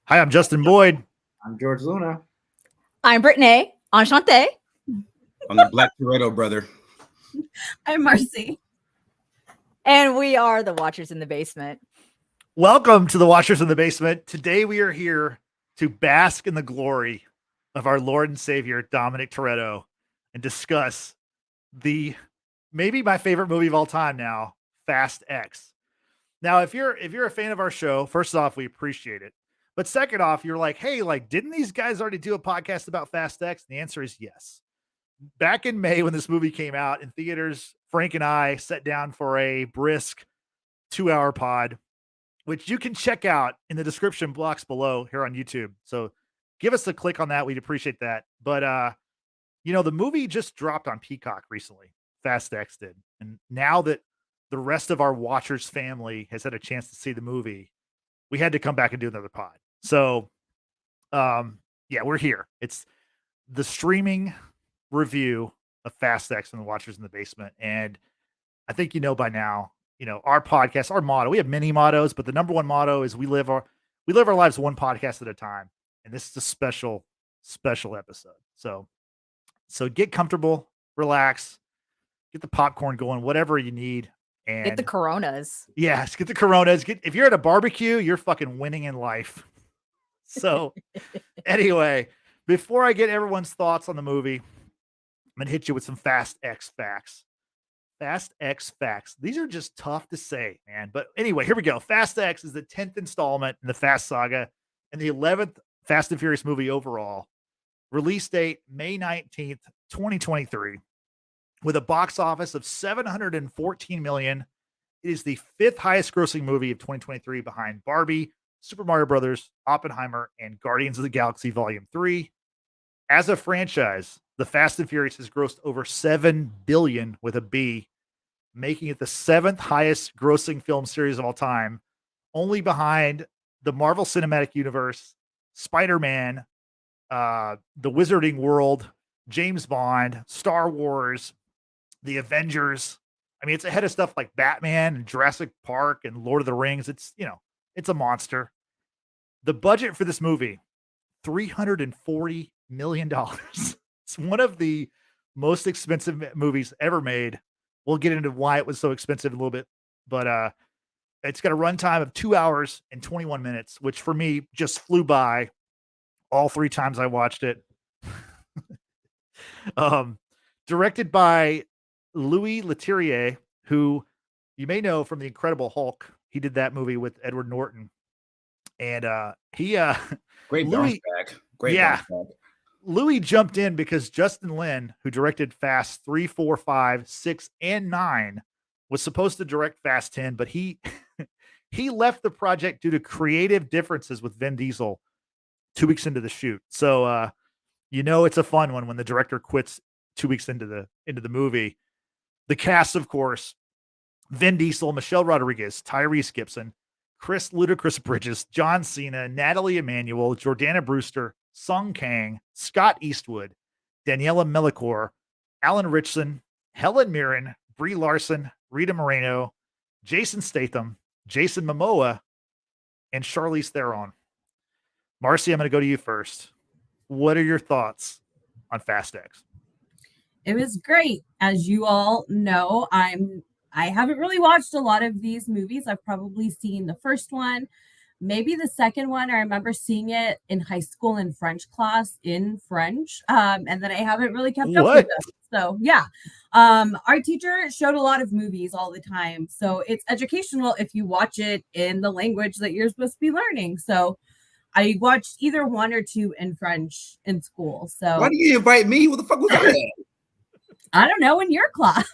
Hi, I'm Justin Boyd. I'm George Luna. I'm Brittany. Enchantée. I'm the Black Toretto brother. I'm Marcy. And we are the Watchers in the Basement. Welcome to the Watchers in the Basement. Today we are here to bask in the glory of our Lord and Savior, Dominic Toretto, and discuss maybe my favorite movie of all time now, Fast X. Now, if you're a fan of our show, first off, we appreciate it. But second off, you're like, hey, didn't these guys already do a podcast about Fast X? And the answer is yes. Back in May when this movie came out in theaters, Frank and I sat down for a brisk 2-hour pod, which you can check out in the description blocks below here on YouTube. So give us a click on that. We'd appreciate that. But, the movie just dropped on Peacock recently. Fast X did. And now that the rest of our Watchers family has had a chance to see the movie, we had to come back and do another pod. So, we're here. It's the streaming review of Fast X from the Watchers in the Basement. And I think by now, our podcast, our motto, we have many mottos, but the number one motto is we live our lives one podcast at a time. And this is a special episode. So get comfortable, relax, get the popcorn going, whatever you need. And get the Coronas. Yes, get the Coronas. If you're at a barbecue, you're fucking winning in life. So anyway, before I get everyone's thoughts on the movie, I'm going to hit you with some Fast X facts. Fast X facts. These are just tough to say, man. But anyway, here we go. Fast X is the 10th installment in the Fast Saga and the 11th Fast and Furious movie overall. Release date, May 19th, 2023. With a box office of $714 million. It is the 5th highest grossing movie of 2023 behind Barbie, Super Mario Brothers, Oppenheimer, and Guardians of the Galaxy Volume 3. As a franchise, the Fast and Furious has grossed over $7 billion with a B, making it the 7th highest grossing film series of all time, only behind the Marvel Cinematic Universe, Spider-Man, the Wizarding World, James Bond, Star Wars, the Avengers. I mean, it's ahead of stuff like Batman and Jurassic Park and Lord of the Rings. It's a monster. The budget for this movie, $340 million. It's one of the most expensive movies ever made. We'll get into why it was so expensive in a little bit, but it's got a runtime of 2 hours and 21 minutes, which for me just flew by all 3 times I watched it. Directed by Louis Leterrier, who you may know from The Incredible Hulk. He did that movie with Edward Norton. And great bounce back. Great bounce back. Louis jumped in because Justin Lin, who directed Fast 3, 4, 5, 6, and 9, was supposed to direct Fast 10, but he left the project due to creative differences with Vin Diesel 2 weeks into the shoot. So it's a fun one when the director quits 2 weeks into the movie. The cast, of course, Vin Diesel, Michelle Rodriguez, Tyrese Gibson, Chris Ludacris Bridges, John Cena, Nathalie Emmanuel, Jordana Brewster, Sung Kang, Scott Eastwood, Daniela Melchior, Alan Ritchson, Helen Mirren, Brie Larson, Rita Moreno, Jason Statham, Jason Momoa, and Charlize Theron. Marcy, I'm going to go to you first. What are your thoughts on Fast X? It was great. As you all know, I haven't really watched a lot of these movies. I've probably seen the first one, maybe the second one. I remember seeing it in high school in French class in French. And then I haven't really kept up with them. So yeah. Our teacher showed a lot of movies all the time. So it's educational if you watch it in the language that you're supposed to be learning. So I watched either 1 or 2 in French in school. So why do you invite me? What the fuck was that? I don't know, in your class.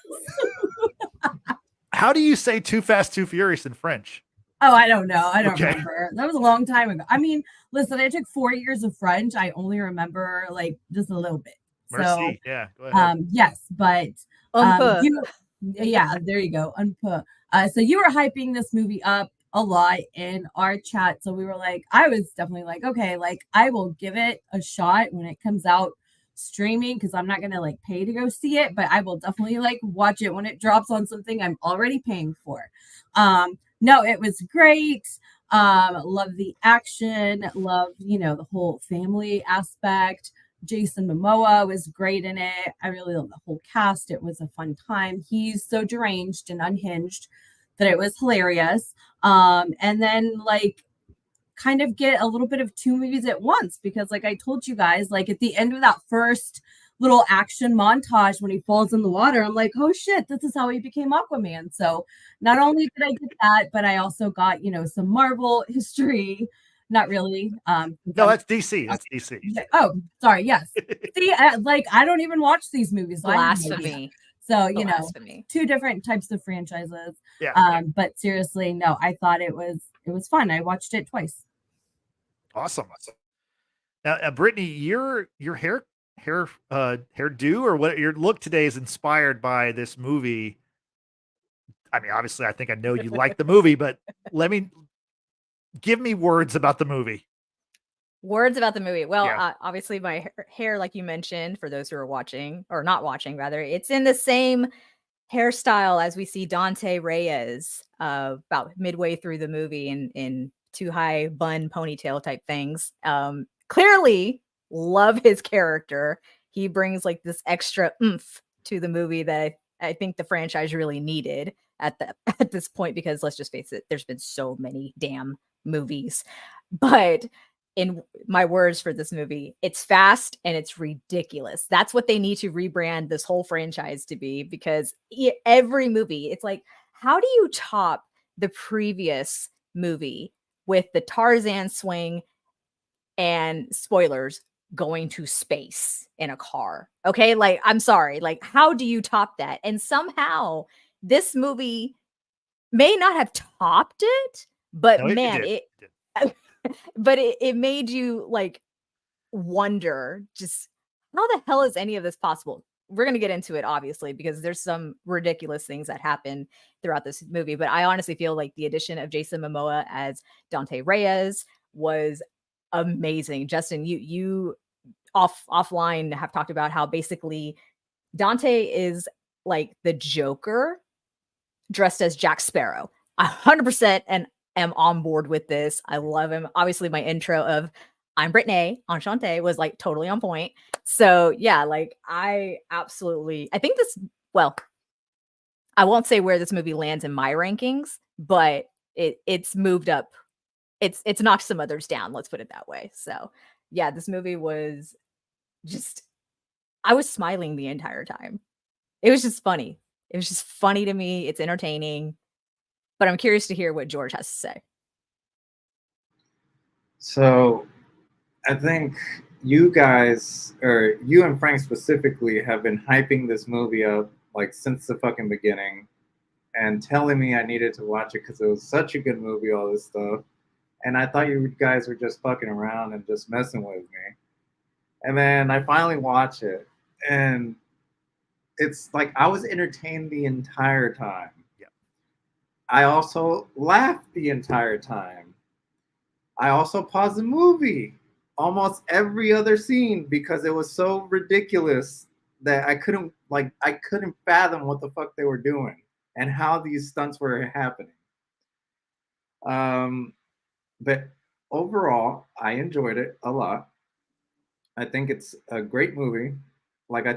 How do you say Too Fast, Too Furious in French? Oh, I don't know. I don't remember. That was a long time ago. I mean, listen, I took 4 years of French. I only remember just a little bit. Merci. So, yeah, go ahead. Yes, but there you go. So you were hyping this movie up a lot in our chat. So we were I was definitely okay, I will give it a shot when it comes out streaming, because I'm not gonna pay to go see it, but I will definitely watch it when it drops on something I'm already paying for. No, it was great. Love the action, love, the whole family aspect. Jason Momoa was great in it. I really love the whole cast. It was a fun time. He's so deranged and unhinged that it was hilarious. And then like kind of get a little bit of two movies at once, because like I told you guys, like at the end of that first little action montage when he falls in the water, I'm like, oh shit, this is how he became Aquaman. So not only did I get that, but I also got, some Marvel history. Not really. No, that's DC. That's DC. Oh, sorry. Yes. See, I don't even watch these movies. So Blasphemy. So, Blasphemy. two different types of franchises. Yeah. But seriously, no, I thought it was fun. I watched it twice. Awesome. Now, Brittany, your hairdo or what your look today is inspired by this movie. I mean, obviously, I think I know you like the movie, but give me words about the movie. Words about the movie. Well, Yeah. Obviously, my hair, like you mentioned, for those who are watching or not watching, rather, it's in the same hairstyle as we see Dante Reyes about midway through the movie in two high bun ponytail type things. Clearly love his character. He brings like this extra oomph to the movie that I think the franchise really needed at this point, because let's just face it, there's been so many damn movies. But in my words for this movie, it's fast and it's ridiculous. That's what they need to rebrand this whole franchise to be, because every movie, it's like, how do you top the previous movie with the Tarzan swing and, spoilers, going to space in a car? Okay, like, I'm sorry, like, how do you top that? And somehow this movie may not have topped it, but No, man, it but it made you like wonder just how the hell is any of this possible? We're going to get into it, obviously, because there's some ridiculous things that happen throughout this movie. But I honestly feel like the addition of Jason Momoa as Dante Reyes was amazing. Justin, you offline have talked about how basically Dante is like the Joker dressed as Jack Sparrow. 100% and am on board with this. I love him. Obviously, my intro of I'm Brittany, Enchante was like totally on point. So yeah, like I think this, well, I won't say where this movie lands in my rankings, but it's moved up. It's knocked some others down. Let's put it that way. So yeah, this movie was just, I was smiling the entire time. It was just funny. It was just funny to me. It's entertaining, but I'm curious to hear what George has to say. So I think you guys, or you and Frank specifically, have been hyping this movie up like since the fucking beginning and telling me I needed to watch it because it was such a good movie, all this stuff. And I thought you guys were just fucking around and just messing with me. And then I finally watch it, and it's like I was entertained the entire time. Yeah. I also laughed the entire time. I also paused the movie almost every other scene because it was so ridiculous that I couldn't fathom what the fuck they were doing and how these stunts were happening. But overall, I enjoyed it a lot. I think it's a great movie. Like I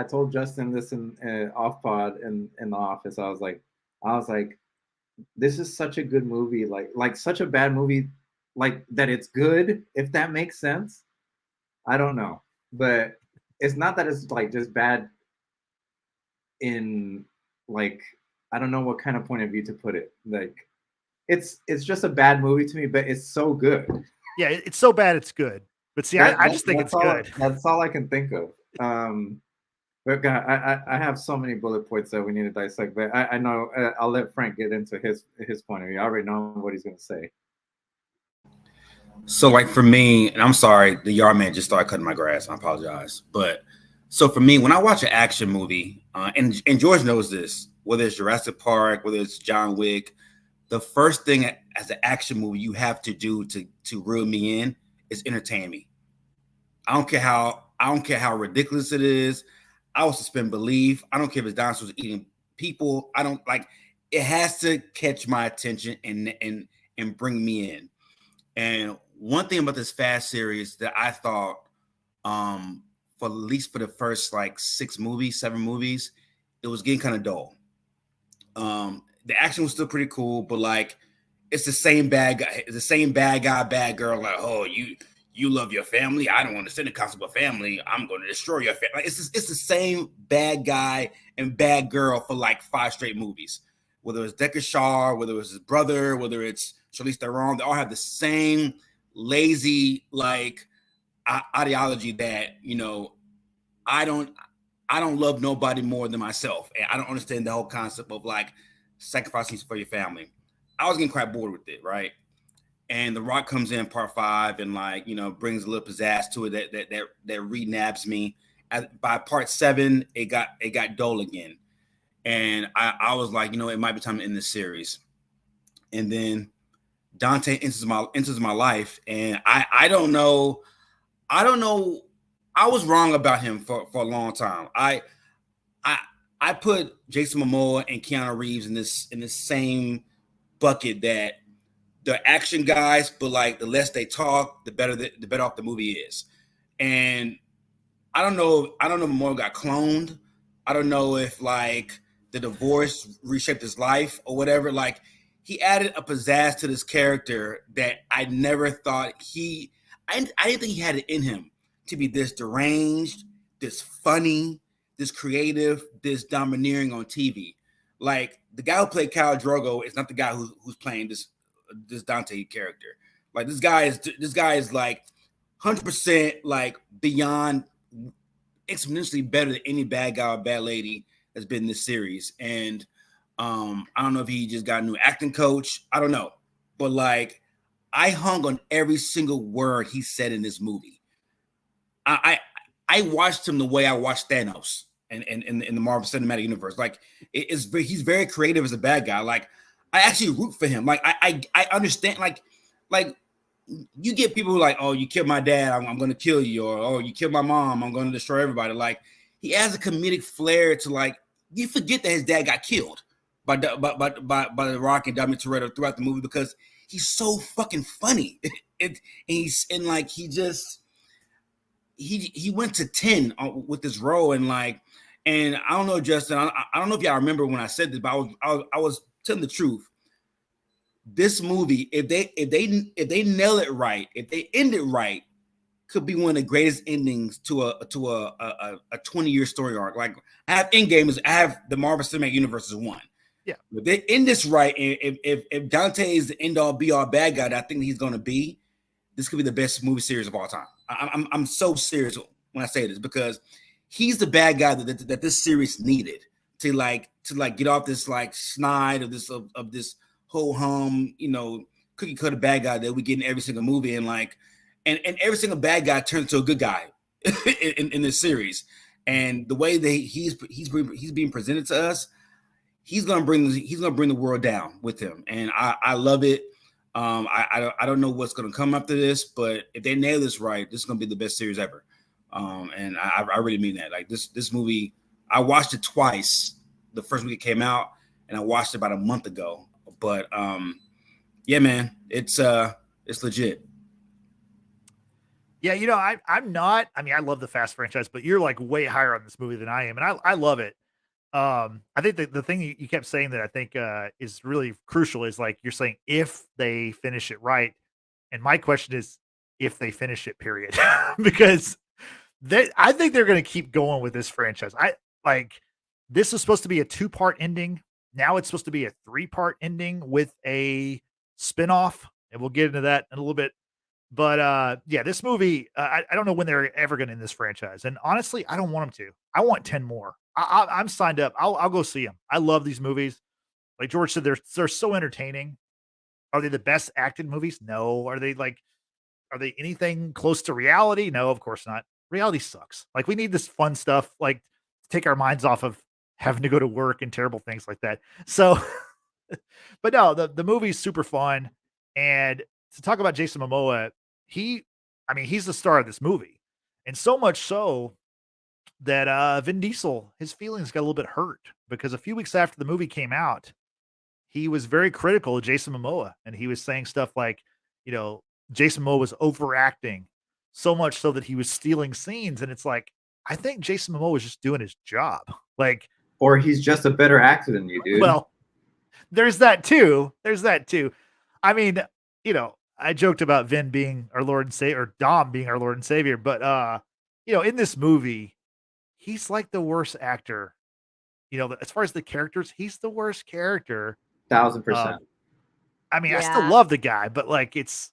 told Justin this in off pod in the office. I was like, this is such a good movie. Like such a bad movie, like that it's good, if that makes sense. I don't know, but it's not that it's like just bad in like, I don't know what kind of point of view to put it. Like it's just a bad movie to me, but it's so good. Yeah, it's so bad it's good. But see, I just think it's good. That's all I can think of. But God, I have so many bullet points that we need to dissect. But I know I'll let Frank get into his point of view. I already know what he's going to say. So, like for me, and I'm sorry, the yard man just started cutting my grass. I apologize. But so for me, when I watch an action movie, and George knows this, whether it's Jurassic Park, whether it's John Wick, the first thing as an action movie you have to do to reel me in is entertain me. I don't care how ridiculous it is. I will suspend belief. I don't care if it's dinosaurs eating people. I don't like. It has to catch my attention and and bring me in. And one thing about this Fast series that I thought, for at least for the first like 7 movies, it was getting kind of dull. The action was still pretty cool, but like it's the same bad guy, bad girl. Like, oh, you love your family. I don't understand the concept of family. I'm going to destroy your family. Like, it's the same bad guy and bad girl for like 5 straight movies. Whether it's Deckard Shaw, whether it's his brother, whether it's Charlize Theron, they all have the same lazy like ideology that, you know, I don't love nobody more than myself, and I don't understand the whole concept of like sacrificing for your family. I was getting quite bored with it, right? And The Rock comes in part 5 and like, you know, brings a little pizzazz to it that re-nabs me. By part 7, it got dull again, and I was like, you know, it might be time to end this series. And then Dante enters my life, and I don't know. I was wrong about him for a long time. I put Jason Momoa and Keanu Reeves in this same bucket, that they're action guys, but like the less they talk, the better off the movie is. And I don't know if Momoa got cloned. I don't know if like the divorce reshaped his life or whatever. Like, he added a pizzazz to this character that I never thought I didn't think he had it in him to be this deranged, this funny, this creative, this domineering on TV. Like, the guy who played Khal Drogo is not the guy who's playing this Dante character. Like, this guy is like 100% like beyond, exponentially better than any bad guy or bad lady that's been in this series. And I don't know if he just got a new acting coach. I don't know. But like, I hung on every single word he said in this movie. I watched him the way I watched Thanos in the Marvel Cinematic Universe. Like, he's very creative as a bad guy. Like, I actually root for him. Like, I understand. Like you get people who are like, oh, you killed my dad, I'm going to kill you, or oh, you killed my mom, I'm going to destroy everybody. Like, he has a comedic flair to, like, you forget that his dad got killed by The Rock and Dominic Toretto throughout the movie, because he's so fucking funny. He went to 10 with this role, and I don't know, Justin, I don't know if y'all remember when I said this, but I was telling the truth. This movie, if they nail it right, if they end it right, could be one of the greatest endings to a 20-year story arc. Like, I have Endgame, I have the Marvel Cinematic Universe as one. Yeah. If they end this right, if Dante is the end all be all bad guy that I think he's going to be, this could be the best movie series of all time. I'm so serious when I say this, because he's the bad guy that this series needed to get off this like snide of this whole hum, you know, cookie cutter bad guy that we get in every single movie, and every single bad guy turns to a good guy in this series. And the way that he's being presented to us, he's gonna bring the world down with him, and I love it. I don't know what's gonna come after this, but if they nail this right, this is gonna be the best series ever. And I really mean that. Like, this movie, I watched it twice. The first week it came out, and I watched it about a month ago. But yeah, man, it's legit. Yeah, you know, I'm not. I mean, I love the Fast franchise, but you're like way higher on this movie than I am, and I love it. I think the thing you kept saying that I think is really crucial is, like, you're saying if they finish it right, and my question is if they finish it, period, because I think they're going to keep going with this franchise. This is supposed to be a 2-part ending. Now it's supposed to be a 3-part ending with a spinoff, and we'll get into that in a little bit. But yeah, this movie, I don't know when they're ever going to end this franchise. And honestly, I don't want them to. I want 10 more. I'm signed up. I'll go see them. I love these movies. Like George said, they're so entertaining. Are they the best acted movies? No. Are they anything close to reality? No, of course not. Reality sucks. Like, we need this fun stuff, like, to take our minds off of having to go to work and terrible things like that. So, but no, the movie's super fun. And to talk about Jason Momoa, he's the star of this movie. And so much so that Vin Diesel, his feelings got a little bit hurt, because a few weeks after the movie came out, he was very critical of Jason Momoa, and he was saying stuff like, Jason Momoa was overacting so much so that he was stealing scenes. And it's like, I think Jason Momoa was just doing his job. Like, Or he's just a better actor than you, dude. well, there's that too. I mean, I joked about Vin being our Lord and Savior, or Dom being our Lord and Savior, but in this movie, he's like the worst actor. As far as the characters, he's the worst character. 1000%. I mean, I still Yeah. love the guy, but like it's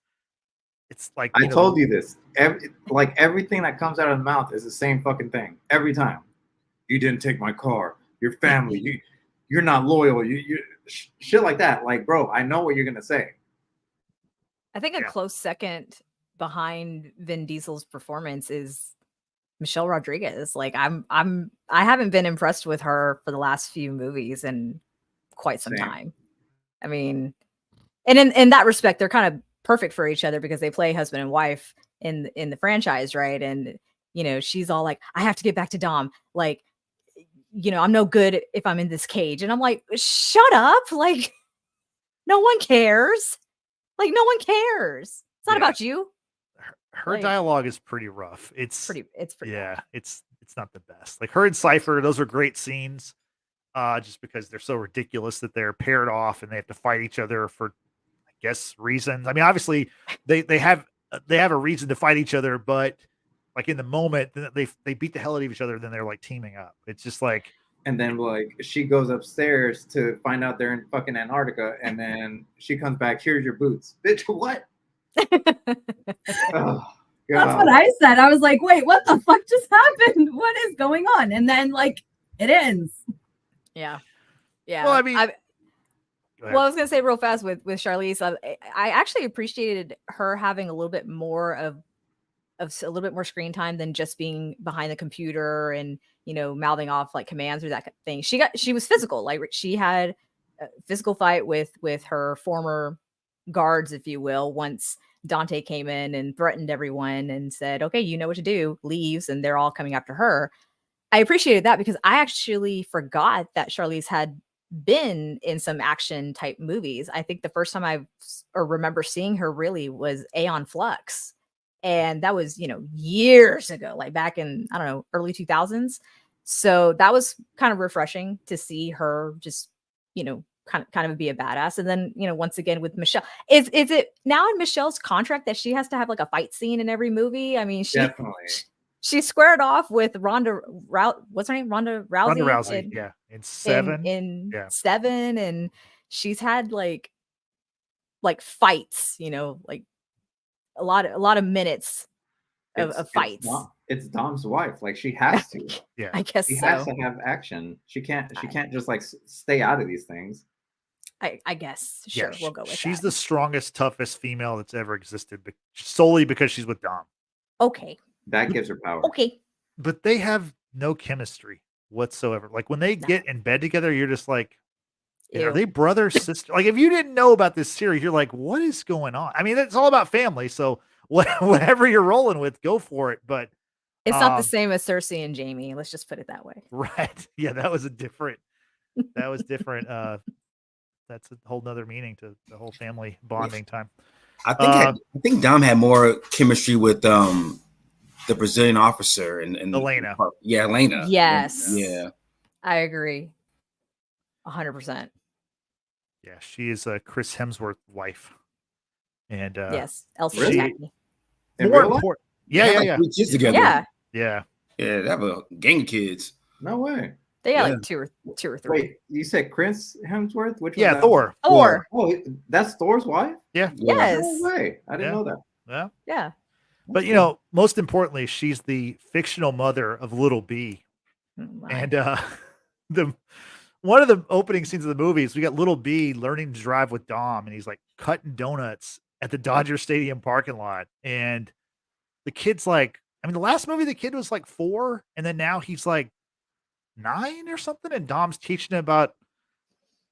like I told you this. Everything that comes out of the mouth is the same fucking thing every time. You didn't take my car. Your family. You're not loyal. You shit like that. Like, bro, I know what you're gonna say. I think a Yeah. close second behind Vin Diesel's performance is Michelle Rodriguez. Like I haven't been impressed with her for the last few movies in quite some Same. time. I mean, and in that respect, they're kind of perfect for each other because they play husband and wife in the franchise, right? And she's all like, I have to get back to Dom. Like, I'm no good if I'm in this cage. And I'm like, shut up. Like, no one cares. Like, no one cares. It's not Yeah. about you. her like- dialogue is pretty rough. It's Pretty yeah, bad. it's not the best. Like her and Cypher, those are great scenes. Just because they're so ridiculous that they're paired off and they have to fight each other for, I guess, reasons. I mean, obviously they have a reason to fight each other, but like in the moment they beat the hell out of each other, then they're like teaming up. It's just like, And then like she goes upstairs to find out they're in fucking Antarctica, and then she comes back. Here's your boots, bitch. What? Oh, That's God. what I said. I was like, wait, what the fuck just happened? What is going on? And then like it ends. Yeah. Yeah. well, I mean, I- go ahead. Well, I was gonna say real fast with Charlize. I actually appreciated her having a little bit more of a little bit more screen time than just being behind the computer and mouthing off like commands or that kind of thing. She was physical. Like she had a physical fight with her former guards, if you will. Once Dante came in and threatened everyone and said, "Okay, you know what to do," leaves, and they're all coming after her. I appreciated that because I actually forgot that Charlize had been in some action type movies. I think the first time I remember seeing her really was Aeon Flux. And that was, years ago, like back in, I don't know, early 2000s. So that was kind of refreshing to see her just, kind of be a badass. And then, once again with Michelle, is it now in Michelle's contract that she has to have like a fight scene in every movie? I mean, Definitely. she squared off with what's her name? Ronda Rousey. Ronda Rousey, in Seven. In Yeah. Seven, and she's had like fights, like a lot of minutes of fights. It's Dom's wife. Like she has to. Yeah. I guess She so. has to have action. She can't just like stay out of these things. I guess. Sure, we'll go with she's that. the strongest, toughest female that's ever existed, solely because she's with Dom. Okay. That gives her power. Okay. But they have no chemistry whatsoever. Like when they get in bed together, you're just like, are Ew. they brother, sister? Like if you didn't know about this series, you're like, what is going on? I mean, it's all about family. So whatever you're rolling with, go for it. But It's not the same as Cersei and Jamie. Let's just put it that way. right. Yeah, that was different. That's a whole nother meaning to the whole family bonding time. I think Dom had more chemistry with the Brazilian officer and Elena. Yeah, Elena. Yes. Yeah. I agree. 100%. Yeah, she is Chris Hemsworth's wife. And Yes. Elsie Really? Jackie. In more real life? important. They had, Yeah. like, 3 kids together. Yeah. Yeah. Yeah, they have a gang of kids. No way. They got Yeah. like two or three. Wait, you said Chris Hemsworth? Which Yeah, was that? Thor. Or Oh, that's Thor's wife? yes. No way. I didn't Yeah. know that. Yeah. Yeah. But most importantly, she's the fictional mother of Little B. Oh my. And one of the opening scenes of the movie is we got Little B learning to drive with Dom, and he's like cutting donuts at the Dodger Stadium parking lot. And the kid's like, I mean, the last movie the kid was like 4, and then now he's like 9 or something, and Dom's teaching him about,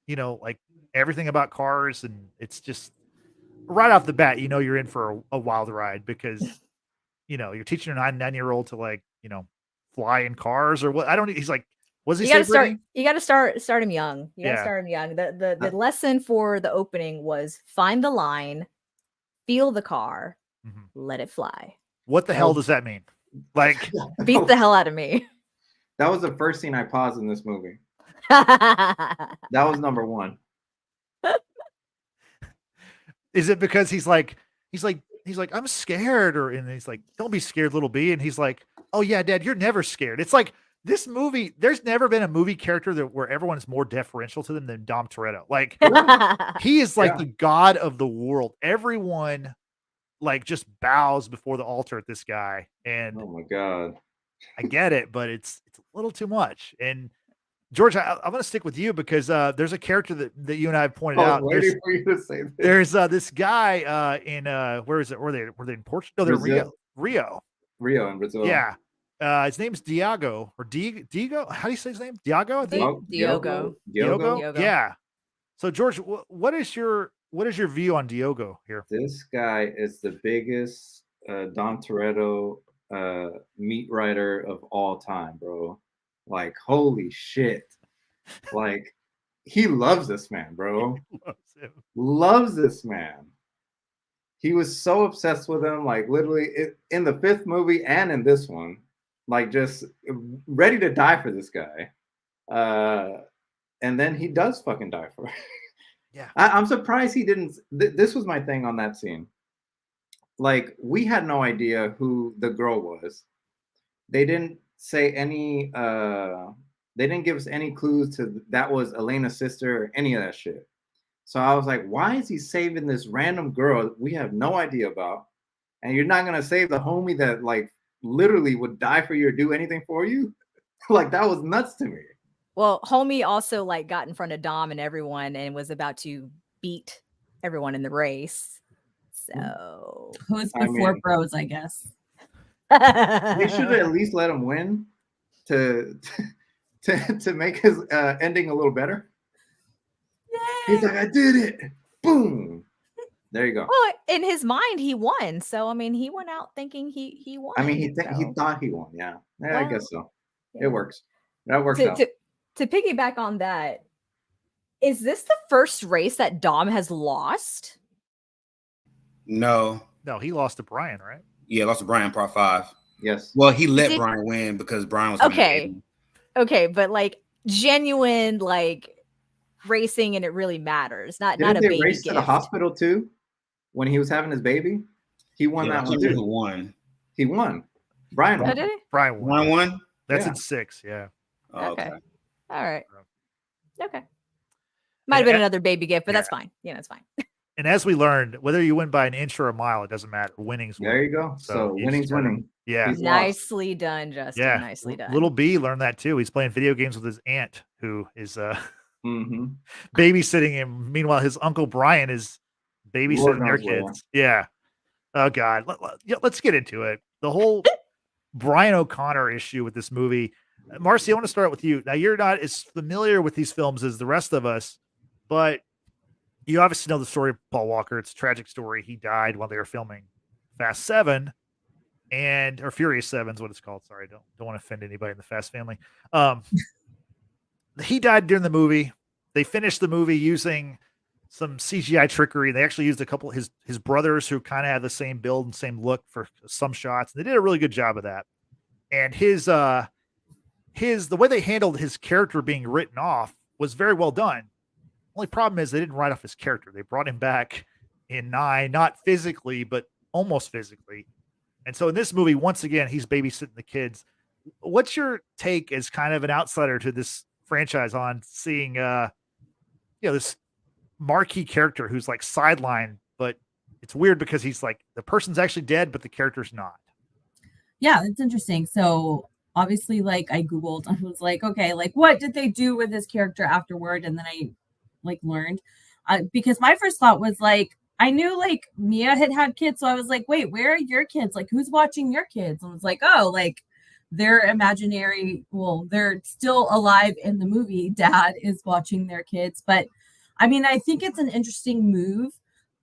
like everything about cars, and it's just right off the bat, you're in for a wild ride because you're teaching a 9-year-old to like, fly in cars or what. He's like Was he You gotta say Brittany? start. You gotta start him young. You gotta Yeah. start him young. The lesson for the opening was find the line, feel the car, Mhm. let it fly. What the hell does that mean? Like, Beat the hell out of me. That was the first scene I paused in this movie. That was number one. is it because he's like, I'm scared, and he's like, don't be scared, little B, and he's like, oh yeah, Dad, you're never scared. It's like this movie. There's never been a movie character where everyone is more deferential to them than Dom Toretto. Like he is like the god of the world. Everyone like just bows before the altar at this guy, and Oh my god. I get it, but it's a little too much. And George, I'm going to stick with you because there's a character that you and I have pointed out. Waiting for you to say this. There's this guy in where is it? Were they in Portugal? No, they're Brazil. Rio in Brazil. Yeah. His name's Diego or Diego. How do you say his name? Diego, I think. Diogo. Diogo. Yeah. So George, what is your view on Diogo here? This guy is the biggest Dom Toretto meat writer of all time, bro. Like, holy shit. Like, he loves this man, bro. Loves this man. He was so obsessed with him, like literally in the 5th movie and in this one, like just ready to die for this guy. And then he does fucking die for him. Yeah. I'm surprised he didn't. This was my thing on that scene. Like, we had no idea who the girl was. They didn't say any, they didn't give us any clues to that was Elena's sister or any of that shit. So I was like, why is he saving this random girl we have no idea about? And you're not going to save the homie that like literally would die for you or do anything for you? Like, that was nuts to me. Well, homie also like got in front of Dom and everyone and was about to beat everyone in the race. So who's before bros, I guess. They should have at least let him win to make his ending a little better. Yay! He's like, I did it. Boom. There you go. Well, in his mind, he won. So I mean, he went out thinking he won. I mean, he so. thought he won. Yeah, Well, I guess so. Yeah. It works. That works out. To piggyback on that, is this the first race that Dom has lost? No, he lost to Brian, right? Yeah, lost to Brian part 5. Yes. Well, he let Brian win because Brian was okay, but like genuine like racing, and it really matters. Not Didn't a they baby race gift. to the hospital too when he was having his baby? He won that one too. Who won? He won. Brian won. Oh, did he? Brian won. Brian won. That's in 6. Yeah. Oh, Okay. All right. Okay. And Might have been another baby gift, but that's fine. Yeah, that's fine. And as we learned, whether you win by an inch or a mile, it doesn't matter. Winning's winning. There you go. So you winning's just gotta- winning. Yeah. He's Nicely done, Justin. Yeah. Nicely done. Little B learned that too. He's playing video games with his aunt, who is Mm-hmm. babysitting him. Meanwhile, his uncle Brian is babysitting their kids. Yeah. Oh God. Let's get into it. The whole Brian O'Connor issue with this movie. Marcy, I want to start with you. Now, you're not as familiar with these films as the rest of us, but you obviously know the story of Paul Walker. It's a tragic story. He died while they were filming Fast 7 or Furious 7 is what it's called. Sorry, don't want to offend anybody in the Fast family. He died during the movie. They finished the movie using some CGI trickery. They actually used a couple of his brothers who kind of had the same build and same look for some shots. They did a really good job of that. And the way they handled his character being written off was very well done. Only problem is they didn't write off his character. They brought him back in 9, not physically, but almost physically. And so in this movie, once again, he's babysitting the kids. What's your take as kind of an outsider to this franchise on seeing, this marquee character who's like sidelined, but it's weird because he's like, the person's actually dead, but the character's not. Yeah, it's interesting. So obviously, like, I Googled, I was like, okay, like, what did they do with this character afterward? And then I like learned because my first thought was like, I knew like Mia had kids. So I was like, wait, where are your kids? Like, who's watching your kids? And I was like, oh, like they're imaginary. Well, they're still alive in the movie. Dad is watching their kids. But I mean, I think it's an interesting move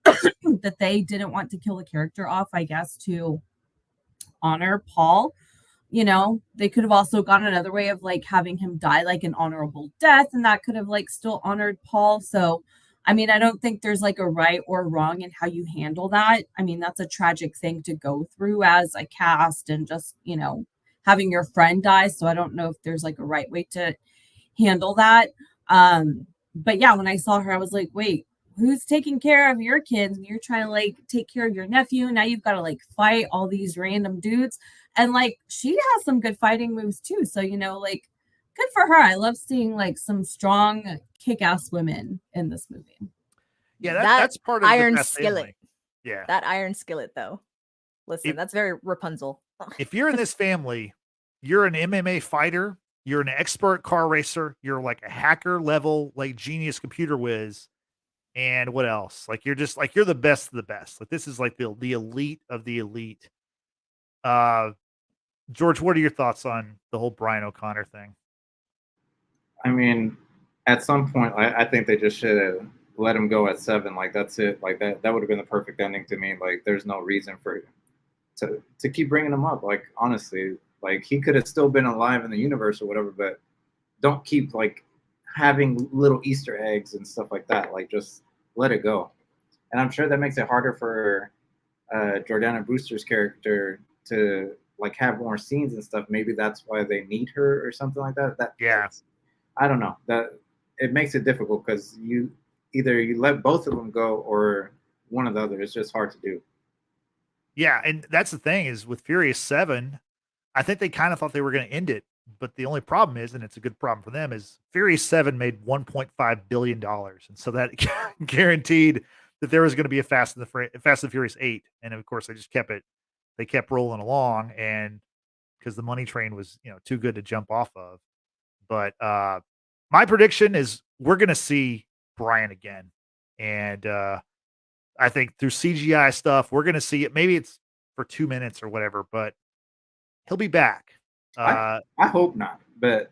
that they didn't want to kill the character off, I guess, to honor Paul. you know, they could have also gone another way of like having him die like an honorable death, and that could have like still honored Paul. So I mean, I don't think there's like a right or wrong in how you handle that. I mean, that's a tragic thing to go through as a cast, and just, you know, having your friend die. So I don't know if there's like a right way to handle that. But yeah, when I saw her, I was like, wait, who's taking care of your kids? And you're trying to like take care of your nephew. Now you've got to like fight all these random dudes. And like she has some good fighting moves too. So, you know, like good for her. I love seeing like some strong kick-ass women in this movie. Yeah, That that's part of iron the best skillet. family. Yeah. That iron skillet, though. Listen, If- that's very Rapunzel. If you're in this family, you're an MMA fighter, you're an expert car racer, you're like a hacker level, like genius computer whiz, and what else? Like you're just like you're the best of the best. Like this is like the elite of the elite. George, what are your thoughts on the whole Brian O'Connor thing? I mean, at some point, I think they just should have let him go at 7. Like that's it. Like that would have been the perfect ending to me. Like there's no reason for to keep bringing him up. Like honestly, like he could have still been alive in the universe or whatever, but don't keep like having little Easter eggs and stuff like that. Like just let it go. And I'm sure that makes it harder for Jordana Brewster's character to like have more scenes and stuff. Maybe that's why they need her or something like that. I don't know. That it makes it difficult because you either you let both of them go or one or the other. It's just hard to do. Yeah, and that's the thing is with Furious 7, I think they kind of thought they were going to end it, but the only problem is, and it's a good problem for them, is Furious 7 made $1.5 billion, and so that guaranteed that there was going to be a Fast and Furious 8, and of course they kept rolling along, and because the money train was too good to jump off of. But my prediction is we're going to see Brian again, and I think through CGI stuff, we're going to see it. Maybe it's for 2 minutes or whatever, but he'll be back. I hope not, but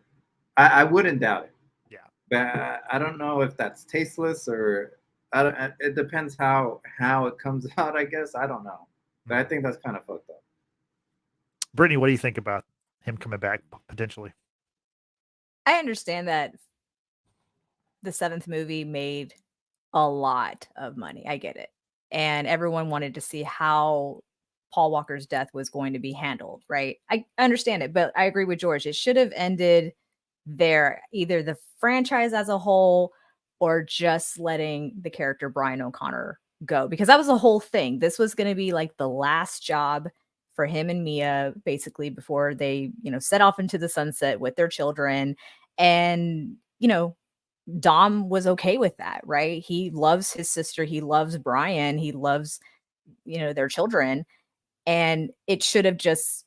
I wouldn't doubt it. Yeah. But I don't know if that's tasteless or it depends how it comes out, I guess. I don't know. But I think that's kind of fucked up. Brittany, what do you think about him coming back potentially? I understand that the 7th movie made a lot of money. I get it. And everyone wanted to see how Paul Walker's death was going to be handled, right? I understand it, but I agree with George. It should have ended there, either the franchise as a whole or just letting the character Brian O'Connor go, because that was the whole thing. This was going to be like the last job for him and Mia, basically, before they, set off into the sunset with their children. And, Dom was okay with that, right? He loves his sister. He loves Brian. He loves, their children. And it should have just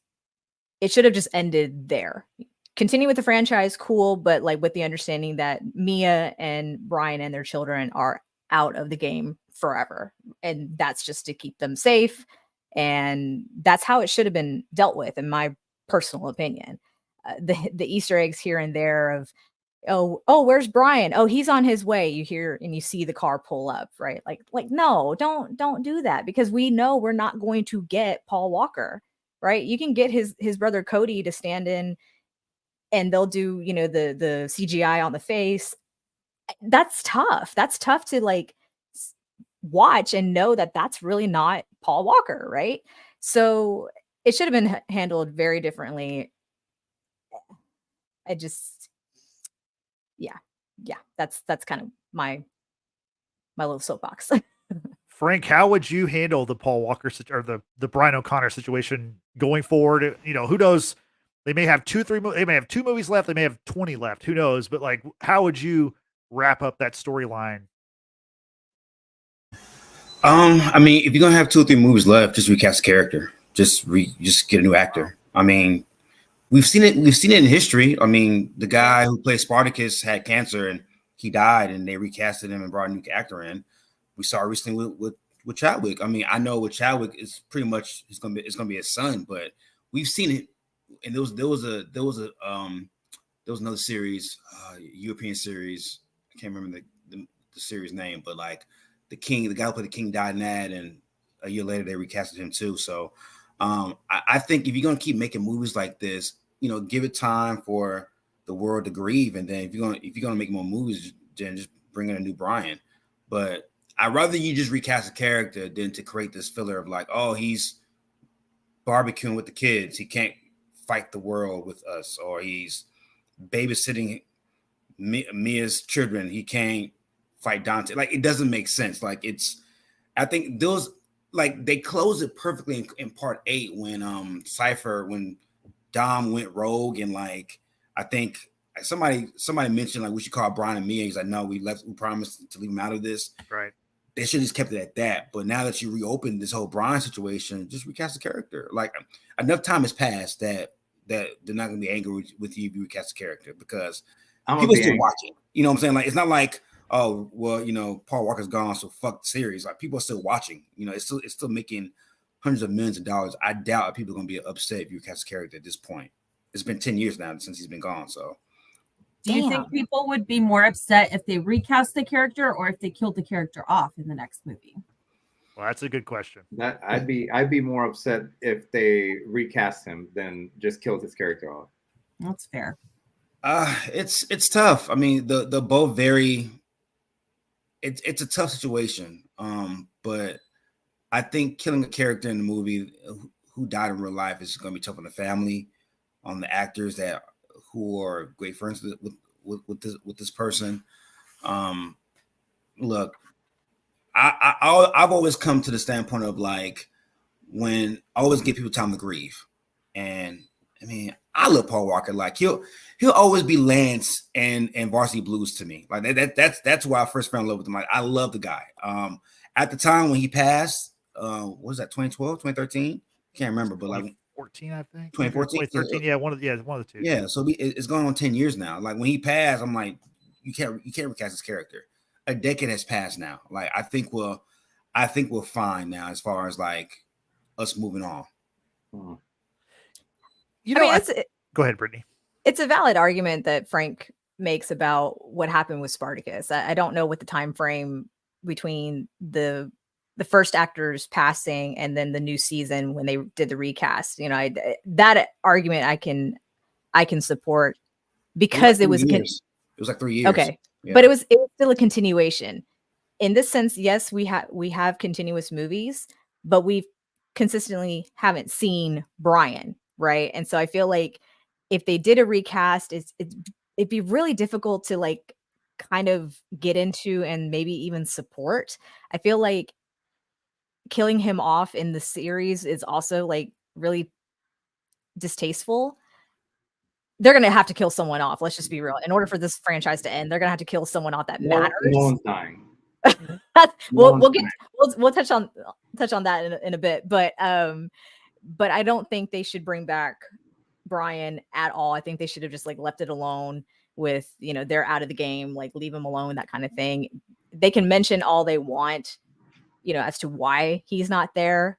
ended there. Continue with the franchise, cool, but like with the understanding that Mia and Brian and their children are out of the game forever. And that's just to keep them safe. And that's how it should have been dealt with, in my personal opinion. The Easter eggs here and there of, oh, where's Brian? Oh, he's on his way. You hear and you see the car pull up, right? Like no, don't do that, because we know we're not going to get Paul Walker, right? You can get his brother Cody to stand in, and they'll do, the CGI on the face. That's tough. That's tough to like watch and know that that's really not Paul Walker, right? So it should have been handled very differently. Yeah, that's kind of my little soapbox. Frank, how would you handle the Paul Walker or the Brian O'Connor situation going forward? Who knows? They may have 2 movies left. They may have 20 left. Who knows? But like, how would you wrap up that storyline? I mean, if you're gonna have 2 or 3 movies left, just recast the character. Just get a new actor. I mean, we've seen it in history. I mean, the guy who played Spartacus had cancer and he died, and they recasted him and brought a new actor in. We saw recently with Chadwick. I mean, I know with Chadwick, it's pretty much it's gonna be his son, but we've seen it. And there was another series, European series. I can't remember the series name, but like the guy who played the king died in that, and a year later they recasted him too. So I think if you're gonna keep making movies like this, give it time for the world to grieve, and then if you're gonna make more movies, then just bring in a new Brian. But I'd rather you just recast a character than to create this filler of like, oh, he's barbecuing with the kids, he can't fight the world with us, or he's babysitting Mia's children, he can't fight Dante. Like, it doesn't make sense. Like, I think those, like, they close it perfectly in part 8 when Cypher, when Dom went rogue, and like, I think somebody mentioned like we should call Brian and Mia. He's like, no, we promised to leave him out of this. Right. They should have just kept it at that. But now that you reopened this whole Brian situation, just recast the character. Like, enough time has passed that they're not gonna be angry with you if you recast the character, because people are still watching. You know what I'm saying? Like, it's not like, oh, well, Paul Walker's gone, so fuck the series. Like, people are still watching. It's still making hundreds of millions of dollars. I doubt people are gonna be upset if you recast the character at this point. It's been 10 years now since he's been gone. So do you think people would be more upset if they recast the character or if they killed the character off in the next movie? Well, that's a good question. That I'd be more upset if they recast him than just killed his character off. That's fair. It's tough. I mean, the both very. It's a tough situation. But I think killing a character in the movie who died in real life is going to be tough on the family, on the actors who are great friends with this person. Look, I've always come to the standpoint of like, when I always give people time to grieve, and I mean, I love Paul Walker. Like, he'll always be Lance and Varsity Blues to me. Like, that's why I first fell in love with him. Like, I love the guy. At the time when he passed, what was that, 2012, 2013? Can't remember, but like 2014, I think. 2014, 2013. Yeah, one of the two. Yeah, so it's going on 10 years now. Like, when he passed, I'm like, you can't recast his character. A decade has passed now. Like, I think we're fine now as far as like us moving on. Hmm. Go ahead, Brittany. It's a valid argument that Frank makes about what happened with Spartacus. I don't know what the time frame between the first actor's passing and then the new season when they did the recast. That argument I can support, because it was it was like 3 years. Okay, yeah. But it was still a continuation. In this sense, yes, we have continuous movies, but we consistently haven't seen Brian, right? And so I feel like if they did a recast, it'd be really difficult to like kind of get into and maybe even support. I feel like killing him off in the series is also like really distasteful. They're going to have to kill someone off. Let's just be real. In order for this franchise to end, they're going to have to kill someone off that matters. No one's dying. We'll touch on that in a bit, but I don't think they should bring back Brian at all. I think they should have just like left it alone with, they're out of the game, like leave him alone, that kind of thing. They can mention all they want, as to why he's not there,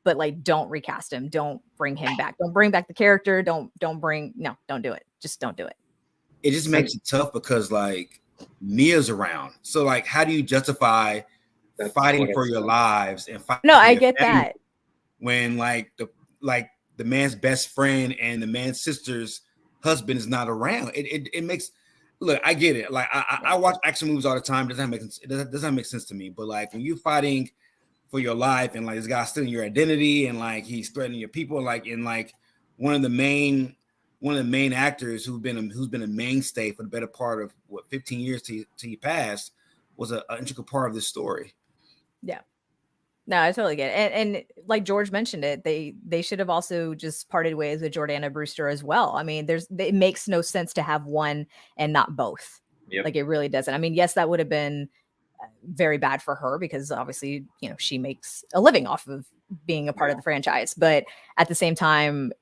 but like, don't recast him. Don't bring him back. Don't bring back the character. Don't do it. Just don't do it. It just makes it tough because like Mia's around. So like, how do you justify fighting for your lives and fighting? No, I get that. When like the man's best friend and the man's sister's husband is not around. It makes, look, I get it. Like I watch action movies all the time. It doesn't make sense to me. But like when you're fighting for your life and like this guy's stealing your identity and like he's threatening your people, like in like one of the main actors who's been a mainstay for the better part of 15 years till he passed was an integral part of this story. Yeah. No, I totally get it. And like George mentioned it, they should have also just parted ways with Jordana Brewster as well. I mean, it makes no sense to have one and not both. Yep. Like, it really doesn't. I mean, yes, that would have been very bad for her because obviously, she makes a living off of being a part of the franchise. But at the same time,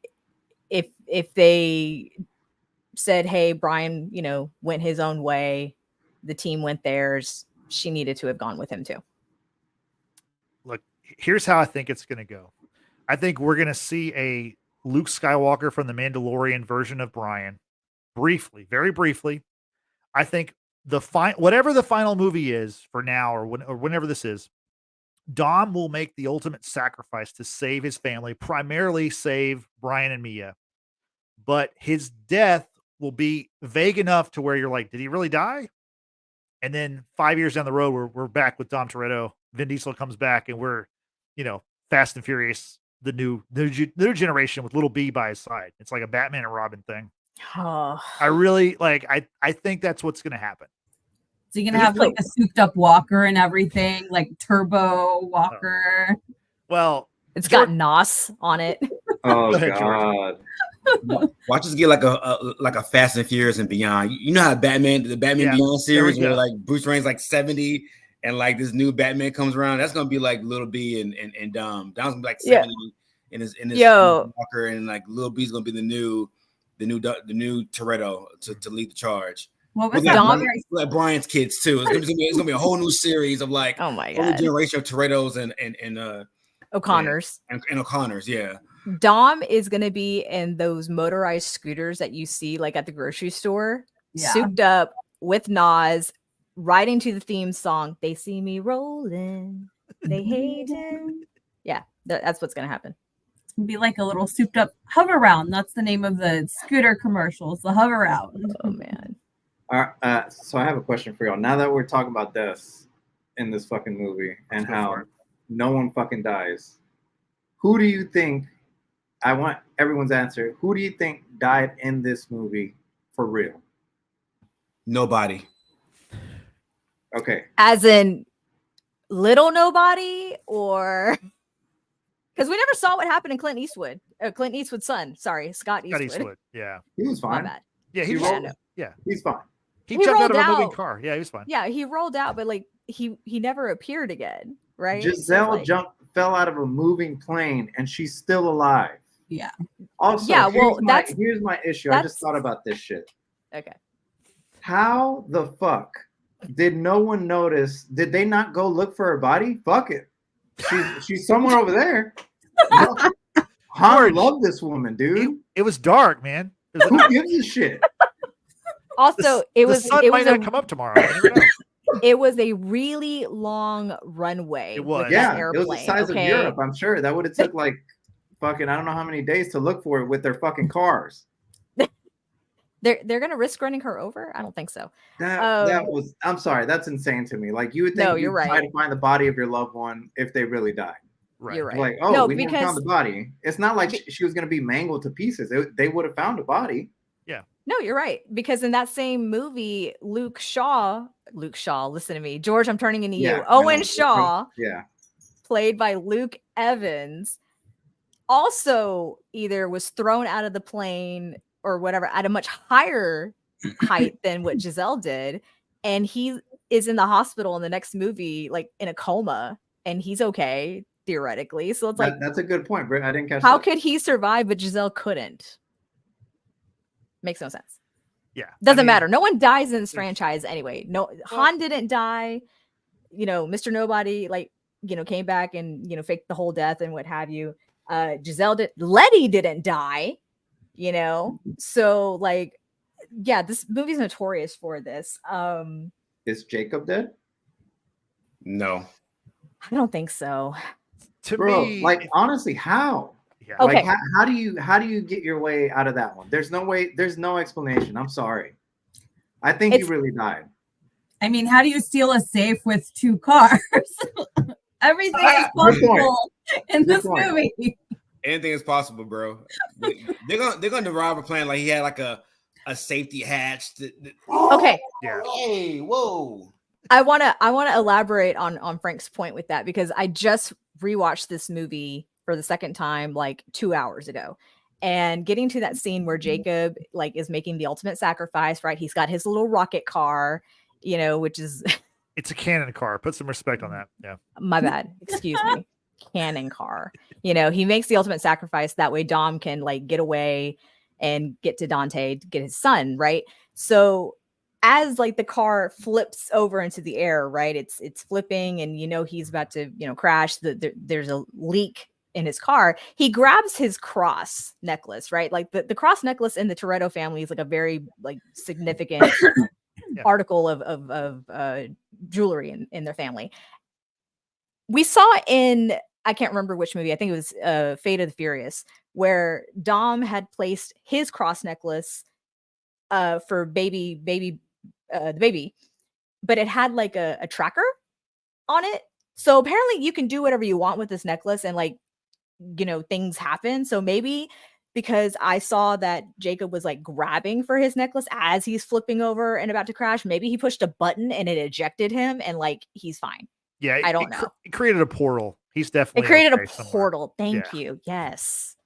if they said, hey, Brian, went his own way, the team went theirs, she needed to have gone with him too. Look, here's how I think it's going to go. I think we're going to see a Luke Skywalker from the Mandalorian version of Brian briefly, very briefly. I think whatever the final movie is for now, or whenever this is, Dom will make the ultimate sacrifice to save his family, primarily save Brian and Mia. But his death will be vague enough to where you're like, did he really die? And then 5 years down the road, we're back with Dom Toretto. Vin Diesel comes back, and we're, Fast and Furious, the new generation with Little B by his side. It's like a Batman and Robin thing. Oh. I really I think that's what's going to happen. So you're gonna have like a souped up Walker and everything, like Turbo Walker. Well, it's got NOS on it. Oh ahead, God! Watch us get like a Fast and Furious and Beyond. You know how the Batman Beyond series where like Bruce Wayne's like 70 and like this new Batman comes around. That's gonna be like Little B and Dom. Dom's gonna be like 70 in his Walker, and like Little B's gonna be the new Toretto to lead the charge. What was that? Like Brian's kids too. It's gonna be a whole new series of like oh my whole god, generation of Torettos and O'Connors and O'Connors. Yeah, Dom is gonna be in those motorized scooters that you see like at the grocery store, souped up with NOS, riding to the theme song. They see me rolling, they hate him. Yeah, that's what's gonna happen. It's gonna be like a little souped up hover round. That's the name of the scooter commercials, the hover round. Oh man. So I have a question for y'all. Now that we're talking about deaths in this fucking movie and how no one fucking dies, who do you think? I want everyone's answer. Who do you think died in this movie for real? Nobody. Okay. As in little nobody, or because we never saw what happened in Clint Eastwood. Clint Eastwood's son. Sorry, Scott Eastwood. Yeah. He was fine. My bad. Yeah, He's fine. He jumped out of a moving car. Yeah, he was fine. Yeah, he rolled out, but like he never appeared again, right? Giselle fell out of a moving plane, and she's still alive. Yeah. Also, here's my issue. I just thought about this shit. Okay. How the fuck did no one notice? Did they not go look for her body? Fuck it. She's somewhere over there. Han loved this woman, dude. It was dark, man. Who gives a shit? Also, the sun might not come up tomorrow. It was a really long runway. It was. Yeah, it was the size of Europe. I'm sure that would have took like fucking I don't know how many days to look for it with their fucking cars. They're gonna risk running her over? I don't think so. That was. I'm sorry. That's insane to me. Like you would think you'd try to find the body of your loved one if they really died. Right. You're right. Like we never found the body. It's not like she was gonna be mangled to pieces. They would have found a body. Yeah. No, you're right. Because in that same movie, Luke Shaw, listen to me. George, I'm turning into you. Owen Shaw, played by Luke Evans, also either was thrown out of the plane or whatever at a much higher height than what Giselle did. And he is in the hospital in the next movie, like in a coma, and he's okay, theoretically. So it's like that's a good point, Britt. I didn't catch how that. could he survive, but Giselle couldn't? Makes no sense. Yeah. Doesn't matter. No one dies in this franchise anyway. No, Han didn't die. Mr. Nobody, came back and, faked the whole death and what have you. Giselle Letty didn't die, So this movie's notorious for this. Is Jacob dead? No. I don't think so. To me, honestly, how? Yeah. Okay. Like, how do you get your way out of that one? There's no way. There's no explanation. I'm sorry. I think he really died. I mean, how do you steal a safe with 2 cars? Everything is possible in this movie. Anything is possible, bro. They're gonna derive a plan like he had like a safety hatch. Okay. Yeah. Hey, whoa. I wanna elaborate on Frank's point with that because I just rewatched this movie for the second time like 2 hours ago, and getting to that scene where Jacob is making the ultimate sacrifice, right? He's got his little rocket car, which is it's a cannon car. Put some respect on that. Yeah. My bad. Excuse me. Cannon car. He makes the ultimate sacrifice that way Dom can get away and get to Dante to get his son, right? So as the car flips over into the air, right? It's flipping and he's about to crash. There's a leak in his car. He grabs his cross necklace, right? The cross necklace in the Toretto family is a very significant article of jewelry in their family. we saw in, I can't remember which movie. I think it was Fate of the Furious, where Dom had placed his cross necklace for the baby, but it had like a tracker on it. So apparently you can do whatever you want with this necklace and like, things happen. So maybe because I saw that Jacob was like grabbing for his necklace as he's flipping over and about to crash, maybe he pushed a button and it ejected him and like he's fine. Yeah, I don't know. It created a portal. He's definitely It created okay a somewhere. portal. Thank you. Yes.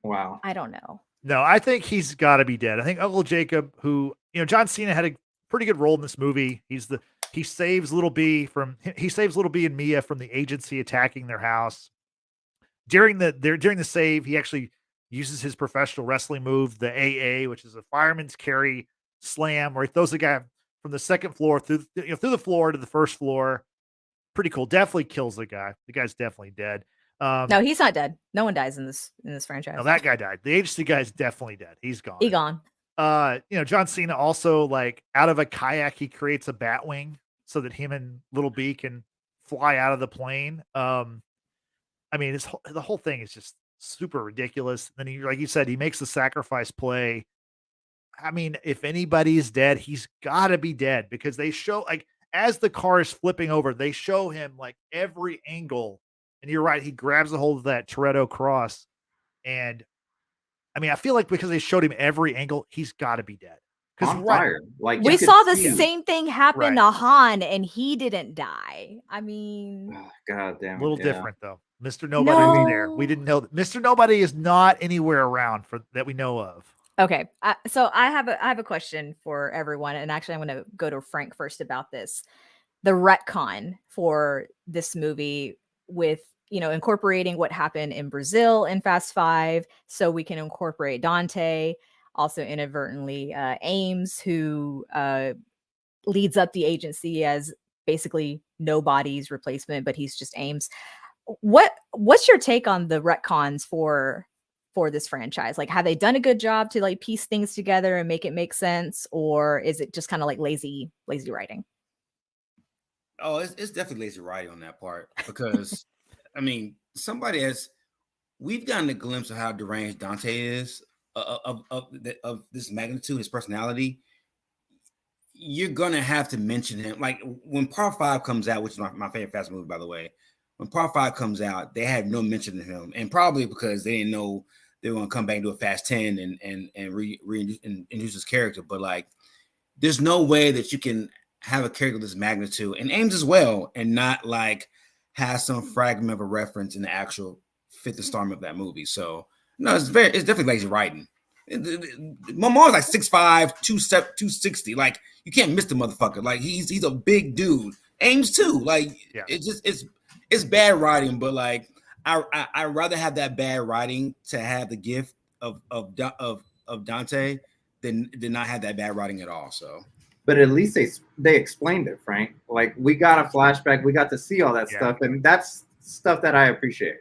Wow. I don't know. No, I think he's got to be dead. I think Uncle Jacob, who John Cena had a pretty good role in this movie. He saves Little B and Mia from the agency attacking their house. During the save, he actually uses his professional wrestling move, the AA, which is a fireman's carry slam, where he throws the guy from the second floor through the floor to the first floor. Pretty cool. Definitely kills the guy. The guy's definitely dead. No, he's not dead. No one dies in this franchise. No, that guy died. The agency guy's definitely dead. He's gone. He gone. John Cena also, like, out of a kayak, he creates a bat wing so that him and Little B can fly out of the plane. I mean, the whole thing is just super ridiculous. Then he, like you said, he makes the sacrifice play. I mean, if anybody's dead, he's got to be dead, because they show, like, as the car is flipping over, they show him like every angle. And you're right, he grabs a hold of that Toretto cross. And I mean, I feel like because they showed him every angle, he's got to be dead. On fire. Like, we you could saw the see him. same thing happen to Han, and he didn't die. I mean, Oh, God damn it. A little yeah. different though. Mr. Nobody was there. We didn't know that Mr. Nobody is not anywhere around that we know of. Okay, so I have a question for everyone, and actually, I'm going to go to Frank first about this. The retcon for this movie with incorporating what happened in Brazil in Fast 5, so we can incorporate Dante, also inadvertently Ames, who leads up the agency as basically nobody's replacement, but he's just Ames. What's your take on the retcons for this franchise? Like, have they done a good job to like piece things together and make it make sense, or is it just kind of like lazy writing? Oh, it's definitely lazy writing on that part, because I mean, we've gotten a glimpse of how deranged Dante is, of this magnitude, his personality. You're gonna have to mention him. Like when Part 5 comes out, which is my favorite Fast movie, by the way. When Part 5 comes out, they had no mention of him, and probably because they didn't know they were gonna come back and do a Fast 10 and reintroduce his character. But like, there's no way that you can have a character of this magnitude, and Ames as well, and not like have some fragment of a reference in the actual fifth installment of that movie. So no, it's definitely lazy writing. Momoa's like 6'5", 260. Like, you can't miss the motherfucker. Like, he's a big dude. Ames too. Like, yeah. It's bad writing, but like I'd rather have that bad writing to have the gift of Dante than not have that bad writing at all. So, but at least they explained it, Frank. Like, we got a flashback, we got to see all that stuff, and that's stuff that I appreciate.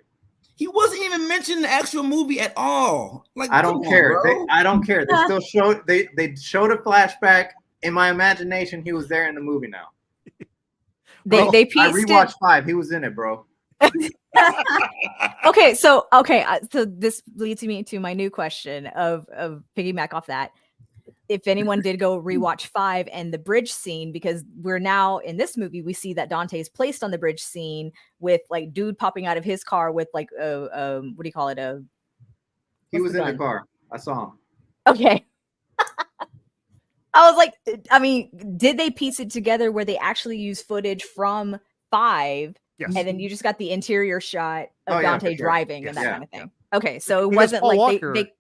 He wasn't even mentioned in the actual movie at all. Like, I don't care. I don't care. They still showed they showed a flashback. In my imagination, he was there in the movie now. They pieced I rewatched 5. He was in it, bro. Okay, so this leads me to my new question of piggyback off that. If anyone did go rewatch 5 and the bridge scene, because we're now in this movie, we see that Dante's placed on the bridge scene with like dude popping out of his car with like what do you call it? He was in the car. I saw him. Okay. I was like, I mean, did they piece it together where they actually use footage from 5? Yes. And then you just got the interior shot of Dante driving and that kind of thing. Okay, so it Because wasn't Paul like Walker, they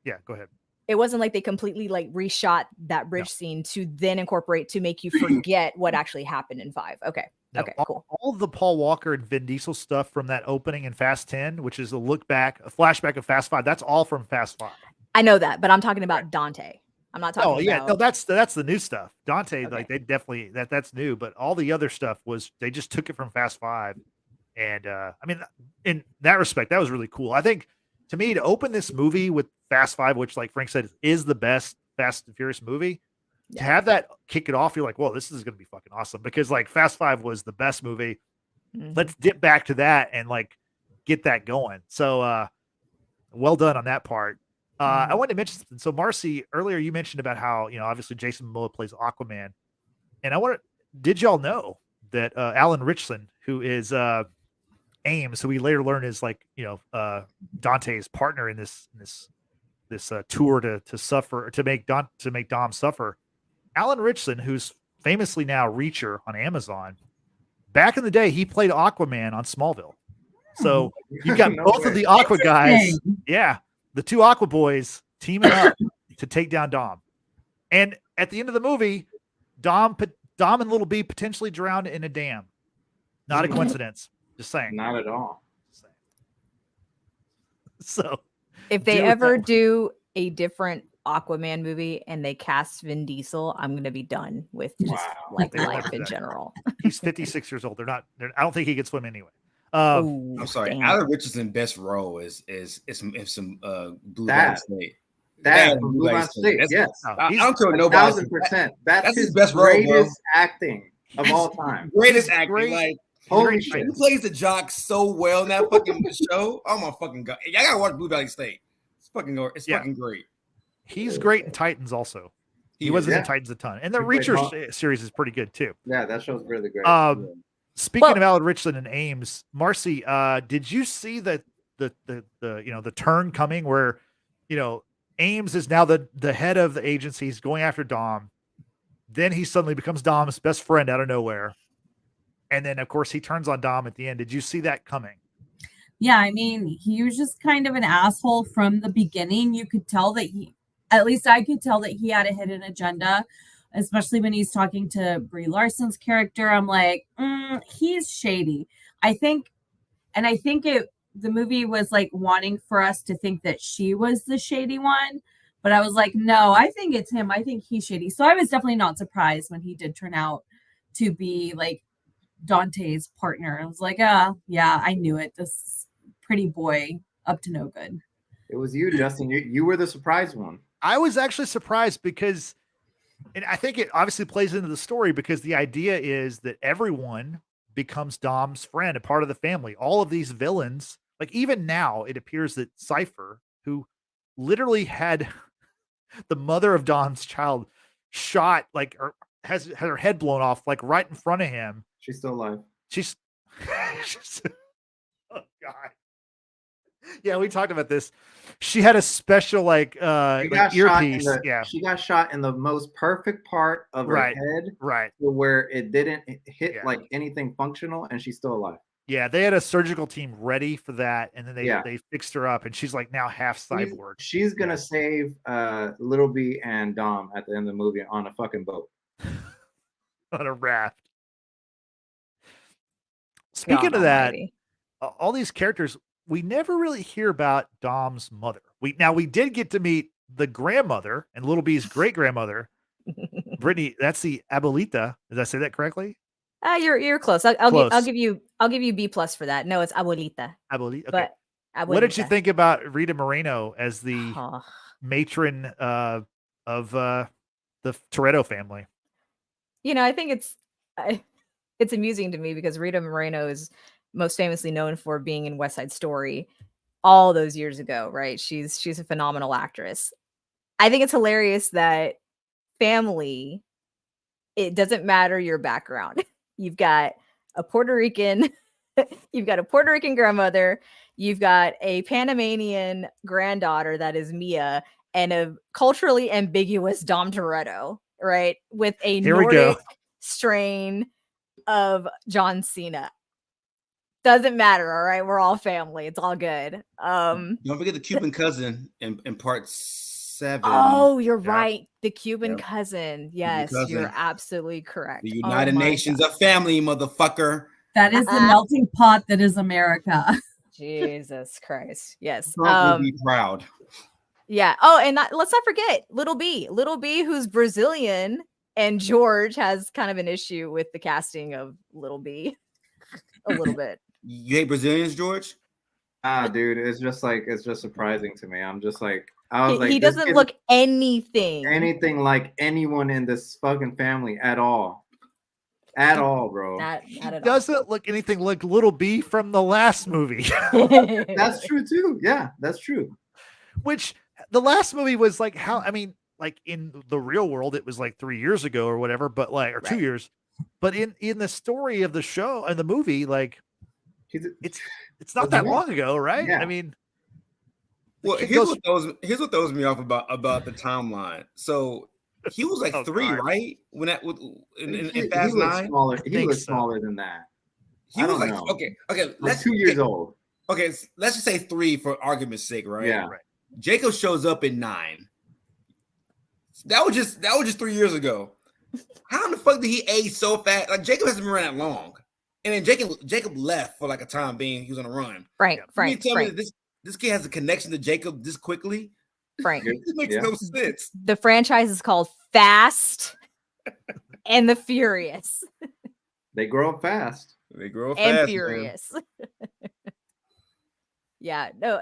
yeah, go ahead. It wasn't like they completely like reshot that bridge scene to then incorporate to make you forget what actually happened in 5. Okay. No, okay, cool. All the Paul Walker and Vin Diesel stuff from that opening in Fast 10, which is a flashback of Fast 5, that's all from Fast 5. I know that, but I'm talking about Dante. I'm not talking about... Oh, yeah. No, that's the new stuff. Dante, like, they definitely... That's new, but all the other stuff they just took it from Fast 5. And, I mean, in that respect, that was really cool. I think, to me, to open this movie with Fast 5, which, like Frank said, is the best Fast and Furious movie, to have that kick it off, you're like, whoa, this is going to be fucking awesome. Because, like, Fast 5 was the best movie. let's dip back to that and like get that going. So well done on that part. I wanted to mention something. So Marcy, earlier you mentioned about how, obviously Jason Momoa plays Aquaman. And did y'all know that Alan Ritchson, who is Ames, who we later learn is like, Dante's partner in this tour to make Dom suffer. Alan Ritchson, who's famously now Reacher on Amazon, back in the day, he played Aquaman on Smallville. So you've got both of the Aqua guys. Yeah. The two Aqua boys teaming up to take down Dom. And at the end of the movie, Dom and Little B potentially drowned in a dam. Not a coincidence. Just saying. Not at all. So if they ever do a different Aquaman movie and they cast Vin Diesel, I'm going to be done with just like life in general. He's 56 years old. I don't think he can swim anyway. I'm sorry. Alan Richardson's best role is some Blue Light State. That Blue Light State. Yes, I don't care what nobody. 1,000%. That's his best role, bro. Acting of all time. Greatest acting. Like holy shit, he plays the jock so well in that fucking show. Oh my fucking god! I gotta watch Blue Valley State. It's fucking great. He's great in Titans also. He wasn't in Titans a ton, and the Reacher series is pretty good too. Yeah, that show's really great. Speaking of Alan Ritchson and Ames, Marcy, did you see the turn coming where Ames is now the head of the agency? He's going after Dom. Then he suddenly becomes Dom's best friend out of nowhere. And then, of course, he turns on Dom at the end. Did you see that coming? Yeah, I mean, he was just kind of an asshole from the beginning. You could tell that at least I could tell that he had a hidden agenda, especially when he's talking to Brie Larson's character. I'm like, he's shady. I think the movie was like wanting for us to think that she was the shady one. But I was like, no, I think it's him. I think he's shady. So I was definitely not surprised when he did turn out to be like Dante's partner. I was like, yeah, I knew it. This pretty boy up to no good. It was you, Justin. You were the surprise one. I was actually surprised because, and I think it obviously plays into the story because the idea is that everyone becomes Dom's friend, a part of the family. All of these villains, like even now, it appears that Cypher, who literally had the mother of Dom's child shot, like, or has her head blown off, like right in front of him. She's still alive. She's oh god. Yeah, we talked about this. She had a special earpiece. She got shot in the most perfect part of her head, right, where it didn't hit like anything functional, and she's still alive. Yeah, they had a surgical team ready for that, and then they fixed her up, and she's like now half cyborg. She's gonna save Little B and Dom at the end of the movie on a fucking boat, on a raft. Speaking of that, all these characters. We never really hear about Dom's mother. We did get to meet the grandmother and Little B's great grandmother, Brittany. That's the abuelita. Did I say that correctly? You're close. I'll give you B+ for that. No, it's abuelita. Abuelita. Okay. But abuelita. What did you think about Rita Moreno as the matron of the Toretto family? I think it's amusing to me because Rita Moreno is most famously known for being in West Side Story all those years ago, right? She's a phenomenal actress. I think it's hilarious that family, it doesn't matter your background. You've got a Puerto Rican grandmother, you've got a Panamanian granddaughter that is Mia, and a culturally ambiguous Dom Toretto, right? With a Nordic strain of John Cena. Doesn't matter, all right? We're all family. It's all good. Don't forget the Cuban cousin in part 7. Oh, you're right. The Cuban cousin. Yes, you're absolutely correct. The United Nations of family, motherfucker. That is the melting pot that is America. Jesus Christ. Yes. Trump will be proud. Yeah. Oh, and let's not forget Little B, who's Brazilian, and George has kind of an issue with the casting of Little B a little bit. You hate Brazilians, George? Dude, it's just surprising to me. I'm just like, he doesn't look anything like anyone in this fucking family at all. at all, bro. Not He at all. doesn't look anything like Little B from the last movie. That's true too. Yeah, that's true. Which the last movie was like how I mean, like in the real world, it was like 3 years ago or whatever, but like or 2 Right. years. But in the story of the show and the movie, like He's, it's not that long ago, right? Yeah. I mean, Well, kid here's goes- what throws me off about the timeline. So he was like Oh, 3, God. right? When that in he Fast looks 9, smaller. He think looks so. smaller than that. he I was don't like know. okay. Like Let's 2 years old. Okay, let's just say 3 for argument's sake, right? Yeah. Right. Jacob shows up in 9. That was just 3 years ago. How in the fuck did he age so fast? Like Jacob hasn't been around that long, and then Jacob left for like a time being. He was on a run. Frank, Yeah. You Frank, tell me Frank, that this kid has a connection to Jacob this quickly? Frank. Yeah. It makes Yeah. no sense. The franchise is called Fast and the Furious They grow up fast. They grow up and fast, man. Furious. Yeah, no.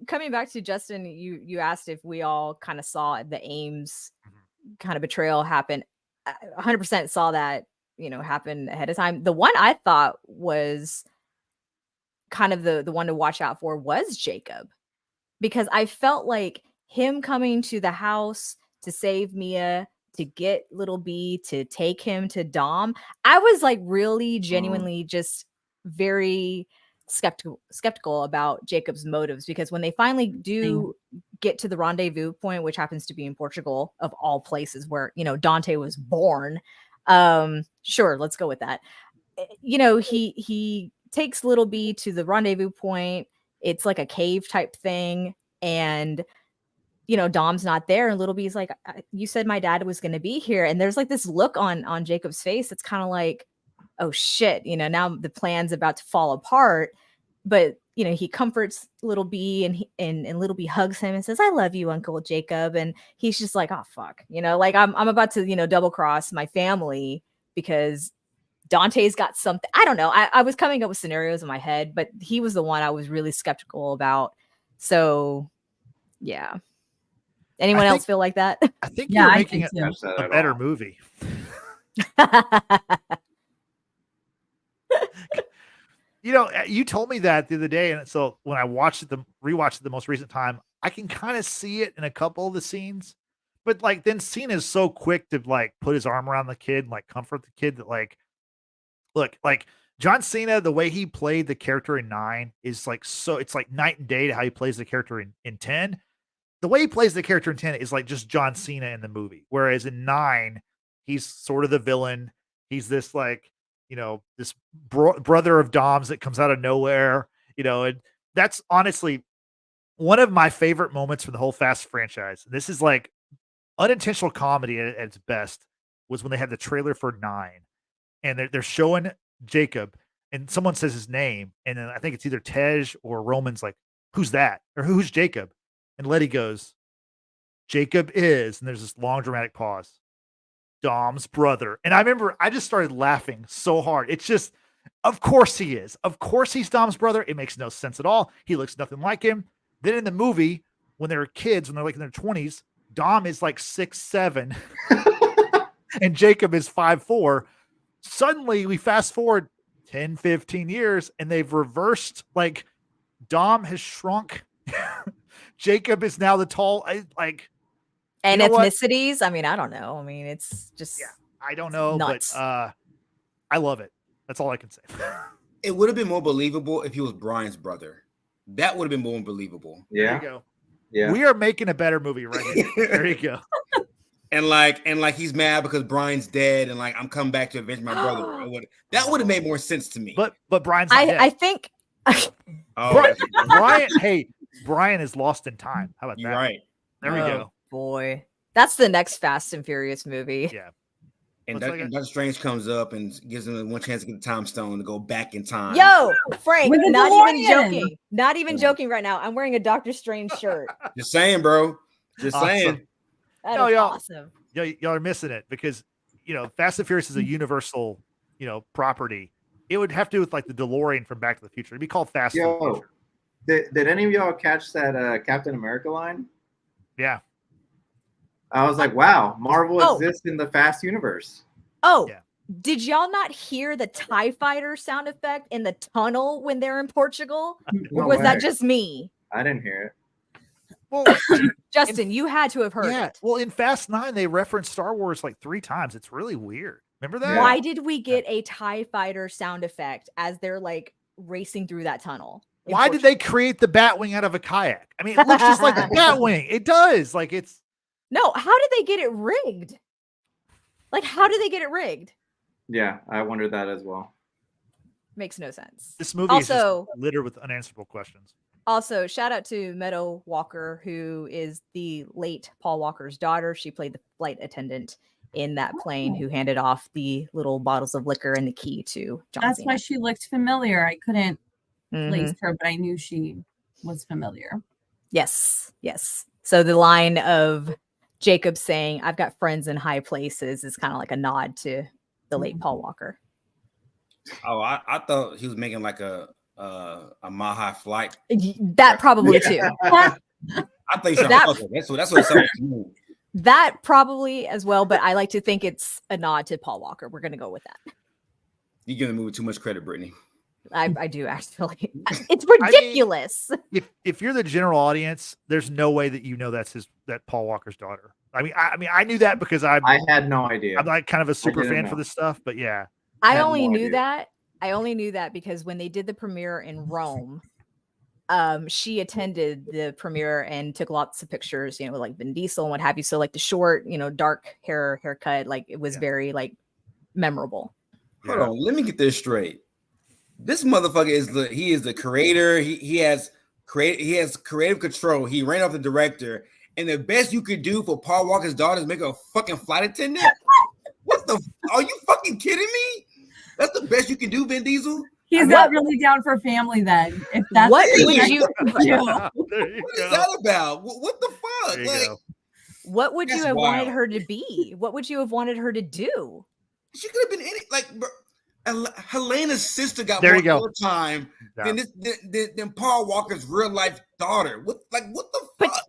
Coming back to Justin, you asked if we all kind of saw the Ames kind of betrayal happen. I 100% saw that, happen ahead of time. The one I thought was kind of the one to watch out for was Jacob, because I felt like him coming to the house to save Mia, to get little B, to take him to Dom. I was like really genuinely just very skeptical about Jacob's motives, because when they finally do get to the rendezvous point, which happens to be in Portugal of all places where Dante was born, sure, let's go with that. He takes little B to the rendezvous point. It's like a cave type thing, and Dom's not there, and little B's like, you said my dad was going to be here, and there's like this look on Jacob's face that's kind of like, oh shit, now the plan's about to fall apart. But he comforts little B, and little B hugs him and says, I love you, Uncle Jacob. And he's just like, oh fuck, like I'm about to double cross my family because Dante's got something. I don't know. I was coming up with scenarios in my head, but he was the one I was really skeptical about. So yeah. Anyone else feel like that? I think Yeah, you're I making think it so. Catch that a at better all. movie. You told me that the other day, and so when I rewatched it the most recent time, I can kind of see it in a couple of the scenes, but like then Cena is so quick to like put his arm around the kid and like comfort the kid that like, look, like John Cena, the way he played the character in 9 is like it's like night and day to how he plays the character in 10. The way he plays the character in 10 is like just John Cena in the movie, whereas in 9 he's sort of the villain. He's this like this brother of Dom's that comes out of nowhere, and that's honestly one of my favorite moments from the whole Fast franchise. This is like unintentional comedy at its best, was when they had the trailer for 9 and they're showing Jacob and someone says his name. And then I think it's either Tej or Roman's like, who's that? Or who's Jacob? And Letty goes, Jacob is, and there's this long dramatic pause, Dom's brother. And I remember I just started laughing so hard. It's just, of course he is. Of course he's Dom's brother. It makes no sense at all. He looks nothing like him. Then in the movie, when they're kids, when they're like in their 20s, Dom is like 6'7", and Jacob is 5'4". Suddenly we fast forward 10, 15 years, and they've reversed, like Dom has shrunk. Jacob is now the tall, like, And you know what? ethnicities. I mean, I don't know. I mean, it's just I don't know, nuts. but I love it. That's all I can say. It would have been more believable if he was Brian's brother. That would have been more believable. There Yeah. you go. Yeah. We are making a better movie right here. There you go. And like he's mad because Brian's dead, and like I'm coming back to avenge my brother. That would have made more sense to me. But Brian's not dead. I think Oh, Brian, hey, Brian is lost in time. How about you're that? right. There we Oh, go. boy, that's the next Fast and Furious movie. Yeah. And Looks like Doctor Strange comes up and gives him one chance to get the time stone to go back in time. Yo, Frank, With a not even DeLorean. joking. Not even joking right now. I'm wearing a Doctor Strange shirt. Just saying, bro. Just Awesome. saying. That No, is y'all- awesome. Y'all are missing it because Fast and Furious is a universal property. It would have to do with like the DeLorean from Back to the Future. It'd be called Fast and Yo. Future. Did any of y'all catch that Captain America line? Yeah. I was like, wow, Marvel Oh. exists in the Fast universe. Oh, Yeah. Did y'all not hear the TIE fighter sound effect in the tunnel when they're in Portugal? No Or was that way. just me? I didn't hear it. Well, Justin, you had to have heard yeah. it. Well, in Fast 9, they referenced Star Wars like 3 times. It's really weird. Remember that? Yeah. Why did we get a TIE fighter sound effect as they're like racing through that tunnel? in Why did Portugal? they create the Batwing out of a kayak? I mean, it looks just like the Batwing. It does. Like it's No, how did they get it rigged? Like, how did they get it rigged? Yeah, I wondered that as well. Makes no sense. this movie is Also, just littered with unanswerable questions. Also, shout out to Meadow Walker, who is the late Paul Walker's daughter. She played the flight attendant in that plane who handed off the little bottles of liquor and the key to John That's Cena. why she looked familiar. I couldn't Mhm. place her, but I knew she was familiar. Yes, yes. So the line of Jacob saying, "I've got friends in high places" is kind of like a nod to the late Paul Walker. Oh, I thought he was making like a Maha flight. That probably too. I think so. That- Okay, that's what it sounded like. That probably as well, but I like to think it's a nod to Paul Walker. We're going to go with that. You give the movie too much credit, Brittany. I do actually. It's ridiculous. If you're the general audience, there's no way that you know that Paul Walker's daughter. I mean, I knew that because I had no idea. I'm like kind of a super didn't fan know. for this stuff, but yeah. I had only no knew idea. that. I only knew that because when they did the premiere in Rome, she attended the premiere and took lots of pictures, with like Vin Diesel and what have you. So like the short, dark haircut, like it was Yeah. very like memorable. Hold on, let me get this straight. This motherfucker is the creator. He has creative control. He ran off the director, and the best you could do for Paul Walker's daughter is make her a fucking flight attendant. What the? Are you fucking kidding me? That's the best you can do, Vin Diesel. He's not really down for family then. If that's What the would thing you- I could do. There you What is go. that about? What the fuck? There you Like, go. What would you That's have wanted wild. her to be? What would you have wanted her to do? she could have been any like. Helena's sister got There more you go. time Yeah. than Paul Walker's real life daughter. What the But- fuck?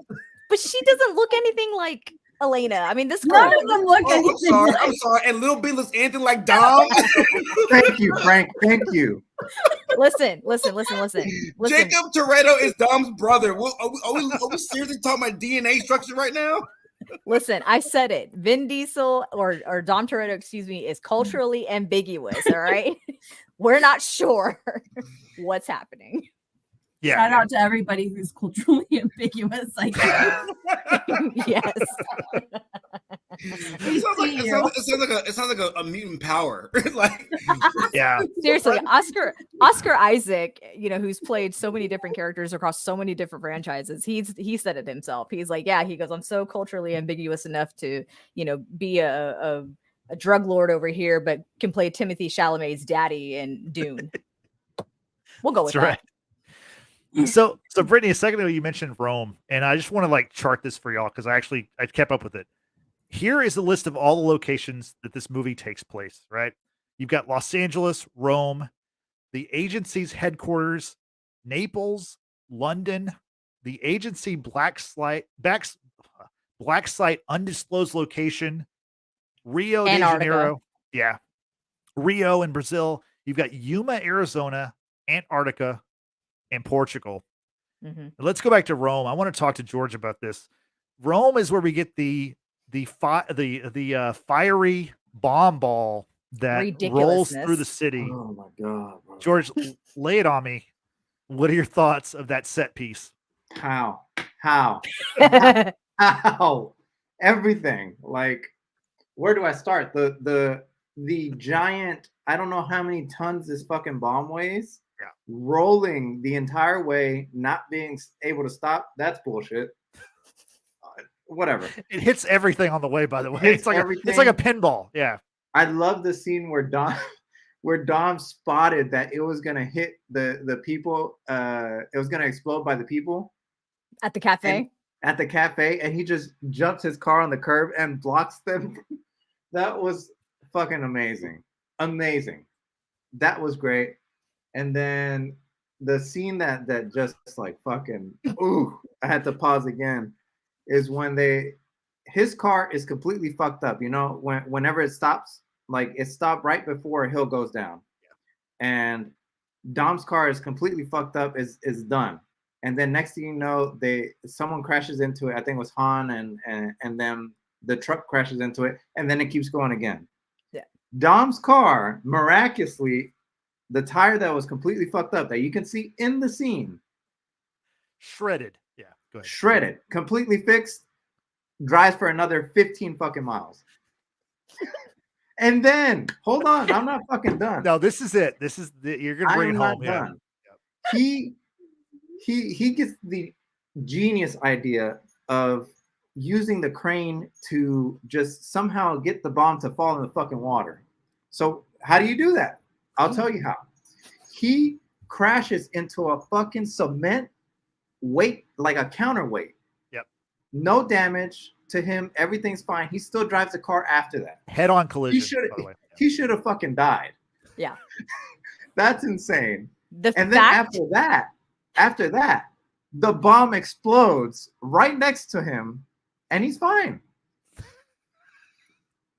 But she doesn't look anything like Elena. I mean, this None girl. of them look Oh, I'm anything sorry. like I'm sorry. And Little Big looks anything like Dom. Thank you, Frank. Thank you. Listen. Jacob Toretto is Dom's brother. Are we seriously talking about DNA structure right now? Listen, I said it. Vin Diesel or Dom Toretto, excuse me, is culturally ambiguous. All right. We're not sure what's happening. Yeah. Shout out to everybody who's culturally ambiguous. I guess. Yes. It sounds like a mutant power. Like, Yeah. Seriously, Oscar Isaac, who's played so many different characters across so many different franchises. He said it himself. He's like, yeah, he goes, I'm so culturally ambiguous enough to, be a drug lord over here, but can play Timothy Chalamet's daddy in Dune. We'll go with That's that. right. So Brittany, a second ago you mentioned Rome, and I just want to like chart this for y'all because I kept up with it. Here is a list of all the locations that this movie takes place, right? You've got Los Angeles, Rome, the agency's headquarters, Naples, London, the agency black site undisclosed location, Rio de Antarctica. Janeiro. Yeah. Rio in Brazil. You've got Yuma, Arizona, Antarctica, and Portugal. Mhm. Let's go back to Rome. I want to talk to George about this. Rome is where we get the fiery bomb ball that rolls through the Ridiculousness. city. Oh my god, bro. George, lay it on me. What are your thoughts of that set piece? How? Everything. Like, where do I start? The giant, I don't know how many tons this fucking bomb weighs. Yeah. Rolling the entire way, not being able to stop. That's bullshit. Whatever. It hits everything on the way, by the way. Hits It's like a pinball. Yeah. I love the scene where Dom spotted that it was gonna hit the people. It was gonna explode by the people At the cafe. at the cafe, and he just jumps his car on the curb and blocks them. That was fucking amazing. Amazing. That was great. And then the scene that just like fucking ooh, I had to pause again, is when his car is completely fucked up. Whenever it stops, like it stopped right before a hill goes down, and Dom's car is completely fucked up. Is done, and then next thing you know, someone crashes into it. I think it was Han, and then the truck crashes into it, and then it keeps going again. Yeah. Dom's car, miraculously, the tire that was completely fucked up that you can see in the scene, Shredded. Yeah, go ahead. shredded, completely fixed, drives for another 15 fucking miles. And then, hold on, I'm not fucking done. No, this is it. You're gonna bring it home. Yeah. Done. He gets the genius idea of using the crane to just somehow get the bomb to fall in the fucking water. So how do you do that? I'll tell you how. He crashes into a fucking cement weight, like a counterweight. Yep. No No damage to him. Everything's fine. He still drives the car after that. head-on collision. He should have fucking died. Yeah. That's insane. The And then fact after that, the bomb explodes right next to him, and he's fine.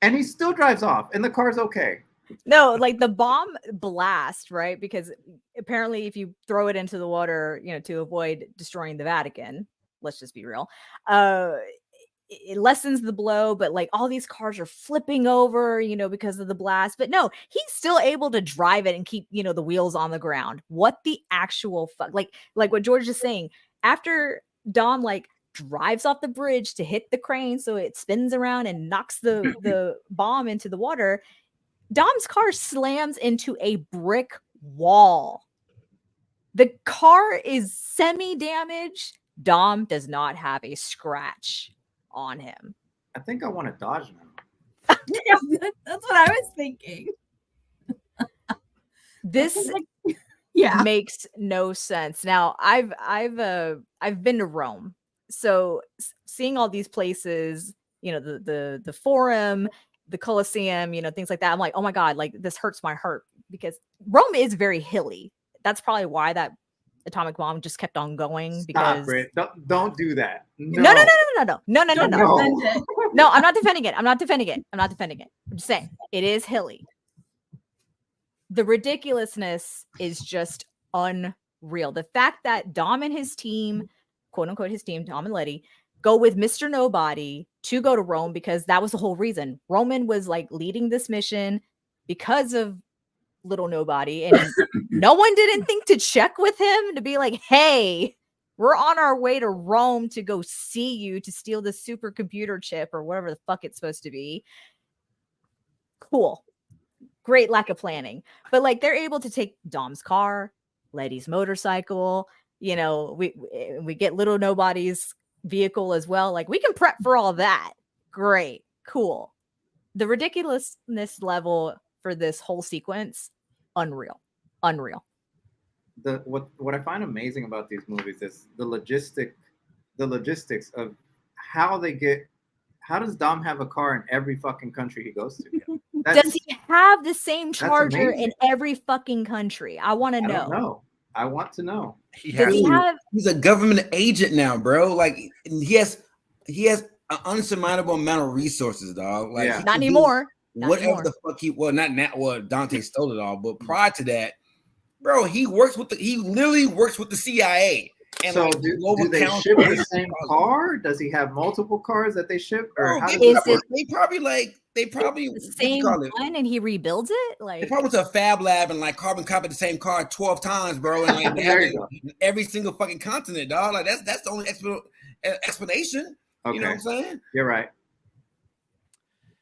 And he still drives off, and the car's okay. No, like the bomb blast, right? Because apparently, if you throw it into the water, to avoid destroying the Vatican, let's just be real, it lessens the blow. But like all these cars are flipping over, because of the blast. But no, he's still able to drive it and keep, the wheels on the ground. What the actual fuck? Like what George is saying. After Dom drives off the bridge to hit the crane, so it spins around and knocks the bomb into the water. Dom's car slams into a brick wall. The car is semi-damaged. Dom does not have a scratch on him. I think I want to dodge now. Yeah, that's what I was thinking. This Yeah. makes no sense. Now, I've been to Rome, so seeing all these places, the Forum, the Colosseum, things like that. I'm like, oh my God, like this hurts my heart because Rome is very hilly. That's probably why that atomic bomb just kept on going. Because Stop, Britt. Don't do that. no. No. No, I'm not defending it. I'm not defending it. I'm just saying it is hilly. The ridiculousness is just unreal. The fact that Dom and his team, quote unquote, his team, Dom and Letty, go with Mr. Nobody to go to Rome because that was the whole reason. Roman was leading this mission because of Little Nobody, and no one didn't think to check with him to be like, hey, we're on our way to Rome to go see you to steal the supercomputer chip or whatever the fuck it's supposed to be. Cool. Great lack of planning. But they're able to take Dom's car, Letty's motorcycle, we get Little Nobody's vehicle as well. We can prep for all that. Great. Cool. The ridiculousness level for this whole sequence, unreal. What I find amazing about these movies is the logistics of how does Dom have a car in every fucking country he goes to? Does he have the same charger amazing. in every fucking country? I want to know. I want to know. He's a government agent now, bro. He has an unsurmountable amount of resources, dog. Not anymore. Whatever the fuck not now. Well, Dante stole it all, but prior to that, bro, he literally works with the CIA. And so do they ship the same car? Does he have multiple cars that they ship? Or how does it work? They probably the same one and he rebuilds it? They probably went to a fab lab and carbon copied the same car 12 times, bro. And every single fucking continent, dog. That's the only explanation. Okay. You know what I'm saying? You're right.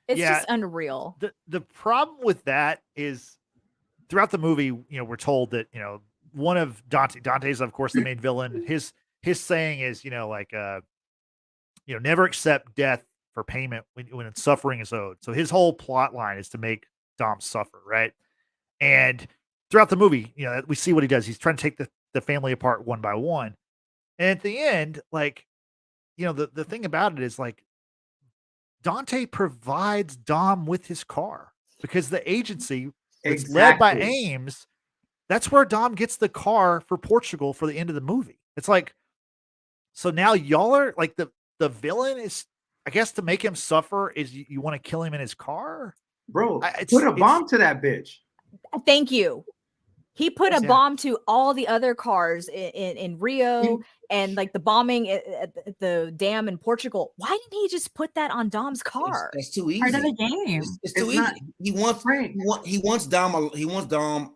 It's just unreal. The problem with that is throughout the movie, we're told that, one of Dante's, of course, the main villain, his saying is, never accept death for payment when suffering is owed. So his whole plot line is to make Dom suffer, right? And throughout the movie, we see what he does. He's trying to take the family apart one by one. And at the end, the thing about it is Dante provides Dom with his car because the agency that's led by Ames, that's where Dom gets the car for Portugal for the end of the movie. It's so now y'all are the villain is, I guess, to make him suffer is you want to kill him in his car. Bro, It's- put a it's- bomb to that bitch. Thank you. He put a Yeah. bomb to all the other cars in Rio and like the bombing at the dam in Portugal. Why didn't he just put that on Dom's car? That's too easy. Part of the game. It's too It's easy. not- He wants Frank. he wants Dom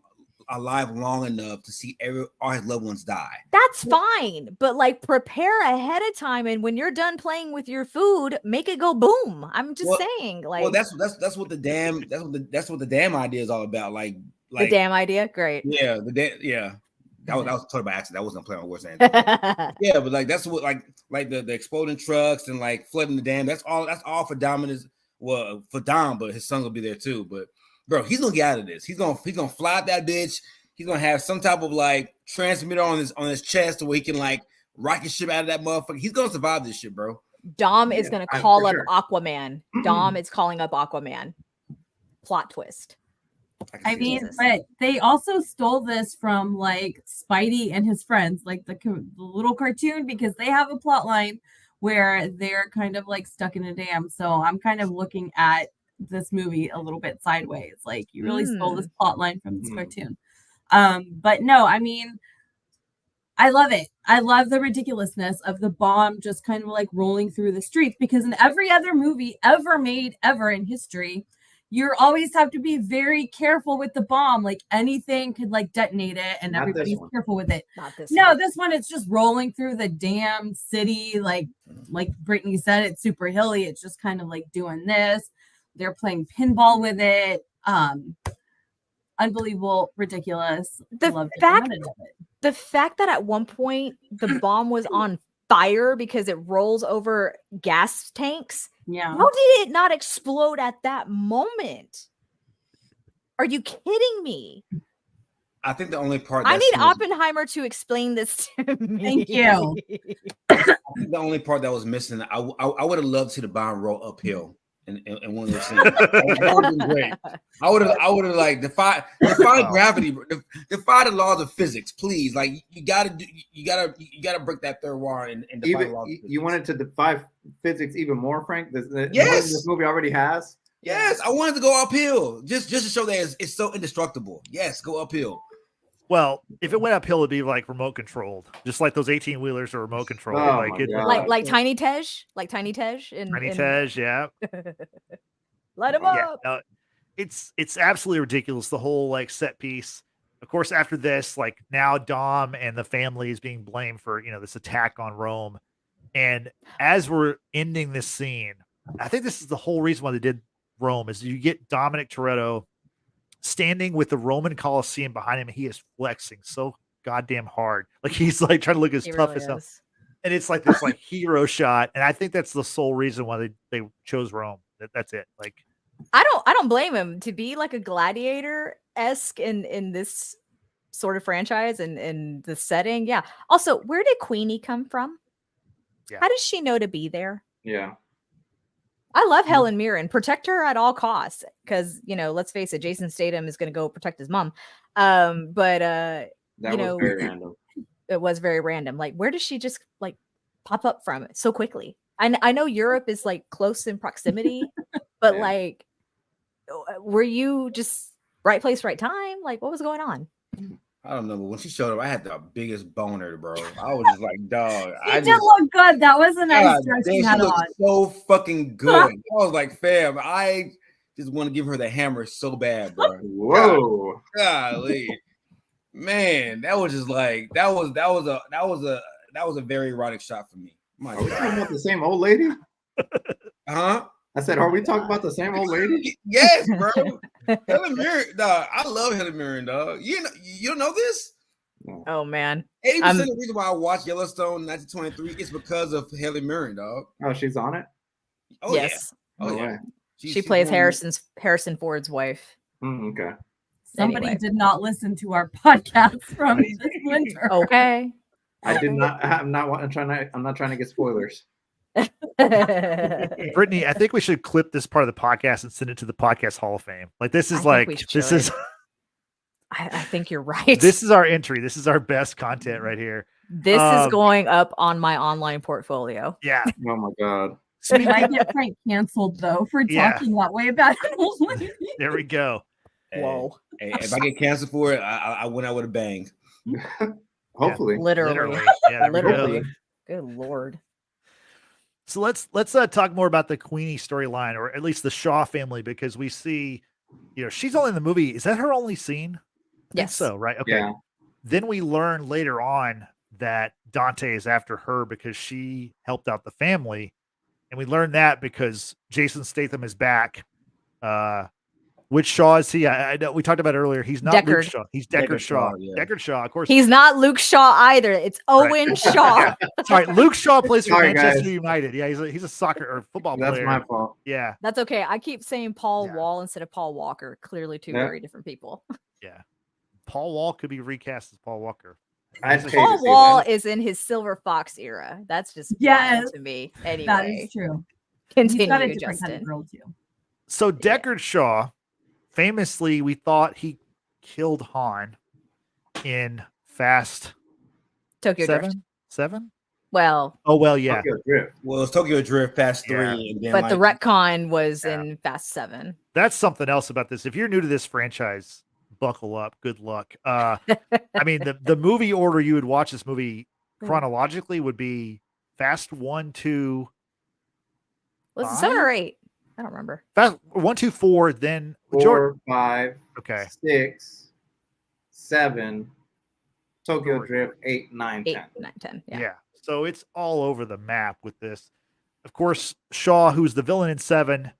alive long enough to see all his loved ones die. That's fine, but like prepare ahead of time, and when you're done playing with your food, make it go boom. I'm just saying, like, Well, that's what the damn idea is all about. Like the damn idea, great. Yeah, That was totally by accident. I wasn't playing on words. Yeah, but like that's what like the exploding trucks and like flooding the dam. That's all for Dominus. Well, for Dom, but his son will be there too. But bro, he's gonna get out of this. He's gonna fly out that bitch. He's gonna have some type of like transmitter on his chest where he can like rocket ship out of that motherfucker. He's gonna survive this shit, bro. Dom is gonna call up sure. Aquaman. Dom is calling up Aquaman. Plot twist. I mean, Jesus. but they also stole this from like Spidey and his friends, like the little cartoon, because they have a plot line where they're kind of like stuck in a dam. So I'm kind of looking at this movie a little bit sideways. Like you really stole this plot line from this cartoon. But no, I mean, I love it. I love the ridiculousness of the bomb just kind of like rolling through the streets, because in every other movie ever made ever in history, you always have to be very careful with the bomb. Like anything could like detonate it, and Not this everybody's one. careful with it. Not this. No, one. this one, it's just rolling through the damn city. Like Brittany said, it's super hilly. It's just kind of like doing this. They're playing pinball with it. Unbelievable, ridiculous. The Loved every fact- minute of it. The fact that at one point the bomb was on fire because it rolls over gas tanks. Yeah. How did it not explode at that moment? Are you kidding me? I think the only part I that need seems- Oppenheimer to explain this to me. Thank you. I think the only part that was missing, I would have loved to see the bomb roll uphill in one of those scenes. That would have been great. I would have like defied gravity, defy the laws of physics, please. Like you gotta break that third wall and defy the laws of physics. You wanted to defy physics even more, Frank? Yes. This movie already has. Yes, I wanted to go uphill just to show that it's so indestructible. Yes, go uphill. Well, if it went uphill, it'd be like remote controlled, just like those 18-wheelers are remote controlled. Oh like my it, God. like Tiny Tej, in Tiny in- Tej, yeah. Let him Yeah, up. no, it's absolutely ridiculous. The whole like set piece. Of course, after this, like now Dom and the family is being blamed for this attack on Rome. And as we're ending this scene, I think this is the whole reason why they did Rome is you get Dominic Toretto standing with the Roman Colosseum behind him, and he is flexing so goddamn hard. Like he's like trying to look as He tough really as hell. is. And it's like this like hero shot. And I think that's the sole reason why they chose Rome. That's it. Like I don't blame him to be like a gladiator-esque in this sort of franchise and in the setting. Yeah. Also, where did Queenie come from? Yeah. How does she know to be there? Yeah. I love Helen Mirren. Protect her at all costs, because let's face it, Jason Statham is going to go protect his mom. But That You was know, very random. it was very random. Like, where does she just like pop up from so quickly? I know Europe is like close in proximity, but Yeah. like, were you just right place, right time? Like, what was going on? I don't know, but when she showed up, I had the biggest boner, bro. I was just like, dog. She did look good. That was a nice God dress damn, she she had looked on. so fucking good. I was like, fam, I just want to give her the hammer so bad, bro. Whoa. Golly, man, that was just like that was a very erotic shot for me. My Are we talking God. about the same old lady? Huh? I said, are we talking about the same old lady? Yes, bro. Helen Mirren, dog. I love Helen Mirren, dog. You don't know this? Oh man, 80% of the reason why I watched Yellowstone 1923 is because of Helen Mirren, dog. Oh, she's on it? Oh yes, yeah. Oh No yeah. way. she She's plays one of Harrison Ford's wife. Okay. Somebody Anyway. did not listen to our podcast from this winter. Okay. I did not. I'm not trying to get spoilers. Brittany, I think we should clip this part of the podcast and send it to the Podcast Hall of Fame. Like this I is think like we this should. is I think you're right. this is our entry. This is our best content right here. This is going up on my online portfolio. Yeah. Oh my God. I get Frank canceled though for Yeah. talking that way about an old lady. There we go. Whoa. Hey, if I get canceled for it, I went out with a bang. Hopefully. Literally. Yeah, there we go. Literally. Good Lord. So let's talk more about the Queenie storyline, or at least the Shaw family, because we see, she's only in the movie. Is that her only scene? I think Yes. so, right? Okay. Yeah. Then we learn later on that Dante is after her because she helped out the family. And we learn that because Jason Statham is back. Which Shaw is he? I know we talked about it earlier. He's not Luke Deckard. Shaw. He's Deckard Deckard Shaw. Shaw, yeah. Deckard Shaw, of course. He's not Luke Shaw either. It's Owen Shaw. Sorry, Luke Shaw plays for Sorry, Manchester guys. United. Yeah, he's a soccer or football That's player. my fault. Yeah, That's okay. I keep saying Paul Yeah. Wall instead of Paul Walker. Clearly two Yeah. very different people. yeah. Paul Wall could be recast as Paul Walker. I'd He's a- pay to Paul see Wall that. is in his Silver Fox era. That's just Yes. wild to me. Anyway, That is true. He's got a continue, different kind of Justin. girl too. So Deckard Shaw, famously, we thought he killed Han in Fast Tokyo Drift. 7? 7? Well, Oh well, yeah. Tokyo Drift. Well, it's Tokyo Drift Fast 3. Yeah. And then but the like, retcon was Yeah. in Fast 7. That's something else about this. If you're new to this franchise, buckle up. Good luck. I mean, the movie order you would watch this movie chronologically would be Fast 1, 2, Was it 7 5? or 8? I don't remember. Fast 1, 2, 4, then 4, 5, Okay. 6, 7, Tokyo Correct. Drift, 8, 9, 8, 10. 9, 10. Yeah. Yeah. So it's all over the map with this. Of course, Shaw, who's the villain in 7,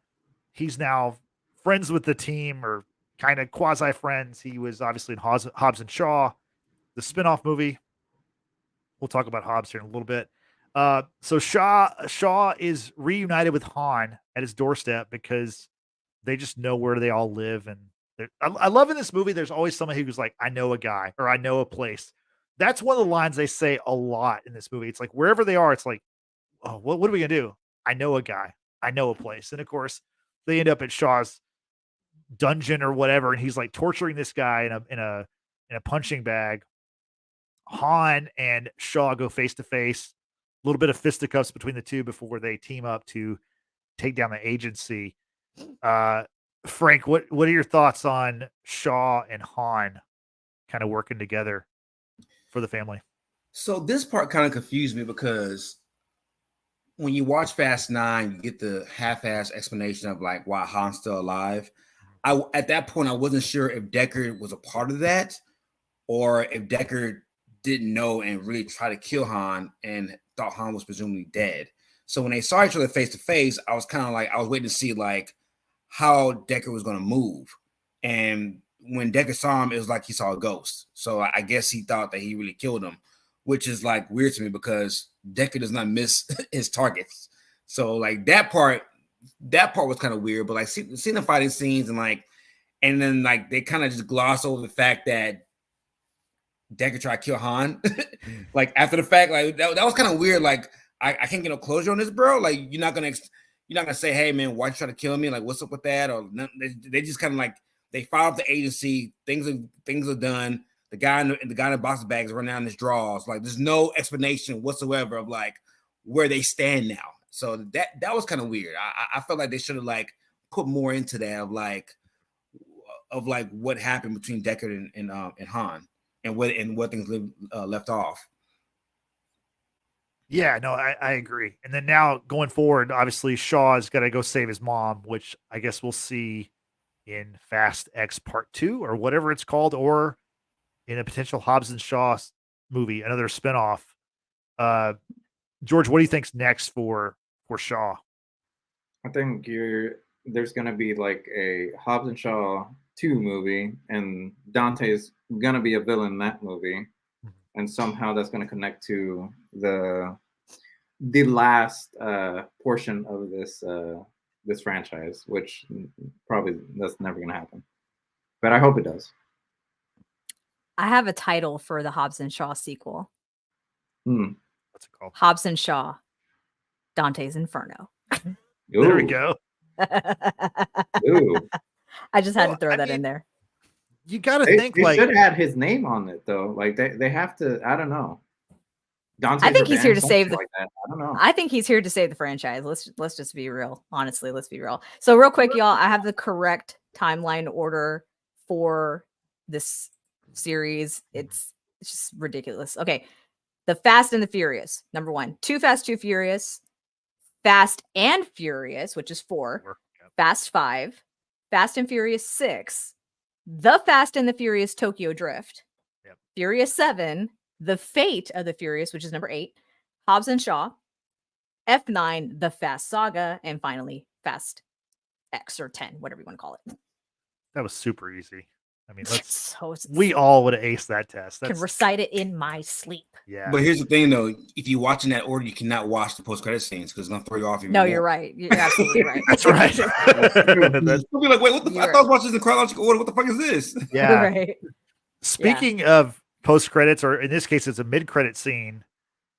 he's now friends with the team, or kind of quasi friends. He was obviously in Hobbs and Shaw, the spin-off movie. We'll talk about Hobbs here in a little bit. So Shaw is reunited with Han at his doorstep because they just know where they all live. And I love in this movie, there's always somebody who's like, I know a guy, or I know a place. That's one of the lines they say a lot in this movie. It's like wherever they are, it's like, oh, what are we gonna do? I know a guy, I know a place. And of course, they end up at Shaw's dungeon or whatever, and he's like torturing this guy in a punching bag. Han and Shaw go face to face. A little bit of fisticuffs between the two before they team up to take down the agency. Frank, what are your thoughts on Shaw and Han kind of working together for the family? So this part kind of confused me because when you watch Fast 9, you get the half-ass explanation of like why Han's still alive. At that point, I wasn't sure if Deckard was a part of that or if Deckard didn't know and really tried to kill Han and thought Han was presumably dead. So when they saw each other face to face, I was kind of like, I was waiting to see like how Deckard was going to move. And when Deckard saw him, it was like he saw a ghost. So I guess he thought that he really killed him, which is like weird to me because Deckard does not miss his targets. So like that part was kind of weird, but like seeing the fighting scenes and then like they kind of just gloss over the fact that Deckard tried to kill Han, like after the fact, like that was kind of weird. Like I can't get no closure on this, bro. Like you're not gonna say, hey man, why'd you try to kill me? Like what's up with that? Or they just kind of like they filed the agency. Things are done. The guy in the box bags run down his drawers. Like there's no explanation whatsoever of like where they stand now. So that was kind of weird. I felt like they should have like put more into that of like what happened between Deckard and Han. And what things left off. Yeah, no, I agree. And then now going forward, obviously Shaw's got to go save his mom, which I guess we'll see in Fast X Part 2 or whatever it's called, or in a potential Hobbs and Shaw movie, another spinoff. George, what do you think's next for Shaw? I think there's gonna be like a Hobbs and Shaw 2 movie, and Dante's gonna be a villain in that movie, and somehow that's gonna connect to the last portion of this franchise, which probably that's never gonna happen, but I hope it does. I have a title for the Hobbs and Shaw sequel. What's it called? Hobbs and Shaw, Dante's Inferno. There we go. Ooh. I just had Well, to throw I that mean, in there. You got to They think like should add his name on it though. Like they have to. I don't know. Dante's I think he's here to Revenge, some save shit the. like that. I don't know. I think he's here to save the franchise. Let's just be real. Honestly, let's be real. So real quick, y'all, I have the correct timeline order for this series. It's just ridiculous. Okay. The Fast and the Furious, number 1. Too Fast, Too Furious. Fast and Furious, which is 4. Yep. Fast 5. Fast and Furious 6. The Fast and the Furious Tokyo Drift. Yep. Furious 7. The Fate of the Furious, which is number 8. Hobbs and Shaw. F9, The Fast Saga. And finally, Fast X or 10, whatever you want to call it. That was super easy. I mean, So we all would have aced that test. can That's, recite it in my sleep. yeah. But here's the thing, though: if you watch in that order, you cannot watch the post-credit scenes because it's gonna throw you off. Even No, more. you're right. You're absolutely right. That's right. That's- You'll be like, wait, what the? You're I thought I was watching this in chronological order. What the fuck is this? yeah. Right. Speaking of post credits, or in this case, it's a mid credit scene.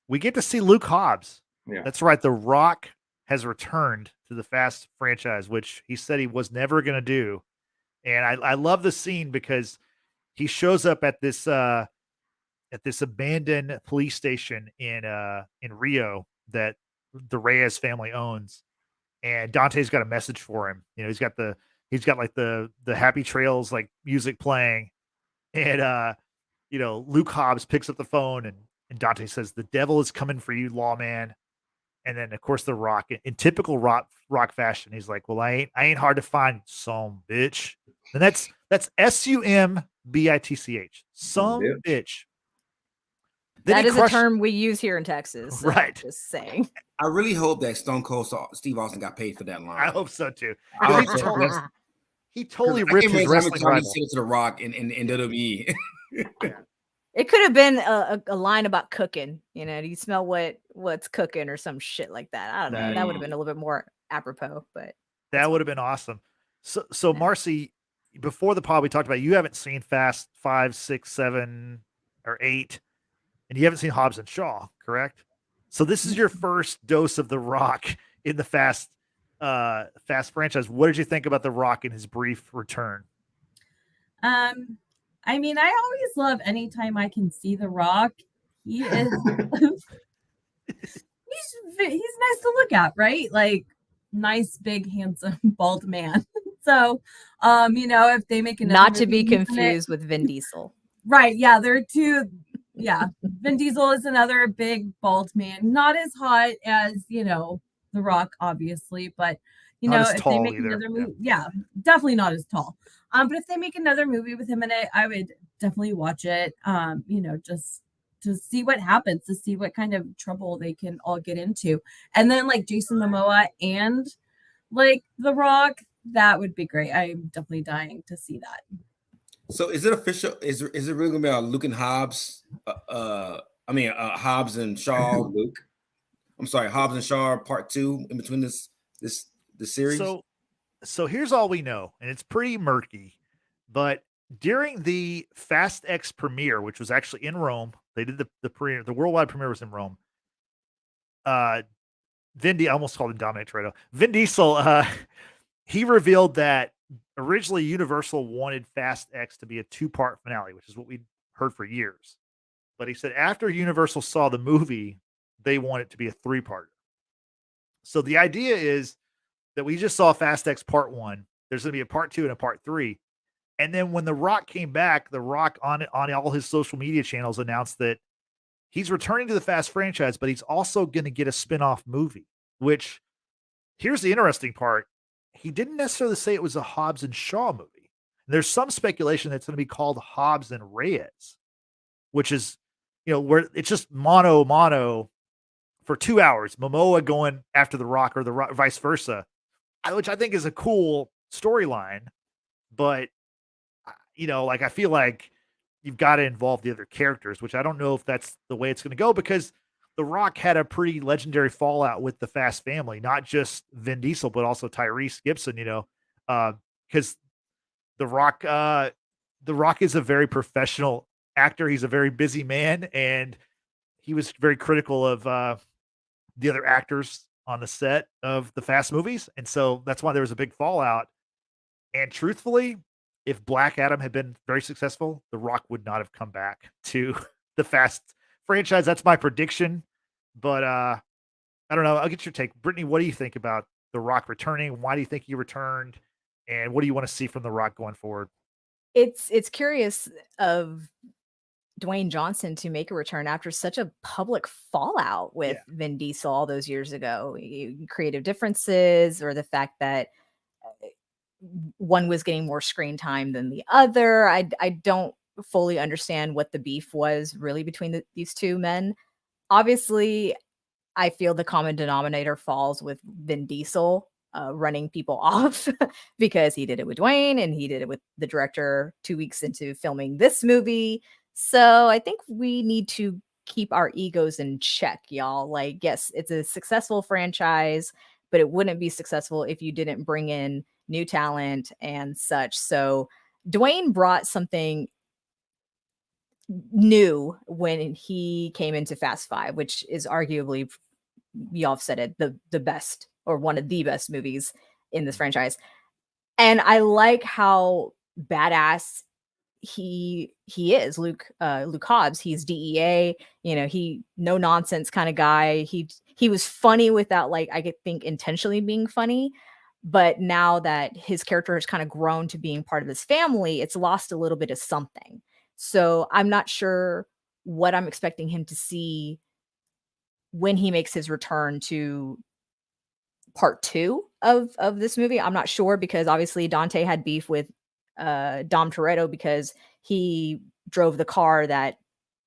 We get to see Luke Hobbs. Yeah. That's right. The Rock has returned to the Fast franchise, which he said he was never going to do. And I love the scene because he shows up at this abandoned police station in Rio that the Reyes family owns. And Dante's got a message for him. You know, he's got like the Happy Trails like music playing. And you know, Luke Hobbs picks up the phone and Dante says, "The devil is coming for you, lawman." And then of course the Rock in typical rock fashion, he's like, "Well, I ain't hard to find, some bitch." And that's SUMBITCH. Some bitch. Then That he is a crushed- term we use here in Texas. So Right. Just saying. I really hope that Stone Cold Steve Austin got paid for that line. I hope so too. I He hope so. totally- That's- He totally I ripped can't his imagine how many wrestling times rival. he said it to the Rock in WWE. It could have been a line about cooking. You know, do you smell what's cooking or some shit like that? I don't know. That would have been a little bit more apropos, but That would have been awesome. So Marcy, before the pod, we talked about you haven't seen Fast 5, 6, 7, or 8, and you haven't seen Hobbs and Shaw, correct? So this is your first dose of The Rock in the Fast franchise. What did you think about The Rock in his brief return? I mean, I always love anytime I can see The Rock. He is he's nice to look at, right? Like nice, big, handsome, bald man. So, you know, if they make another not to be movie with it- confused with Vin Diesel. right? Yeah, they're two. Yeah, Vin Diesel is another big, bald man. Not as hot as The Rock, obviously, but Not as if they tall make either, another movie, yeah, definitely not as tall. But if they make another movie with him in it, I would definitely watch it. Just to see what happens, to see what kind of trouble they can all get into. And then like Jason Momoa and like The Rock, that would be great. I'm definitely dying to see that. So is it official? Is it really gonna be a Luke and Hobbs? Hobbs and Shaw. Luke. I'm sorry, Hobbs and Shaw part 2 in between the series. So here's all we know, and it's pretty murky. But during the Fast X premiere, which was actually in Rome, they did the premiere. The worldwide premiere was in Rome. I almost called him Dominic Toretto. Vin Diesel, he revealed that originally Universal wanted Fast X to be a 2-part finale, which is what we heard for years. But he said after Universal saw the movie, they want it to be a 3-parter. So the idea is that we just saw Fast X Part 1. There's going to be a Part 2 and a Part 3. And then when The Rock came back, The Rock on all his social media channels announced that he's returning to the Fast franchise, but he's also going to get a spin-off movie, which here's the interesting part. He didn't necessarily say it was a Hobbs and Shaw movie. There's some speculation that it's going to be called Hobbs and Reyes, which is, where it's just mono for 2 hours. Momoa going after The Rock or vice versa, which I think is a cool storyline. But, I feel like you've got to involve the other characters, which I don't know if that's the way it's going to go, because The Rock had a pretty legendary fallout with the Fast family, not just Vin Diesel, but also Tyrese Gibson, because The Rock is a very professional actor. He's a very busy man, and he was very critical of the other actors on the set of the Fast movies. And so that's why there was a big fallout. And truthfully, if Black Adam had been very successful, The Rock would not have come back to the Fast franchise. That's my prediction. But I don't know. I'll get your take. Brittany, what do you think about The Rock returning? Why do you think he returned? And what do you want to see from The Rock going forward? It's curious of Dwayne Johnson to make a return after such a public fallout with Vin Diesel all those years ago. Creative differences, or the fact that one was getting more screen time than the other. I don't fully understand what the beef was really between these two men. Obviously, I feel the common denominator falls with Vin Diesel running people off because he did it with Dwayne and he did it with the director 2 weeks into filming this movie. So I think we need to keep our egos in check, y'all. Like, yes, it's a successful franchise, but it wouldn't be successful if you didn't bring in new talent and such. So Dwayne brought something new when he came into Fast Five, which is arguably, y'all have said it, the best, or one of the best movies in this franchise. And I like how badass he is. Luke Hobbs, he's DEA, he no nonsense kind of guy. He was funny without, like, I think intentionally being funny, but now that his character has kind of grown to being part of his family, it's lost a little bit of something. So I'm not sure what I'm expecting him to see when he makes his return to part 2 of this movie. I'm not sure, because obviously Dante had beef with Dom Toretto because he drove the car that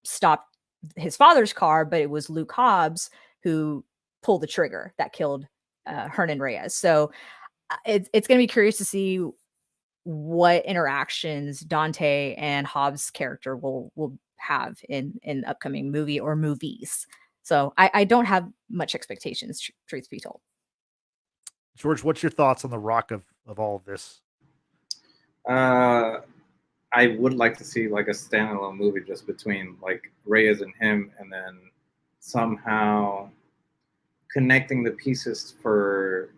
stopped his father's car, but it was Luke Hobbs who pulled the trigger that killed Hernan Reyes. So it's going to be curious to see what interactions Dante and Hobbs' character will have in upcoming movie or movies. So I don't have much expectations, truth be told. George, what's your thoughts on The Rock of all of this? I would like to see like a standalone movie just between like Reyes and him, and then somehow connecting the pieces for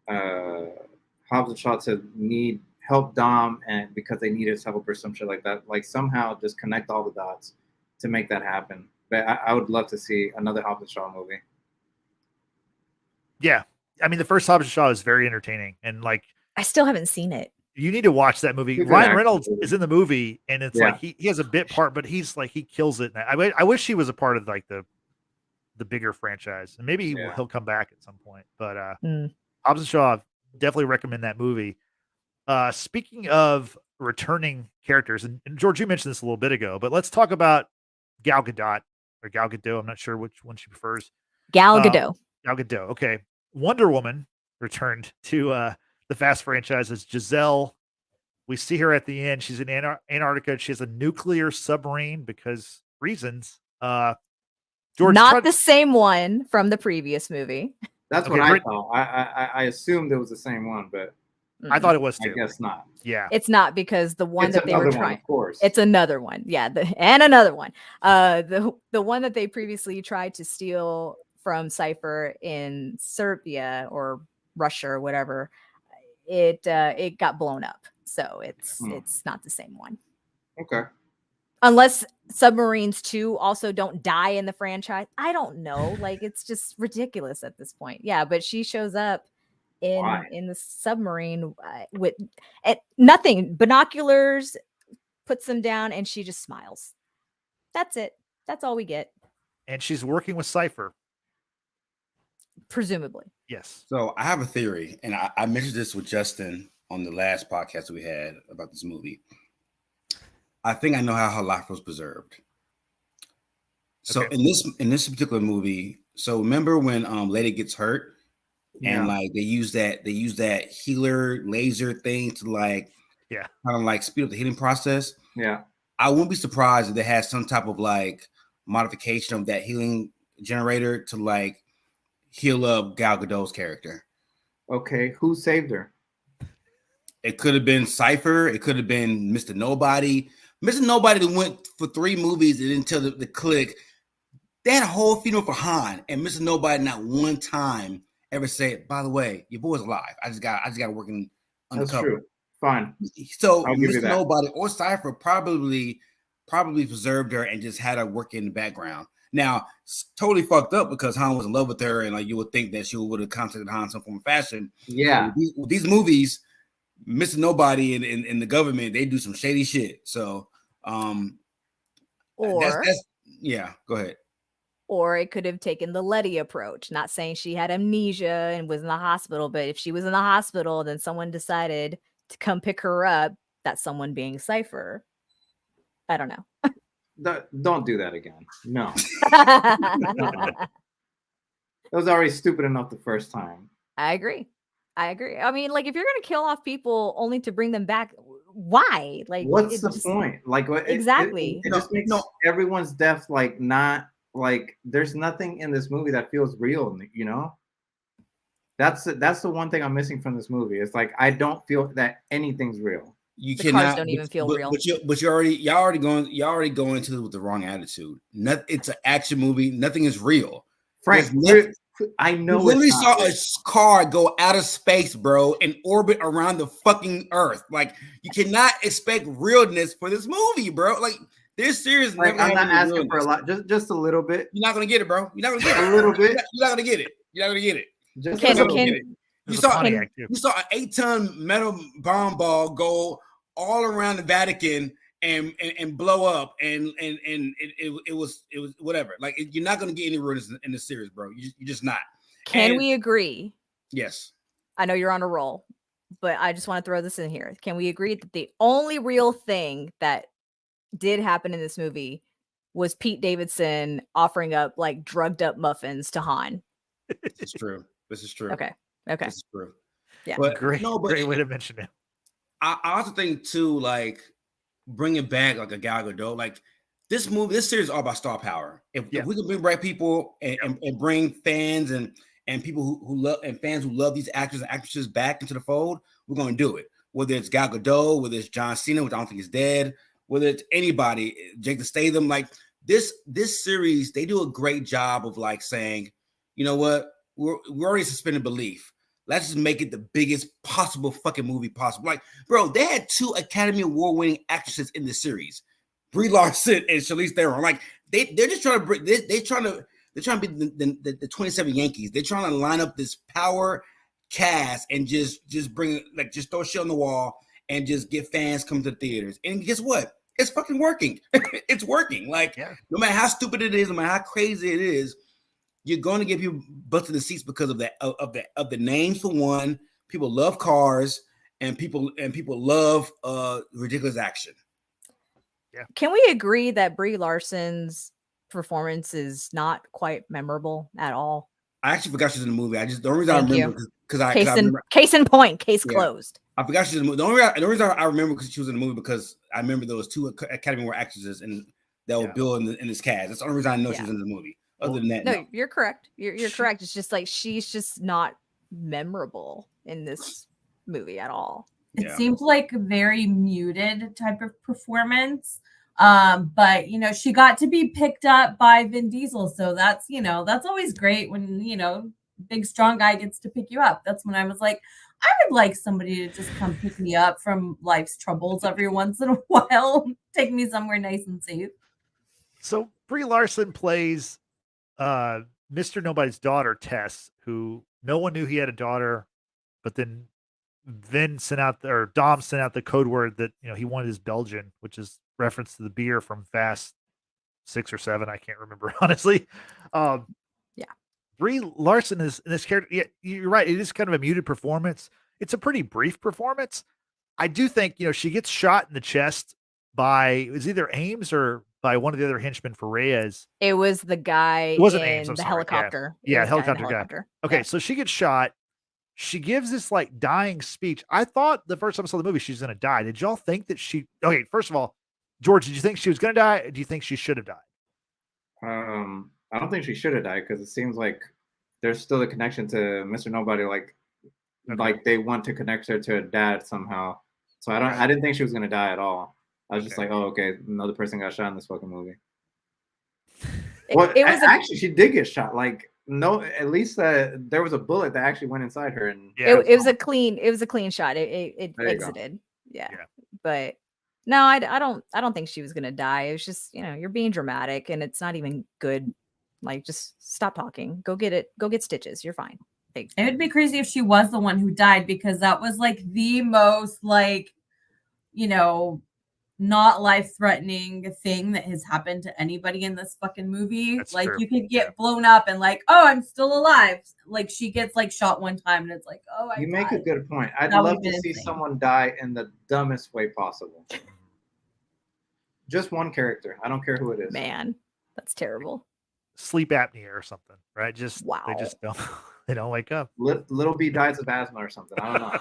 Hobbs and Shaw to need help Dom, and because they needed help or some shit like that. Like somehow just connect all the dots to make that happen. But I would love to see another Hobbs and Shaw movie. Yeah. I mean, the first Hobbs and Shaw is very entertaining, and like, I still haven't seen it. You need to watch that movie. Ryan Reynolds is in the movie, and it's like he has a bit part, but he's like, he kills it. I wish he was a part of like the bigger franchise, and maybe he'll come back at some point. But Hobbs and Shaw, definitely recommend that movie. Speaking of returning characters, and George, you mentioned this a little bit ago, but let's talk about Gal Gadot or Gal Gadot. I'm not sure which one she prefers. Gal Gadot. Gal Gadot. Okay. Wonder Woman returned to the Fast franchise as Giselle. We see her at the end. She's in Antarctica. She has a nuclear submarine because reasons. George, not the same one from the previous movie. That's what I thought. I assumed it was the same one, but I thought it was too. I guess not. Yeah, it's not, because the one that they were trying. Of course, it's another one. Yeah, and another one. The one that they previously tried to steal from Cypher in Serbia or Russia or whatever, it got blown up. So it's not the same one. Okay. Unless submarines too also don't die in the franchise. I don't know. Like, it's just ridiculous at this point. Yeah, but she shows up in the submarine with nothing, binoculars, puts them down, and she just smiles. That's it. That's all we get. And she's working with Cypher. Presumably. Yes. So I have a theory, and I mentioned this with Justin on the last podcast we had about this movie. I think I know how her life was preserved. So in this particular movie, so remember when Lady gets hurt, and like they use that healer laser thing to like kind of like speed up the healing process. Yeah. I wouldn't be surprised if they had some type of like modification of that healing generator to like heal up Gal Gadot's character. Okay, who saved her? It could have been Cypher. It could have been Mr. Nobody. Mr. Nobody that went for 3 movies and didn't tell the click. They had a whole funeral for Han, and Mr. Nobody not one time ever said, "By the way, your boy's alive. I just got working undercover." That's true. Fine. So Mr. Nobody or Cypher probably probably preserved her and just had her work in the background. Now, it's totally fucked up because Han was in love with her, and like you would think that she would have contacted Han in some form of fashion. Yeah. With these movies, Mr. Nobody in the government, they do some shady shit. So, Or that's yeah. Go ahead. Or it could have taken the Letty approach, not saying she had amnesia and was in the hospital, but if she was in the hospital, then someone decided to come pick her up, that's someone being Cypher. I don't know. Don't do that again. No. It was already stupid enough the first time. I agree. I mean, like, if you're gonna kill off people only to bring them back, why? Like, what's the point? Like, exactly. It just makes everyone's death like not like there's nothing in this movie that feels real. You know, that's the one thing I'm missing from this movie. It's like I don't feel that anything's real. You The cannot cars don't even feel real. But y'all already going into it with the wrong attitude. It's an action movie. Nothing is real. Frank, I know. You literally saw a car go out of space, bro, and orbit around the fucking Earth. Like, you cannot expect realness for this movie, bro. Like, this series. Like, I'm not asking for a lot, just a little bit. You're not gonna get it, bro. You're not gonna get it. A little bit. You're not gonna get it. You're not gonna get it. Just Can- a little can- bit. You saw an 8-ton metal bomb ball go all around the Vatican and blow up, and it was whatever. Like, you're not gonna get any realness in this series, bro. You're just not. Can we agree? Yes. I know you're on a roll, but I just want to throw this in here. Can we agree that the only real thing that did happen in this movie was Pete Davidson offering up like drugged up muffins to Han? It's true. This is true. Okay. This is true. Yeah. But Great way to mention it. I also think too, like, bringing back like a Gal Gadot, like this series is all about star power. If we can bring back people and bring fans and people who love and fans who love these actors and actresses back into the fold, we're going to do it. Whether it's Gal Gadot, whether it's John Cena, which I don't think is dead, whether it's anybody, Jake the Statham, like this series, they do a great job of like saying, you know what, we're already suspended belief. Let's just make it the biggest possible fucking movie possible. Like, bro, they had 2 Academy Award winning actresses in this series, Brie Larson and Charlize Theron. Like, they're just trying to bring. They're trying to be the 27 Yankees. They're trying to line up this power cast and just bring, like, just throw shit on the wall and just get fans come to the theaters. And guess what? It's fucking working. It's working. Like, no matter how stupid it is, no matter how crazy it is, you're going to get people butts in the seats because of the names for one. People love cars, and people love ridiculous action. Yeah. Can we agree that Brie Larson's performance is not quite memorable at all? I actually forgot she was in the movie. The only reason I remember case in point, case closed. I forgot she was in the movie. The only reason I remember because she was in the movie because I remember there was 2 Academy Award actresses and that were billed in this cast. That's the only reason I know she was in the movie. Other than that, no, you're correct. You're correct. It's just like she's just not memorable in this movie at all. It seemed like a very muted type of performance. But she got to be picked up by Vin Diesel, so that's always great when big strong guy gets to pick you up. That's when I was like, I would like somebody to just come pick me up from life's troubles every once in a while, take me somewhere nice and safe. So Brie Larson plays Mr. Nobody's daughter, Tess, who no one knew he had a daughter, but then Dom sent out the code word that he wanted his Belgian, which is reference to the beer from Fast 6 or 7. I can't remember honestly. Brie Larson is in this character. Yeah, you're right. It is kind of a muted performance. It's a pretty brief performance. I do think she gets shot in the chest by it was either Ames or by one of the other henchmen for Reyes. It was the guy. It wasn't in Ames, the helicopter. Yeah, helicopter guy. Okay, so she gets shot. She gives this like dying speech. I thought the first time I saw the movie she was going to die. Did y'all think that she? Okay, first of all, George, did you think she was going to die? Or do you think she should have died? I don't think she should have died because it seems like there's still a connection to Mr. Nobody. Like they want to connect her to her dad somehow. So I didn't think she was going to die at all. I was just like, oh, okay, another person got shot in this fucking movie. Actually, she did get shot. Like, no, at least there was a bullet that actually went inside her, and it was a clean shot. It exited. Yeah, but No, I don't think she was gonna die. It was just, you're being dramatic and it's not even good. Like, just stop talking. Go get it. Go get stitches. You're fine. Like, It would be crazy if she was the one who died, because that was like the most like, not life-threatening thing that has happened to anybody in this fucking movie. That's like true. you could get blown up and like, oh, I'm still alive. Like she gets like shot one time and it's like, oh, You make a good point. I'd That love would've to been see insane. someone die in the dumbest way possible. Just one character. I don't care who it is. man, that's terrible. Sleep apnea or something, right? Just Wow. they just don't they don't wake up. Little B dies of asthma or something. I don't know.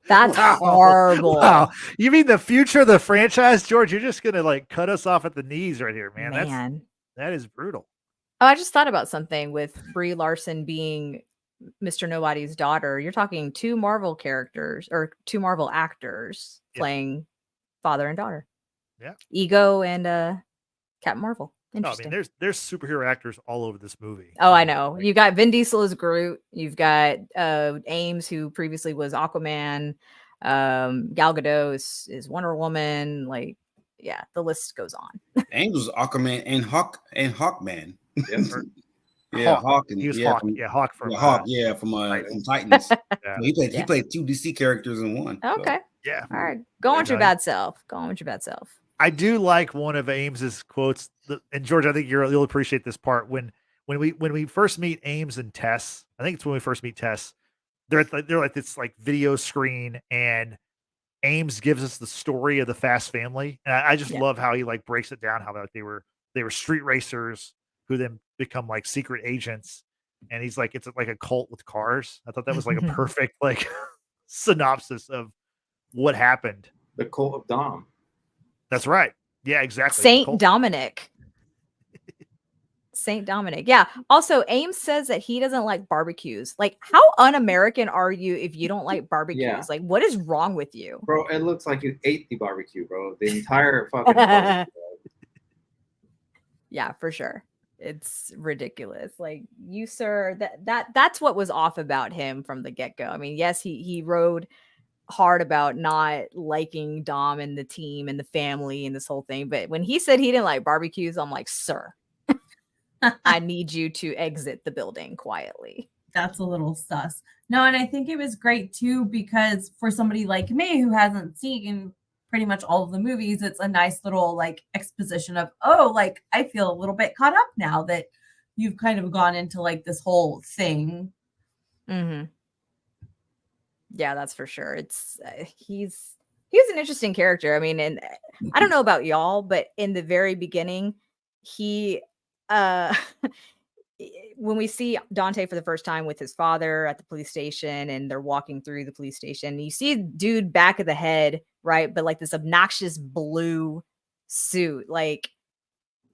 That's horrible. Wow. You mean the future of the franchise, George? You're just gonna like cut us off at the knees right here, man. That is brutal. Oh, I just thought about something with Brie Larson being Mr. Nobody's daughter. You're talking two Marvel characters or two Marvel actors playing father and daughter. Yeah. Ego and Captain Marvel. No, I Interesting. mean, there's superhero actors all over this movie. Oh, I know. You got Vin Diesel as Groot. You've got Ames, who previously was Aquaman. Gal Gadot is Wonder Woman. Like, yeah, the list goes on. Ames was Aquaman and Hawkman. Yes. Yeah, Hawk. Hawk. He was yeah, Hawk. From, Yeah, Hawk from Hawk. Yeah, from Titans. So he Yeah. played two DC characters in one. So. Okay. Yeah. All right. Go on with your bad self. Go on with your bad self. I do like one of Ames's quotes, and George, I think you'll appreciate this part when we first meet Ames and Tess. I think it's when we first meet Tess. They're like this like video screen, and Ames gives us the story of the Fast family, and I just love how he like breaks it down. How like they were street racers who then become like secret agents, and he's like it's like a cult with cars. I thought that was like a perfect like synopsis of what happened. The cult of Dom. That's right. Yeah, exactly. Saint Dominic. Saint Dominic. Yeah. Also, Ames says that he doesn't like barbecues. Like, how un-American are you if you don't like barbecues? Yeah. Like, what is wrong with you? Bro, it looks like you ate the barbecue, bro. The entire fucking barbecue. Yeah, for sure. It's ridiculous. Like, you, sir, that's what was off about him from the get-go. I mean, yes, he rode hard about not liking Dom and the team and the family and this whole thing, but when he said he didn't like barbecues, I'm like, sir, I need you to exit the building quietly. That's a little sus. No, and I think it was great too, because for somebody like me who hasn't seen pretty much all of the movies, it's a nice little like exposition of, oh, like I feel a little bit caught up now that you've kind of gone into like this whole thing. Mm-hmm. Yeah, that's for sure. It's he's an interesting character. I mean, and I don't know about y'all, but in the very beginning, he when we see Dante for the first time with his father at the police station and they're walking through the police station, you see dude back of the head, right? But like this obnoxious blue suit, like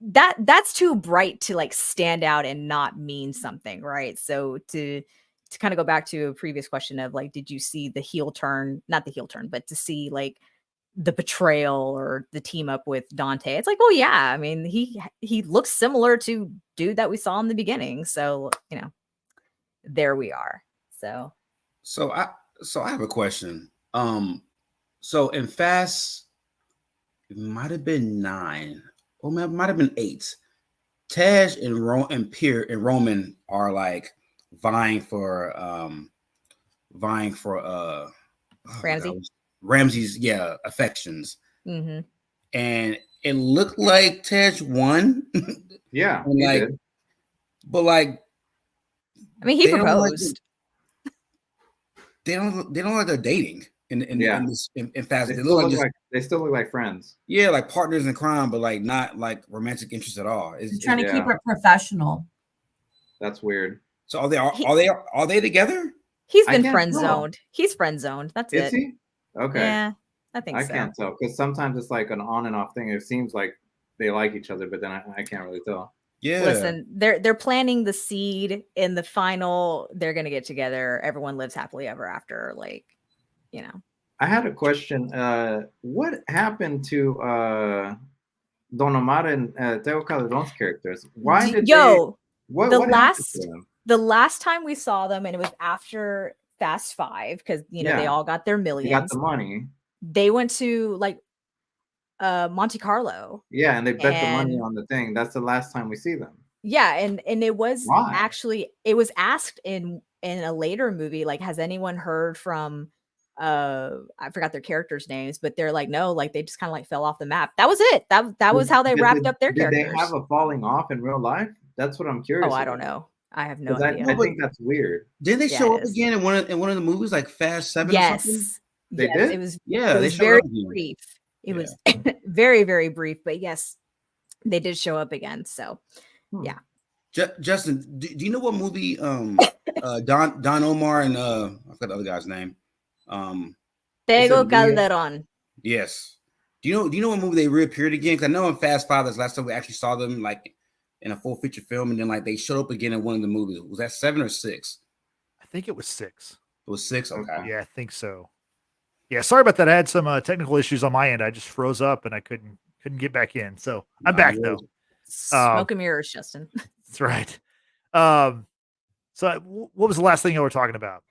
that's too bright to like stand out and not mean something, right? So to kind of go back to a previous question of like, did you see the heel turn, not the heel turn, but to see like the betrayal or the team up with Dante? It's like, well, yeah, I mean, he looks similar to dude that we saw in the beginning. So, there we are. So I have a question. So in Fast, it might have been 9, or it might have been 8. Taj and Pierre and Roman are like vying for Ramsey's affections. Mm-hmm. And it looked like Taj won. Yeah, he did. But like, I mean, he proposed. They don't like they're dating in Fast. They still look like friends. Yeah, like partners in crime, but like not like romantic interest at all. It's trying to keep it professional. That's weird. So are they together? He's been friend zoned. He's friend zoned. That's it. Is he? Okay. Yeah, I think so. I can't tell because sometimes it's like an on and off thing. It seems like they like each other, but then I can't really tell. Yeah. Listen, they're planting the seed in the final. They're gonna get together. Everyone lives happily ever after. Like, I had a question. What happened to Don Omar and Teo Calderon's characters? Why did the last time we saw them, and it was after Fast 5, because they all got their millions. They got the money. They went to like Monte Carlo. Yeah, and they bet the money And on the thing. That's the last time we see them. yeah, and it was Why? actually, it was asked in a later movie, like, has anyone heard from I forgot their characters' names, but they're like, no, like they just kind of like fell off the map. That was it. That was how they wrapped up their Did they characters. have a falling off in real life? That's what I'm curious. Oh, I don't about. know. I have no 'Cause idea. I think that's weird. Didn't they Yeah, show it up is. again in one of the movies, like Fast 7 or something? Yes. They Yes, did? it was Yeah, it they was showed very up again. brief. It Yeah. was very, very brief, but yes, they did show up again. So yeah. Justin, do you know what movie Don Omar and I forgot the other guy's name. Tego Rio? Calderon. Yes. Do you know what movie they reappeared again? Because I know in Fast Five, that's last time we actually saw them like in a full feature film, and then like they showed up again in one of the movies. Was that 7 or 6? I think it was 6. It was 6. Okay. Yeah, I think so. Yeah, sorry about that. I had some technical issues on my end. I just froze up and I couldn't get back in. So I'm back though. Smoke and mirrors, Justin. That's right. So what was the last thing you were talking about?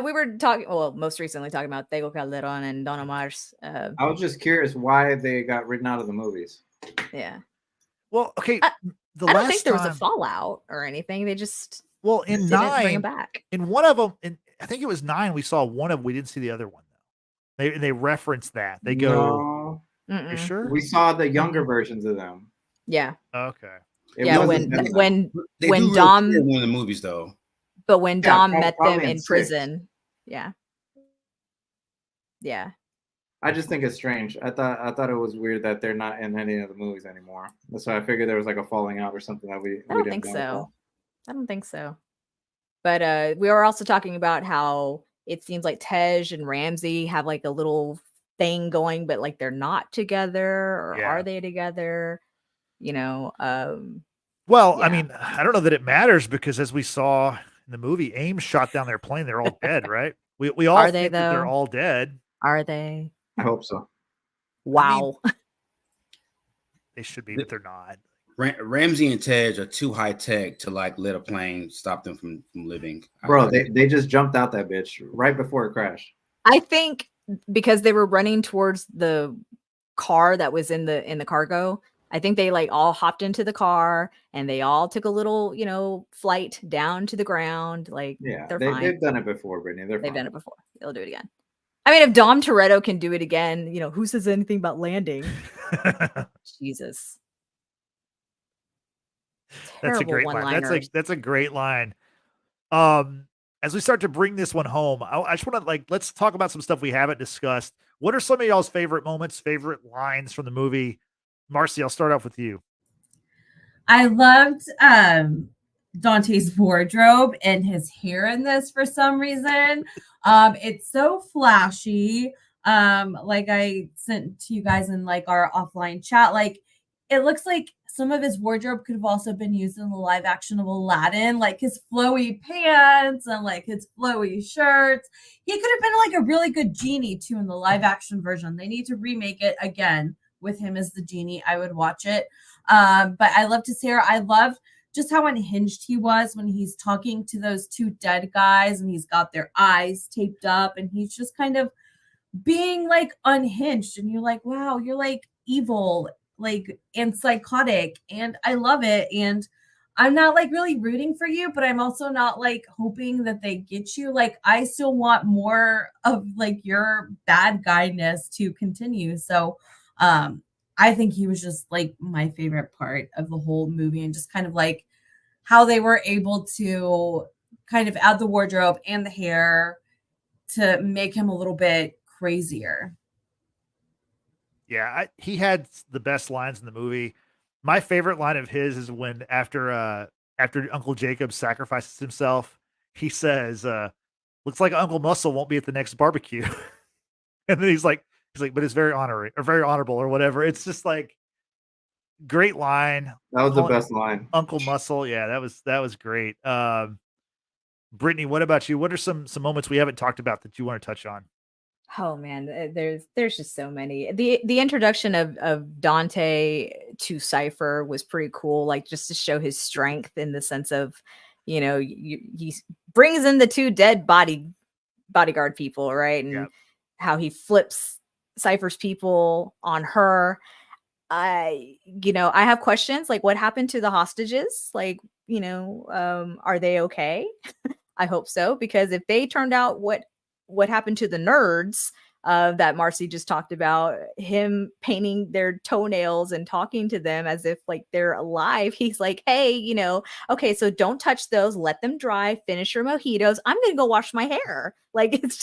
We were talking, well, most recently talking about Tego Calderon and Don Omar's. I was just curious why they got written out of the movies. Yeah. Well, okay. I don't last think there was a time- fallout or anything. They just Well, in didn't bring 9, him back. in one of them, I think it was 9, we saw one of them. We didn't see the other one though. They reference that. They go, No, you Mm-mm. sure? we saw the younger versions of them. Yeah. Okay. It Yeah. wasn't them, though. They When do reappear Dom, in one of the movies though. but when Yeah, Dom met them probably in in 6. prison. Yeah. Yeah. I just think it's strange. I thought it was weird that they're not in any of the movies anymore. That's why I figured there was like a falling out or something that we I don't didn't think know so. about. I don't think so. But we were also talking about how it seems like Tej and Ramsey have like a little thing going, but like they're not together, or Yeah. are they together? You know, Well, I Yeah. mean, I don't know that it matters because as we saw in the movie, Ames shot down their plane. They're all dead, right? We all Are they, think that they're though? all dead. are they? I hope so. Wow. They should be, but they're not. Ramsey and Tej are too high tech to like let a plane stop them from living. Bro, they just jumped out that bitch right before it crashed. I think because they were running towards the car that was in the cargo, I think they like all hopped into the car and they all took a little, flight down to the ground. Like, Yeah, they're fine. they've done it before, Brittany. They're They've fine. done it before. They'll do it again. I mean, if Dom Toretto can do it again, who says anything about landing? Jesus. That's a Terrible great line. one-liners. That's a great line. As we start to bring this one home, I just want to let's talk about some stuff we haven't discussed. What are some of y'all's favorite moments, favorite lines from the movie? Marcy, I'll start off with you. I loved Dante's wardrobe and his hair in this for some reason. It's so flashy. Like I sent to you guys in like our offline chat, like it looks like some of his wardrobe could have also been used in the live action of Aladdin, like his flowy pants and like his flowy shirts. He could have been like a really good genie too in the live action version. They need to remake it again with him as the genie. I would watch it. But I loved his hair. I loved just how unhinged he was when he's talking to those two dead guys and he's got their eyes taped up and he's just kind of being like unhinged. And you're like, wow, you're like evil, like, and psychotic. And I love it. And I'm not like really rooting for you, but I'm also not like hoping that they get you. Like, I still want more of like your bad guyness to continue. So, I think he was just like my favorite part of the whole movie and just kind of like how they were able to kind of add the wardrobe and the hair to make him a little bit crazier. Yeah, he had the best lines in the movie. My favorite line of his is when after Uncle Jacob sacrifices himself, he says, looks like Uncle Muscle won't be at the next barbecue. And then he's like, but it's very honorable or whatever. It's just like great line. That was the best line. Uncle Muscle. Yeah, that was great. Brittany, what about you? What are some moments we haven't talked about that you want to touch on? Oh man, there's just so many. The introduction of Dante to Cypher was pretty cool, like just to show his strength in the sense of, he brings in the two dead bodyguard people, right? And how he flips Cypher's people on her. I have questions like what happened to the hostages? Like, are they okay? I hope so, because if they turned out what happened to the nerds that Marcy just talked about, him painting their toenails and talking to them as if like they're alive. He's like, hey, okay, so don't touch those, let them dry, finish your mojitos. I'm gonna go wash my hair. Like it's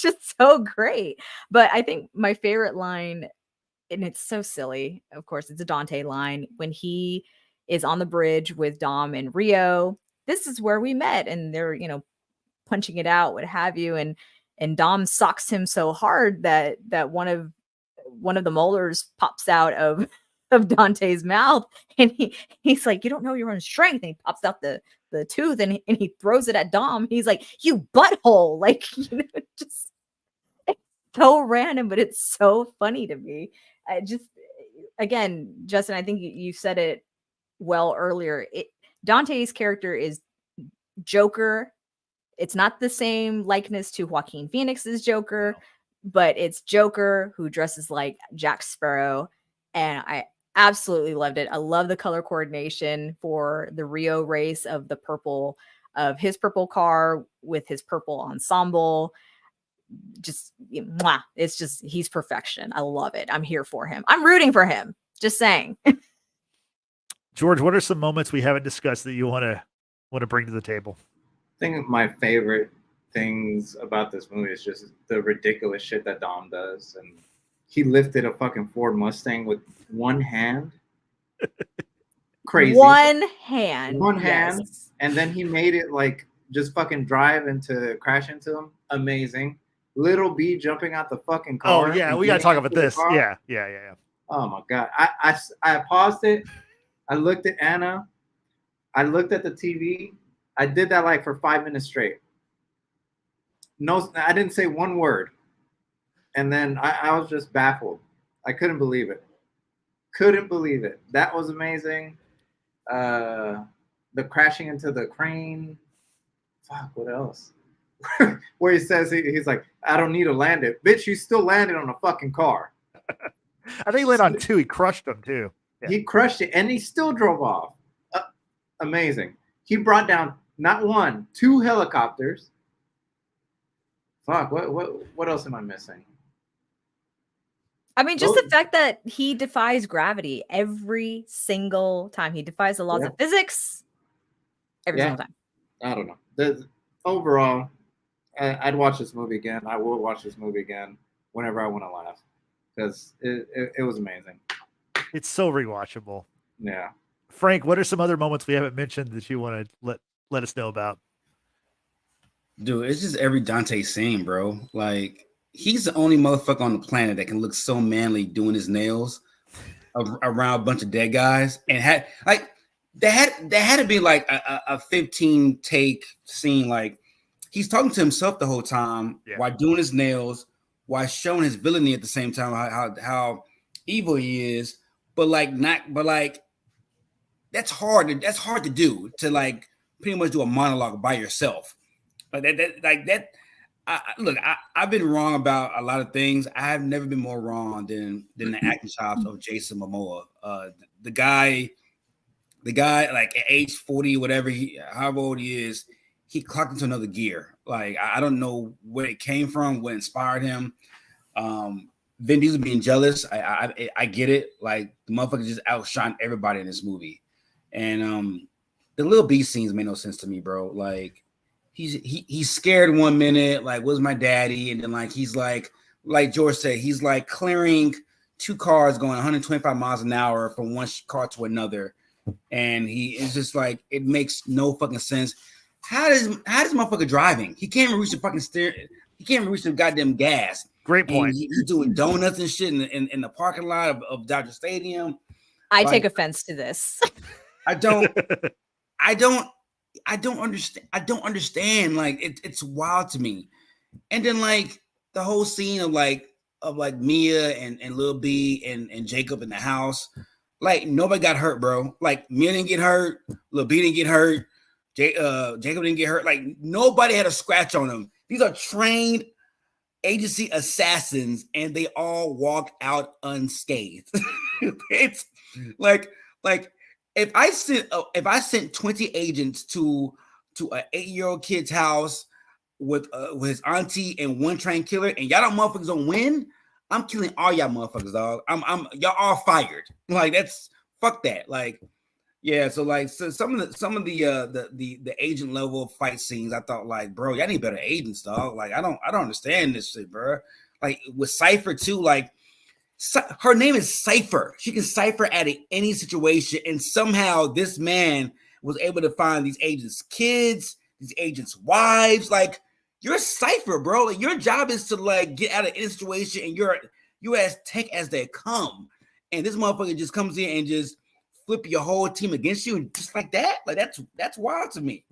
just so great. But I think my favorite line, and it's so silly, of course, it's a Dante line when he is on the bridge with Dom and Rio. This is where we met, and they're punching it out, what have you, and Dom socks him so hard that one of the molars pops out of Dante's mouth, and he's like, you don't know your own strength, and he pops out the tooth, and he throws it at Dom. He's like, you butthole, like just so random, but it's so funny to me. I just, again, Justin, I think you said it well earlier. Dante's character is Joker. It's not the same likeness to Joaquin Phoenix's Joker, but it's Joker who dresses like Jack Sparrow. And I absolutely loved it. I love the color coordination for the Rio race of his purple car with his purple ensemble. Just mwah, it's just, he's perfection. I love it. I'm here for him. I'm rooting for him. Just saying. George, what are some moments we haven't discussed that you want to bring to the table? I think my favorite things about this movie is just the ridiculous shit that Dom does. And he lifted a fucking Ford Mustang with one hand. Crazy. One hand. Yes. And then he made it like just fucking crash into him. Amazing. Little B jumping out the fucking car. Oh yeah, we gotta talk about this. Yeah. Oh my God. I paused it. I looked at Anna. I looked at the TV. I did that like for 5 minutes straight. No, I didn't say one word. And then I was just baffled. I couldn't believe it. That was amazing. The crashing into the crane. Fuck, what else? Where he says he's like, I don't need to land it. Bitch, you still landed on a fucking car. I think he landed on 2. He crushed them too. Yeah. He crushed it, and he still drove off. Amazing. He brought down not 1, 2 helicopters. Fuck, what else am I missing? I mean, just the fact that he defies gravity every single time. He defies the laws of physics every single time. I don't know. Overall, I'd watch this movie again. I will watch this movie again whenever I want to laugh, because it was amazing. It's so rewatchable. Yeah. Frank, what are some other moments we haven't mentioned that you want to let us know about? Dude, it's just every Dante scene, bro. Like, he's the only motherfucker on the planet that can look so manly doing his nails around a bunch of dead guys, and had like there had to be like a 15 take scene. Like, he's talking to himself the whole time while doing his nails, while showing his villainy at the same time, how evil he is. But that's hard to do, to like pretty much do a monologue by yourself. Like that. I've been wrong about a lot of things. I have never been more wrong than the acting chops of Jason Momoa. The guy, like at age 40, whatever, however old he is, he clocked into another gear. Like, I don't know where it came from, what inspired him. Vin Diesel being jealous, I get it. Like, the motherfucker just outshined everybody in this movie. And the little B scenes made no sense to me, bro. Like, he's scared 1 minute, like, where's my daddy? And then like he's like George said, he's like clearing 2 cars going 125 miles an hour from one car to another. And he is just like, it makes no fucking sense. How does motherfucker driving? He can't even reach the fucking steering. He can't even reach the goddamn gas. Great point. He's doing donuts and shit in the parking lot of Dodger Stadium. I take offense to this. I don't understand. I don't understand. Like, it's wild to me. And then like the whole scene of Mia and Lil B and Jacob in the house. Like, nobody got hurt, bro. Like, Mia didn't get hurt. Lil B didn't get hurt. Jacob didn't get hurt. Like, nobody had a scratch on them. These are trained agency assassins, and they all walk out unscathed. It's like if I sent 20 agents to an 8-year-old kid's house with his auntie and one trained killer, and y'all don't motherfuckers don't win, I'm killing all y'all motherfuckers, dog. I'm y'all all fired. Like, that's fuck that. Like, yeah. So like, so some of the agent level fight scenes, I thought like, bro, y'all need better agents, dog. Like, I don't understand this shit, bro. Like with Cypher too, like her name is Cypher. She can cipher out of any situation, and somehow this man was able to find these agents' kids, these agents' wives. Like, you're a Cypher, bro. Like, your job is to like get out of any situation, and you're as tech as they come. And this motherfucker just comes in and just flip your whole team against you, and just like that. Like, that's wild to me.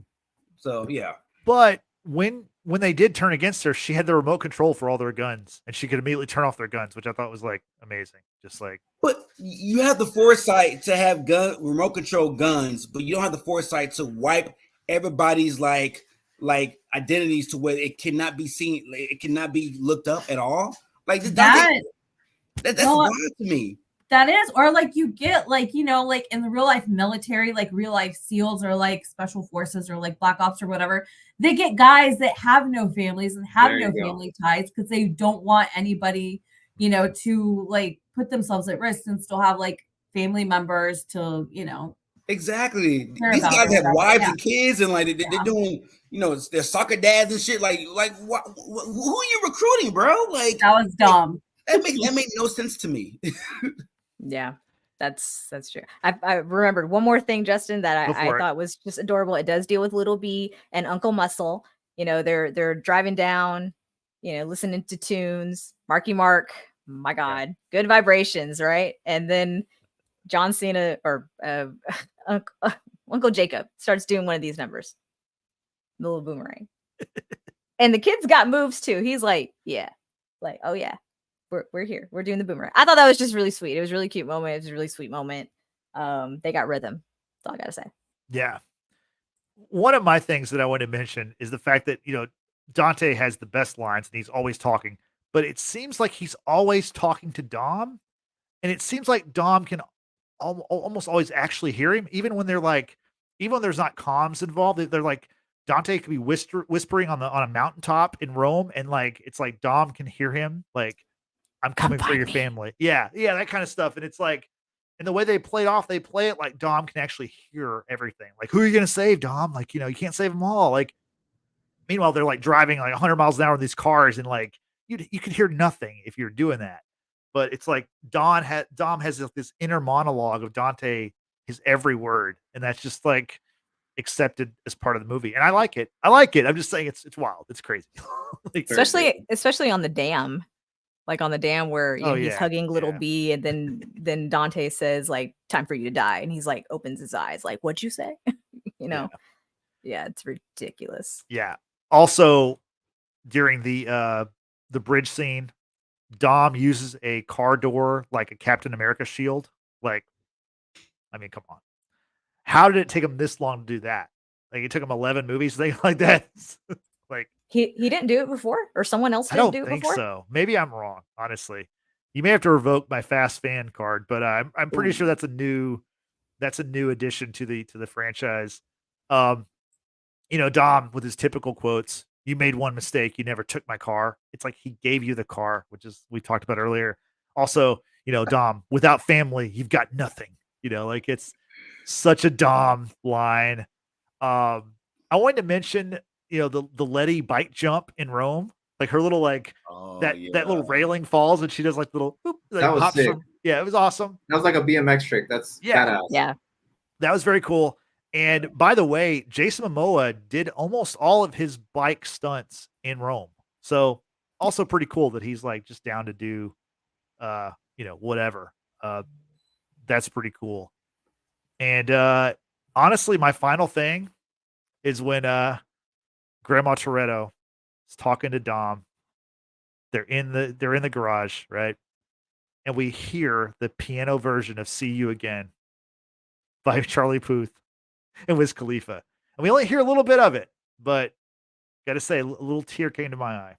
So yeah. But when they did turn against her, she had the remote control for all their guns, and she could immediately turn off their guns, which I thought was like amazing. Just like, but you have the foresight to have remote control guns, but you don't have the foresight to wipe everybody's like identities to where it cannot be seen, like, it cannot be looked up at all. Like that's wild to me. That is, or like you get like, you know, like in the real life military, like real life SEALs or like special forces or like black ops or whatever, they get guys that have no families and have no family ties because they don't want anybody, you know, to like put themselves at risk and still have like family members to, you know. Exactly. These guys have wives and kids, and like they're doing, you know, their soccer dads and shit. Like what, who are you recruiting, bro? Like, that was dumb. That made no sense to me. Yeah, that's true. I remembered one more thing, Justin, that I thought was just adorable. It does deal with Little B and Uncle Muscle. You know, they're driving down, you know, listening to tunes. Marky Mark, my God, good vibrations, right? And then John Cena or Uncle Jacob starts doing one of these numbers, the little boomerang, and the kid's got moves too. He's like, yeah, like, oh yeah. We're here. We're doing the boomerang. I thought that was just really sweet. It was a really cute moment. It was a really sweet moment. They got rhythm. That's all I gotta say. Yeah. One of my things that I want to mention is the fact that, you know, Dante has the best lines and he's always talking, but it seems like he's always talking to Dom, and it seems like Dom can almost always actually hear him, even when even when there's not comms involved. They're like, Dante could be whispering on a mountaintop in Rome, and like it's like Dom can hear him, like, I'm coming for your family. Yeah, that kind of stuff. And it's like, and the way they play it like Dom can actually hear everything. Like, who are you going to save, Dom? Like, you know, you can't save them all. Like, meanwhile, they're like driving like 100 miles an hour in these cars, and like you could hear nothing if you're doing that. But it's like Dom has this inner monologue of Dante, his every word, and that's just like accepted as part of the movie. And I like it. I'm just saying it's wild. It's crazy. Like, especially on the dam. Like on the dam where he's hugging Little B, and then Dante says like, time for you to die. And he's like, opens his eyes like, what'd you say? You know? Yeah, it's ridiculous. Yeah. Also, during the bridge scene, Dom uses a car door like a Captain America shield. Like, I mean, come on. How did it take him this long to do that? Like, it took him 11 movies, things like that. Like, he didn't do it before, or someone else didn't do it before? I don't think so. Maybe I'm wrong, honestly. You may have to revoke my fast fan card, but I'm pretty sure that's a new addition to the franchise. You know, Dom with his typical quotes, "You made one mistake, you never took my car." It's like he gave you the car, which is we talked about earlier. Also, you know, Dom, without family, you've got nothing. You know, like, it's such a Dom line. I wanted to mention, you know, the Letty bike jump in Rome, like her little that little railing falls and she does like little boop, like, that was sick. It was awesome. That was like a BMX trick. That's badass. Yeah, that was very cool. And by the way, Jason Momoa did almost all of his bike stunts in Rome, so also pretty cool that he's like just down to do you know, whatever. That's pretty cool. And honestly, my final thing is when Grandma Toretto is talking to Dom. They're in the garage, right? And we hear the piano version of "See You Again" by Charlie Puth and Wiz Khalifa. And we only hear a little bit of it, but gotta say, a little tear came to my eye.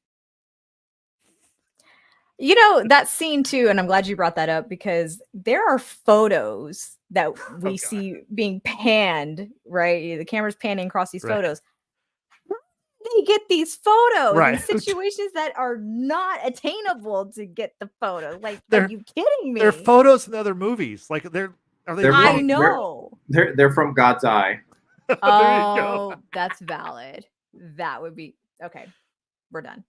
You know, that scene too, and I'm glad you brought that up because there are photos that we God. see being panned, right? The camera's panning across these Right. photos. They get these photos Right. in situations that are not attainable to get the photo. Like, They're- are you kidding me? They're photos in other movies. Like are they? They're I from- know. They're from God's eye. There you Oh, go. that's valid. That would be okay. We're done.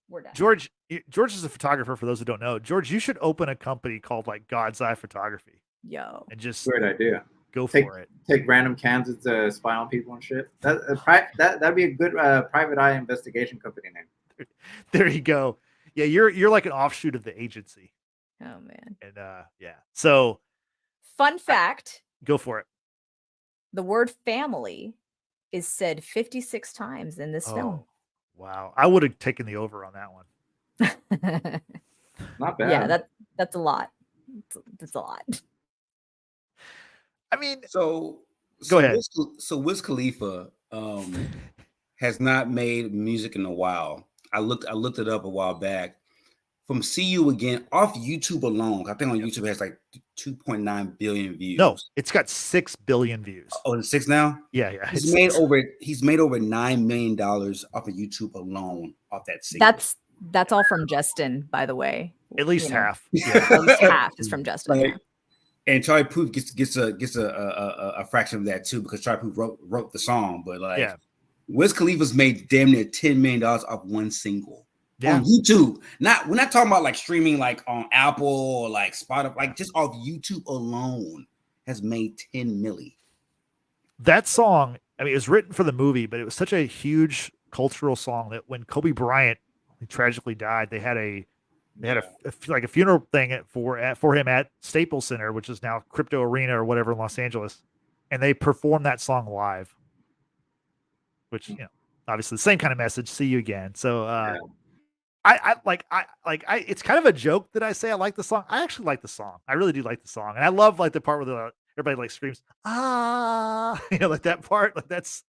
We're done. George is a photographer. For those who don't know, George, you should open a company called like God's Eye Photography Yo. and just Great idea. go Take- for it. Take random Kansas to spy on people and shit. That'd be a good private eye investigation company name. There you go. Yeah, you're like an offshoot of the agency, Oh man. and yeah. So Fun fact: go for it. the word family is said 56 times in this Oh, wow. I would have taken the over on that one. film. Not bad. Yeah, that's a lot. That's a lot. I mean, So Go ahead. Wiz Khalifa has not made music in a while. I looked it up a while back. From See You Again off YouTube alone, I think on YouTube it has like 2.9 billion views. no, it's got 6 billion views. Oh, it's 6 now. Yeah, yeah. He's made over $9 million off of YouTube alone off that single. That's all from Justin, by the way. at least You know, half. Yeah. At least half is from Justin. Like, yeah. and Charlie Puth gets a fraction of that too because Charlie Puth wrote the song, but like Yeah. Wiz Khalifa's made damn near $10 million off one single Yeah. on YouTube. We're not talking about like streaming like on Apple or like Spotify, like just off YouTube alone has made 10 milli. That song, I mean, it was written for the movie, but it was such a huge cultural song that when Kobe Bryant tragically died, they had a funeral thing for him at Staples Center, which is now Crypto Arena or whatever in Los Angeles, and they performed that song live, which obviously the same kind of message. See you again. So I it's kind of a joke that I say I like the song. I actually like the song. I really do like the song, and I love like the part where everybody like screams like that part. Like that's,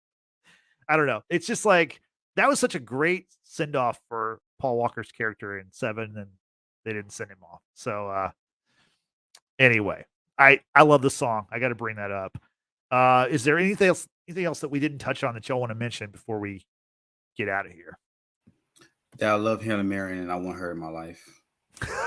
I don't know. It's just like that was such a great send off for Paul Walker's character in 7, and they didn't send him off. So anyway, I love the song. I got to bring that up. Is there anything else that we didn't touch on that y'all want to mention before we get out of here? Yeah, I love Helen Mirren and I want her in my life.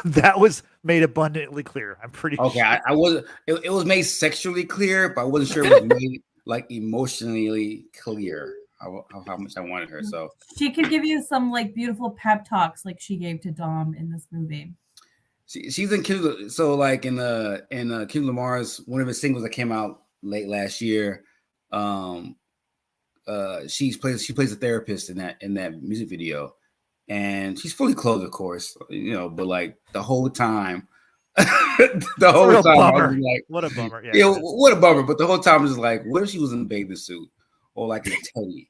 That was made abundantly clear. I'm pretty Okay, sure. I wasn't. It was made sexually clear, but I wasn't sure it was made like emotionally clear how much I wanted her. So She could give you some like beautiful pep talks like she gave to Dom in this movie. she's in Kendrick. So like in Kendrick Lamar's one of his singles that came out late last year. She plays a therapist in that music video, and she's fully clothed, of course, but like the whole time, I was like, What a bummer. yeah, what a bummer. But the whole time I was like, what if she was in a bathing suit or like in a teddy?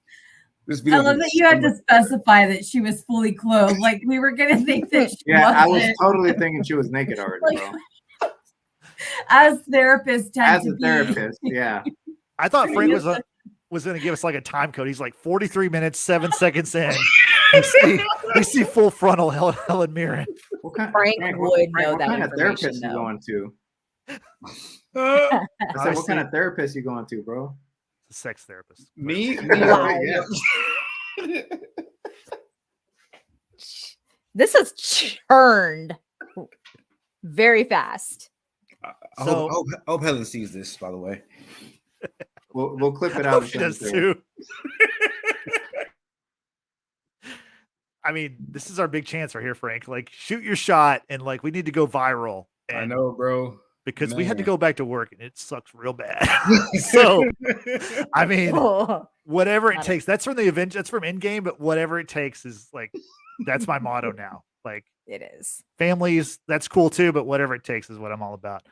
This I video love that you had to specify that she was fully clothed. Like we were gonna think that she I was wasn't. totally thinking she was naked already, bro. As therapists tend As to a be. therapist, yeah. I thought Frank was going to give us like a time code. He's like 43 minutes, 7 seconds in. We see full frontal Helen Mirren. Frank would know what that kind of information, therapist you though. going to? I said, what Honestly, kind of therapist you going to, bro? a sex therapist. Me? Wow. Yeah. This has churned very fast. I hope Helen sees this, by the way. We'll clip it I out. hope she does too. I mean, this is our big chance right here, Frank. Like, shoot your shot, and like, we need to go viral. And I know, bro. because we had to Man. go back to work, and it sucks real bad. So, I mean, Oh, whatever it Got it. takes. That's from the event. That's from Endgame, but whatever it takes is like, that's my motto now. Like, it is. families, that's cool too, but whatever it takes is what I'm all about.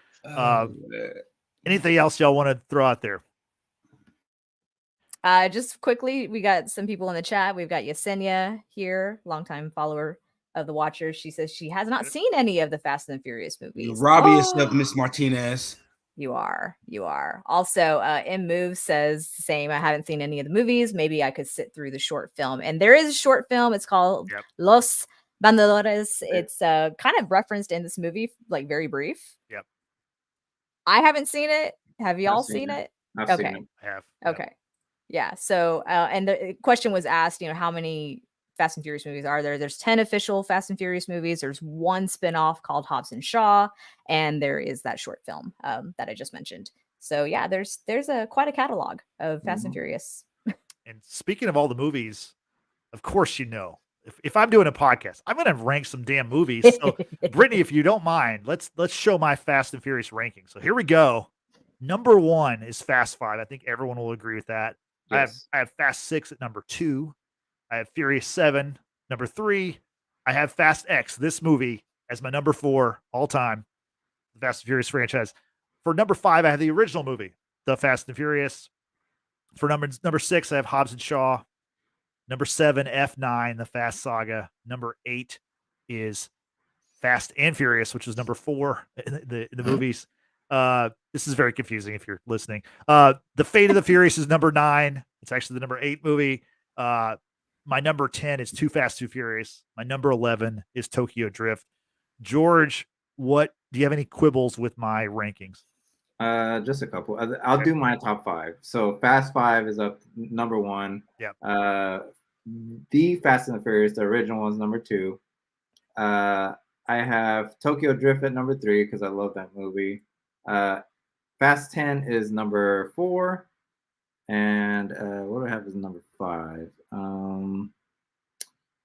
Anything else y'all want to throw out there? Just quickly, we got some people in the chat. We've got Yesenia here, longtime follower of the Watchers. She says she has not seen any of the Fast and Furious You movies. robbing Oh, yourself, Miss Martinez. You are. Also, M Move says the same. I haven't seen any of the movies. Maybe I could sit through the short film. And there is a short film. It's called Yep. Los Banderas. It's kind of referenced in this movie, like very brief. Yep. I haven't seen it. Have y'all seen it? I've Okay. seen it. I have. Okay. Yeah. So, and the question was asked, how many Fast and Furious movies are there? There's 10 official Fast and Furious movies. There's one spinoff called Hobbs and Shaw, and there is that short film that I just mentioned. So yeah, there's quite a catalog of Fast and Furious. And speaking of all the movies, of course, if I'm doing a podcast, I'm going to rank some damn movies. So, Brittany, if you don't mind, let's show my Fast and Furious ranking. So here we go. Number 1 is Fast 5. I think everyone will agree with that. Yes. I have Fast 6 at number 2. I have Furious 7, number 3. I have Fast X, this movie, as my number 4 all time, the Fast and Furious franchise. For number 5, I have the original movie, The Fast and Furious. For number 6, I have Hobbs and Shaw. Number 7, F9, The Fast Saga. Number 8 is Fast and Furious, which is number 4 in the movies. This is very confusing if you're listening. The Fate of the Furious is number 9. It's actually the number 8 movie. My number 10 is Too Fast, Too Furious. My number 11 is Tokyo Drift. George, do you have any quibbles with my rankings? Just a couple. I'll do my top 5. So Fast 5 is up number 1. Yep. The Fast and the Furious, the original one's number 2. I have Tokyo Drift at number 3 because I love that movie. Fast 10 is number 4. And what do I have as number 5?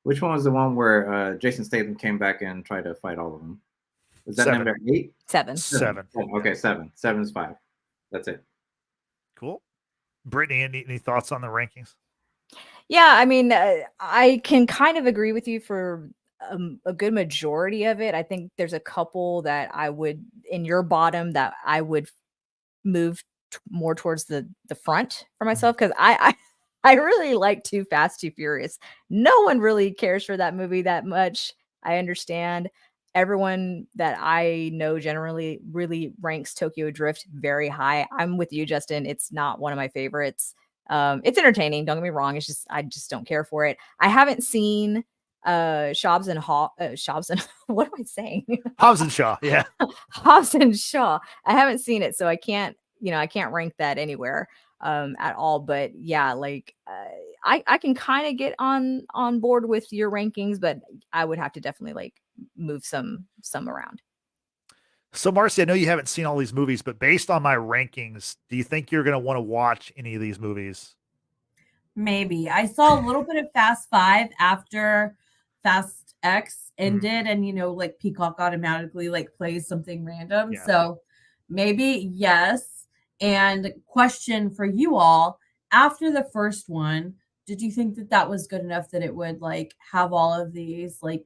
Which one was the one where Jason Statham came back and tried to fight all of them? Was that 7. number 8? 7. 7. Okay, 7. 7 is 5. That's it. Cool. Brittany, any thoughts on the rankings? Yeah, I mean, I can kind of agree with you for a good majority of it. I think there's a couple that I would, in your bottom, that I would move more towards the front for myself, because I really like Too Fast, Too Furious. No one really cares for that movie that much. I understand. Everyone that I know generally really ranks Tokyo Drift very high. I'm with you, Justin. It's not one of my favorites. It's entertaining, don't get me wrong. It's just I just don't care for it. I haven't seen Hobbs and what am I saying? Hobbs and Shaw, yeah. Hobbs and Shaw. I haven't seen it, so I can't rank that anywhere at all. But yeah, like I can kind of get on board with your rankings, but I would have to definitely like move some around. So, Marcy, I know you haven't seen all these movies, but based on my rankings, do you think you're going to want to watch any of these movies? Maybe. I saw a little bit of Fast 5 after Fast X ended, and like Peacock automatically like plays something random. Yeah. So maybe yes. And question for you all: after the first one, did you think that was good enough that it would like have all of these like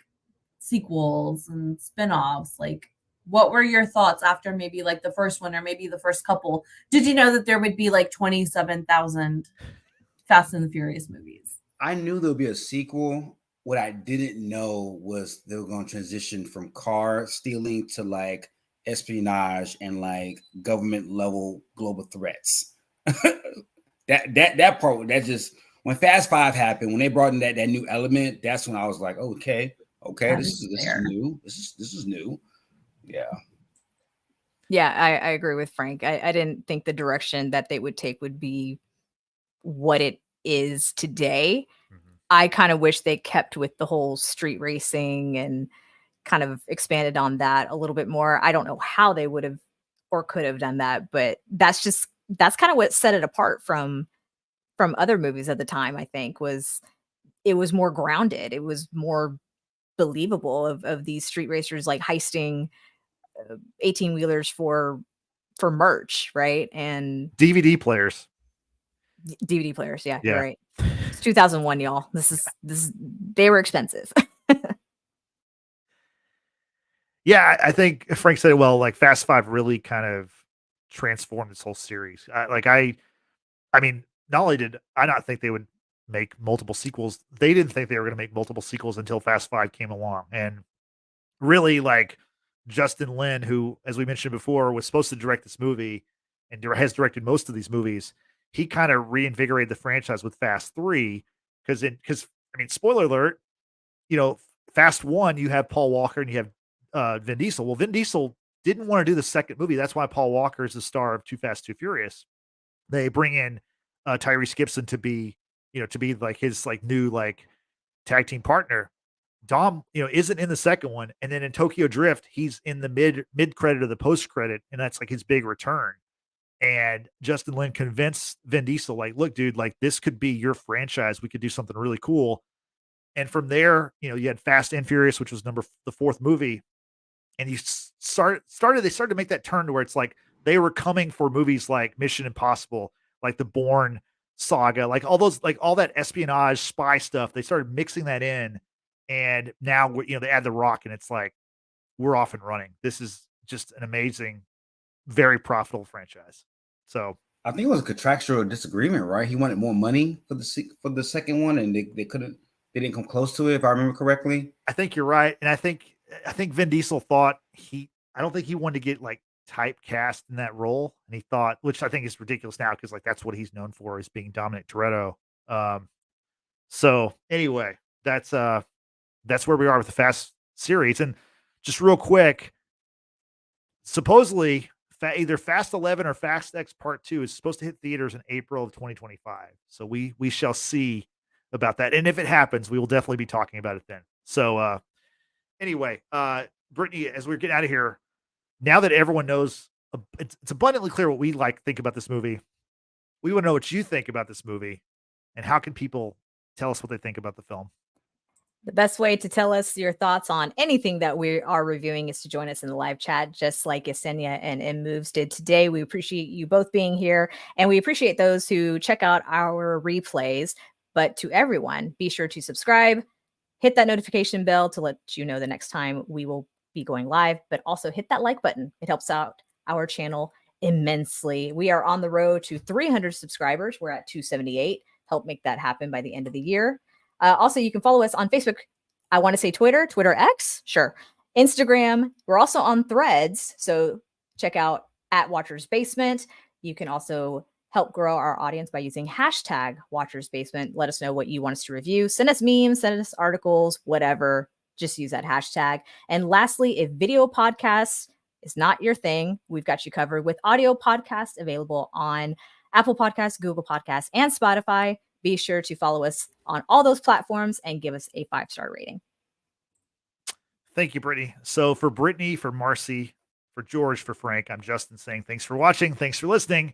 sequels and spinoffs? Like, what were your thoughts after maybe like the first one or maybe the first couple? Did you know that there would be like 27,000 Fast and the Furious movies? I knew there would be a sequel. What I didn't know was they were going to transition from car stealing to like espionage and like government level global threats. that part, that just, when Fast 5 happened, when they brought in that new element, that's when I was like, okay, this is new. This is new. Yeah, I agree with Frank. I didn't think the direction that they would take would be what it is today. Mm-hmm. I kind of wish they kept with the whole street racing and kind of expanded on that a little bit more. I don't know how they would have or could have done that, but that's kind of what set it apart from other movies at the time. I think it was more grounded. It was more believable of these street racers like heisting 18-wheelers for merch, right? And DVD players. DVD players, yeah. Yeah. You're right. It's 2001, y'all. This is they were expensive. Yeah, I think Frank said it well. Like Fast 5 really kind of transformed this whole series. I mean, not only did I not think they would make multiple sequels, they didn't think they were going to make multiple sequels until Fast 5 came along. And really, like Justin Lin, who, as we mentioned before, was supposed to direct this movie and has directed most of these movies, he kind of reinvigorated the franchise with Fast 3 because I mean, spoiler alert, Fast 1, you have Paul Walker and you have Vin Diesel. Well, Vin Diesel didn't want to do the second movie. That's why Paul Walker is the star of Too Fast, Too Furious. They bring in Tyrese Gibson to be like his like new like tag team partner. Dom, isn't in the second one, and then in Tokyo Drift, he's in the mid credit of the post credit, and that's like his big return. And Justin Lin convinced Vin Diesel, like, look, dude, like this could be your franchise. We could do something really cool. And from there, you had Fast and Furious, which was the fourth movie, and they started to make that turn to where it's like they were coming for movies like Mission Impossible, like the Bourne saga, like all those, like all that espionage spy stuff. They started mixing that in. And now, they add The Rock, and it's like, we're off and running. This is just an amazing, very profitable franchise. So I think it was a contractual disagreement, right? He wanted more money for the second one, and they didn't come close to it, if I remember correctly. I think you're right. And I think Vin Diesel thought I don't think he wanted to get like typecast in that role. And he thought, which I think is ridiculous now, because like that's what he's known for, is being Dominic Toretto. So anyway, that's where we are with the Fast series. And just real quick, supposedly either Fast 11 or Fast X Part 2 is supposed to hit theaters in April of 2025. So we shall see about that. And if it happens, we will definitely be talking about it then. So anyway, Brittany, as we're getting out of here, now that everyone knows, it's abundantly clear what we think about this movie. We want to know what you think about this movie, and how can people tell us what they think about the film? The best way to tell us your thoughts on anything that we are reviewing is to join us in the live chat, just like Yesenia and M Moves did today. We appreciate you both being here, and we appreciate those who check out our replays. But to everyone, be sure to subscribe, hit that notification bell to let you know the next time we will be going live, but also hit that like button. It helps out our channel immensely. We are on the road to 300 subscribers. We're at 278. Help make that happen by the end of the year. Also, you can follow us on Facebook. I want to say Twitter X, sure. Instagram. We're also on Threads, so check out @WatchersBasement. You can also help grow our audience by using #WatchersBasement. Let us know what you want us to review. Send us memes, send us articles, whatever. Just use that hashtag. And lastly, if video podcasts is not your thing, we've got you covered with audio podcasts available on Apple Podcasts, Google Podcasts, and Spotify. Be sure to follow us on all those platforms and give us a 5-star rating. Thank you, Brittany. So for Brittany, for Marcy, for George, for Frank, I'm Justin saying thanks for watching. Thanks for listening.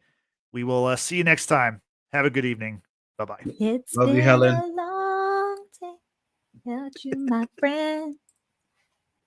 We will see you next time. Have a good evening. Bye-bye. It's Love you, been Helen. a long day without you, my friend.